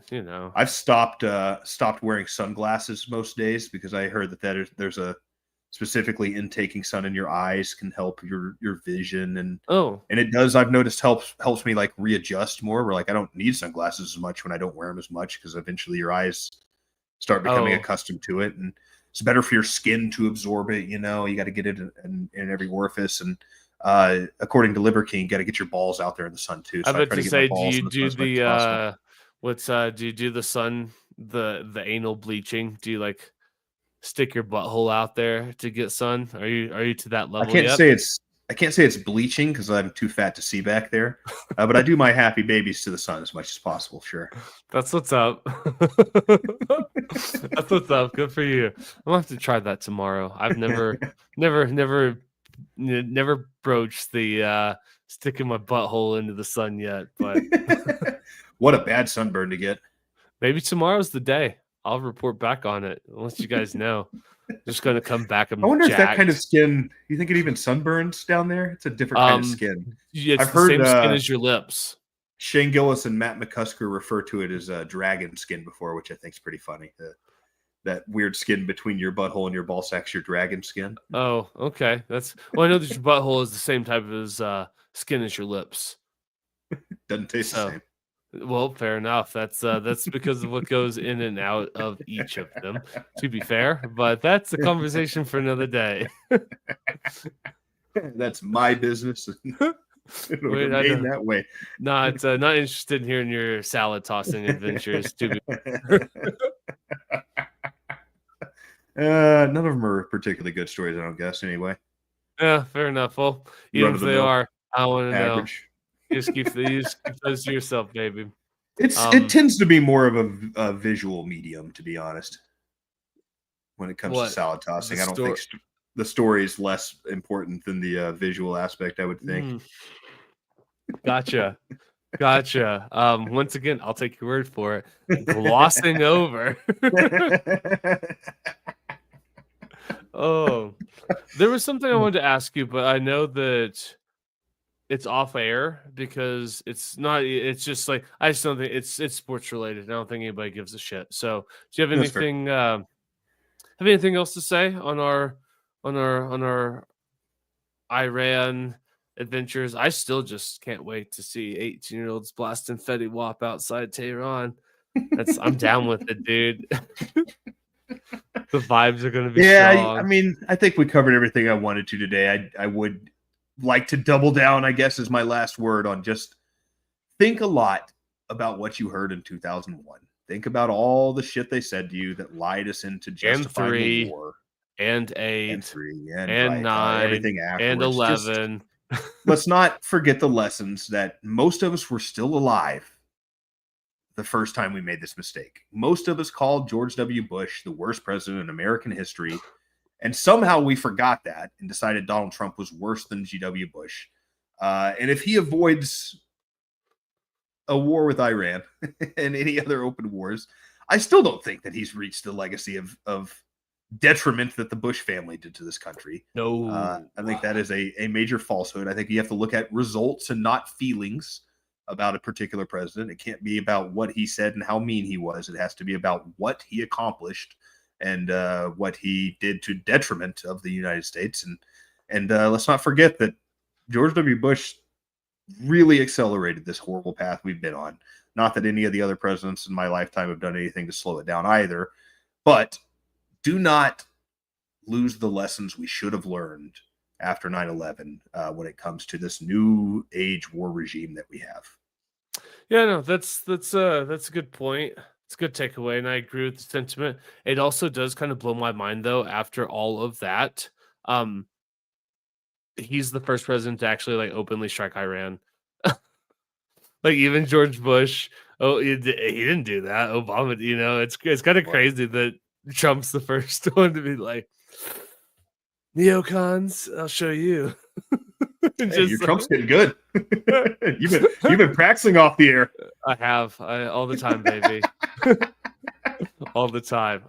[SPEAKER 1] I've stopped wearing sunglasses most days because I heard that there's a specifically intaking sun in your eyes can help your vision, and it does. I've noticed helps me like readjust more. Where like I don't need sunglasses as much when I don't wear them as much, because eventually your eyes start becoming accustomed to it, and it's better for your skin to absorb it. You got to get it in every orifice, and according to Liver King, got to get your balls out there in the sun too. So
[SPEAKER 2] I
[SPEAKER 1] I
[SPEAKER 2] bet
[SPEAKER 1] try
[SPEAKER 2] to
[SPEAKER 1] to get my
[SPEAKER 2] say, do
[SPEAKER 1] balls
[SPEAKER 2] you
[SPEAKER 1] in the sun
[SPEAKER 2] do
[SPEAKER 1] as much as possible.
[SPEAKER 2] do you do the sun the anal bleaching? Do you like stick your butthole out there to get sun? Are you to that
[SPEAKER 1] I
[SPEAKER 2] level
[SPEAKER 1] can't
[SPEAKER 2] yet?
[SPEAKER 1] say it's I can't say it's bleaching because I'm too fat to see back there, but I do my happy babies to the sun as much as possible. Sure.
[SPEAKER 2] That's what's up. That's what's up. Good for you. I'm gonna have to try that tomorrow. I've never broached the sticking my butthole into the sun yet, but
[SPEAKER 1] What a bad sunburn to get.
[SPEAKER 2] maybe tomorrow's the day. I'll report back on it. I'll let you guys know. Just gonna come back.
[SPEAKER 1] I
[SPEAKER 2] I'm
[SPEAKER 1] wonder if that kind of
[SPEAKER 2] jacked.
[SPEAKER 1] skin. You think it even sunburns down there? It's a different kind of
[SPEAKER 2] Um,
[SPEAKER 1] skin.
[SPEAKER 2] it's
[SPEAKER 1] I've
[SPEAKER 2] the
[SPEAKER 1] heard
[SPEAKER 2] same skin as your lips.
[SPEAKER 1] Shane Gillis and Matt McCusker refer to it as dragon skin before, which I think is pretty funny. That weird skin between your butthole and your ball sack's your dragon skin.
[SPEAKER 2] Oh, okay. That's well. I know that your butthole is the same type as skin as your lips.
[SPEAKER 1] Doesn't taste the
[SPEAKER 2] So,
[SPEAKER 1] same.
[SPEAKER 2] well, fair enough. That's because of what goes in and out of each of them. To be fair, but that's a conversation for another day.
[SPEAKER 1] That's my business. It'll
[SPEAKER 2] Wait, I
[SPEAKER 1] remain
[SPEAKER 2] don't,
[SPEAKER 1] that way.
[SPEAKER 2] not interested in hearing your salad tossing adventures. To be
[SPEAKER 1] None of them are particularly good stories, I don't guess. Anyway,
[SPEAKER 2] yeah, fair enough. Well, even
[SPEAKER 1] run
[SPEAKER 2] if
[SPEAKER 1] of the
[SPEAKER 2] they
[SPEAKER 1] mill,
[SPEAKER 2] are, I want to know.
[SPEAKER 1] average.
[SPEAKER 2] You just keep those to yourself, baby.
[SPEAKER 1] It tends to be more of a visual medium, to be honest. When it comes to
[SPEAKER 2] What
[SPEAKER 1] salad tossing,
[SPEAKER 2] the
[SPEAKER 1] I don't think the story is less important than the visual aspect. I would think.
[SPEAKER 2] Gotcha. Gotcha. Once again, I'll take your word for it. Glossing over. Oh, there was something I wanted to ask you, but I know that it's off air because it's not. It's just like I just don't think it's sports related. I don't think anybody gives a shit. So, do you have
[SPEAKER 1] That's fair.
[SPEAKER 2] anything? Have anything else to say on our Iran adventures? I still just can't wait to see 18-year-olds blasting Fetty Wap outside Tehran. I'm down with it, dude. The vibes are gonna be
[SPEAKER 1] Yeah, I
[SPEAKER 2] strong.
[SPEAKER 1] mean, I think we covered everything I wanted to today. I would like to double down, I guess, is my last word on just think a lot about what you heard in 2001. Think about all the shit they said to you that lied us into
[SPEAKER 2] And
[SPEAKER 1] justifying the
[SPEAKER 2] 3
[SPEAKER 1] war.
[SPEAKER 2] and
[SPEAKER 1] And
[SPEAKER 2] 8
[SPEAKER 1] 3 and
[SPEAKER 2] and
[SPEAKER 1] right,
[SPEAKER 2] 9
[SPEAKER 1] everything
[SPEAKER 2] and
[SPEAKER 1] afterwards. Just
[SPEAKER 2] 11.
[SPEAKER 1] let's not forget the lessons that most of us were still alive the first time we made this mistake. Most of us called George W. Bush the worst president in American history. And somehow we forgot that and decided Donald Trump was worse than G.W. Bush. And if he avoids a war with Iran and any other open wars, I still don't think that he's reached the legacy of detriment that the Bush family did to this country.
[SPEAKER 2] No.
[SPEAKER 1] I think that is a major falsehood. I think you have to look at results and not feelings about a particular president. It can't be about what he said and how mean he was. It has to be about what he accomplished and what he did to detriment of the United States. And let's not forget that George W. Bush really accelerated this horrible path we've been on. Not that any of the other presidents in my lifetime have done anything to slow it down either, but do not lose the lessons we should have learned after 9/11 when it comes to this new age war regime that we have.
[SPEAKER 2] Yeah, no, that's a good point. It's a good takeaway, and I agree with the sentiment. It also does kind of blow my mind though, after all of that. He's the first president to actually like openly strike Iran. Like even George Bush, he didn't do that. Obama, it's kind of crazy that Trump's the first one to be like, neocons, I'll show you.
[SPEAKER 1] Hey, your Trump's getting good. you've been practicing off the air.
[SPEAKER 2] I have all the time, baby. All the time.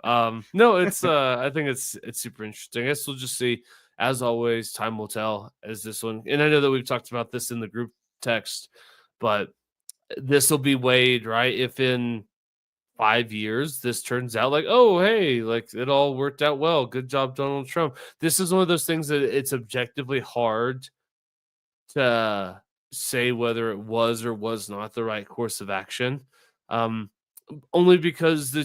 [SPEAKER 2] No, it's I think it's super interesting. I guess we'll just see. As always, time will tell as this one. And I know that we've talked about this in the group text, but this will be weighed, right? If in 5 years this turns out like, oh, hey, like it all worked out well. Good job, Donald Trump. This is one of those things that it's objectively hard to say whether it was or was not the right course of action. Only because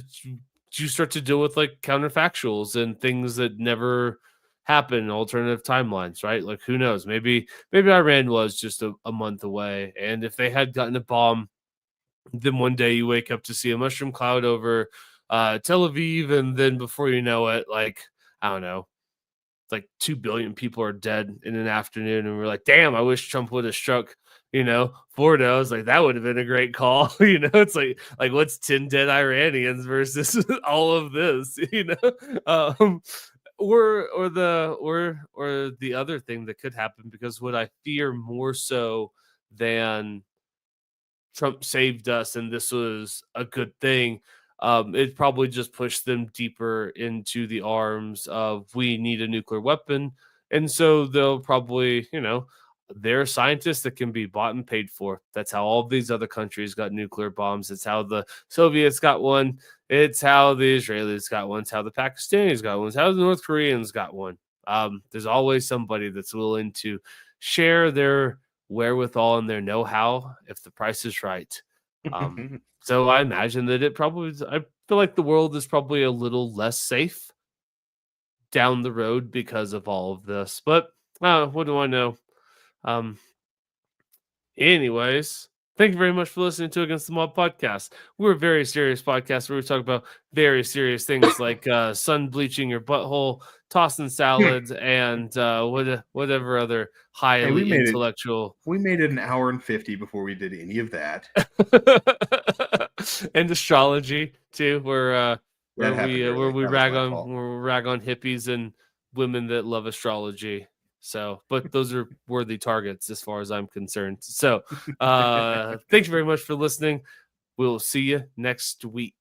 [SPEAKER 2] you start to deal with like counterfactuals and things that never happen in alternative timelines, right? Like, who knows? Maybe Iran was just a month away, and if they had gotten a bomb, then one day you wake up to see a mushroom cloud over Tel Aviv, and then before you know it, like, I don't know, like 2 billion people are dead in an afternoon, and we're like, damn, I wish Trump would have struck, Florida. I was like, that would have been a great call. It's like what's 10 dead Iranians versus all of this, or the other thing that could happen, because what I fear more so than Trump saved us and this was a good thing, it probably just pushed them deeper into the arms of, we need a nuclear weapon. And so they'll probably, there are scientists that can be bought and paid for. That's how all these other countries got nuclear bombs. It's how the Soviets got one. It's how the Israelis got one. It's how the Pakistanis got one. It's how the North Koreans got one. There's always somebody that's willing to share their wherewithal and their know-how if the price is right. So I imagine that I feel like the world is probably a little less safe down the road because of all of this. But what do I know? Anyways, thank you very much for listening to Against the Mob podcast. We're a very serious podcast where we talk about very serious things like sun bleaching your butthole, tossing salads, and whatever other highly intellectual.
[SPEAKER 1] We made it an hour and 50 before we did any of that.
[SPEAKER 2] And astrology too, where we rag on hippies and women that love astrology. So, but those are worthy targets as far as I'm concerned. So, thank you very much for listening. We'll see you next week.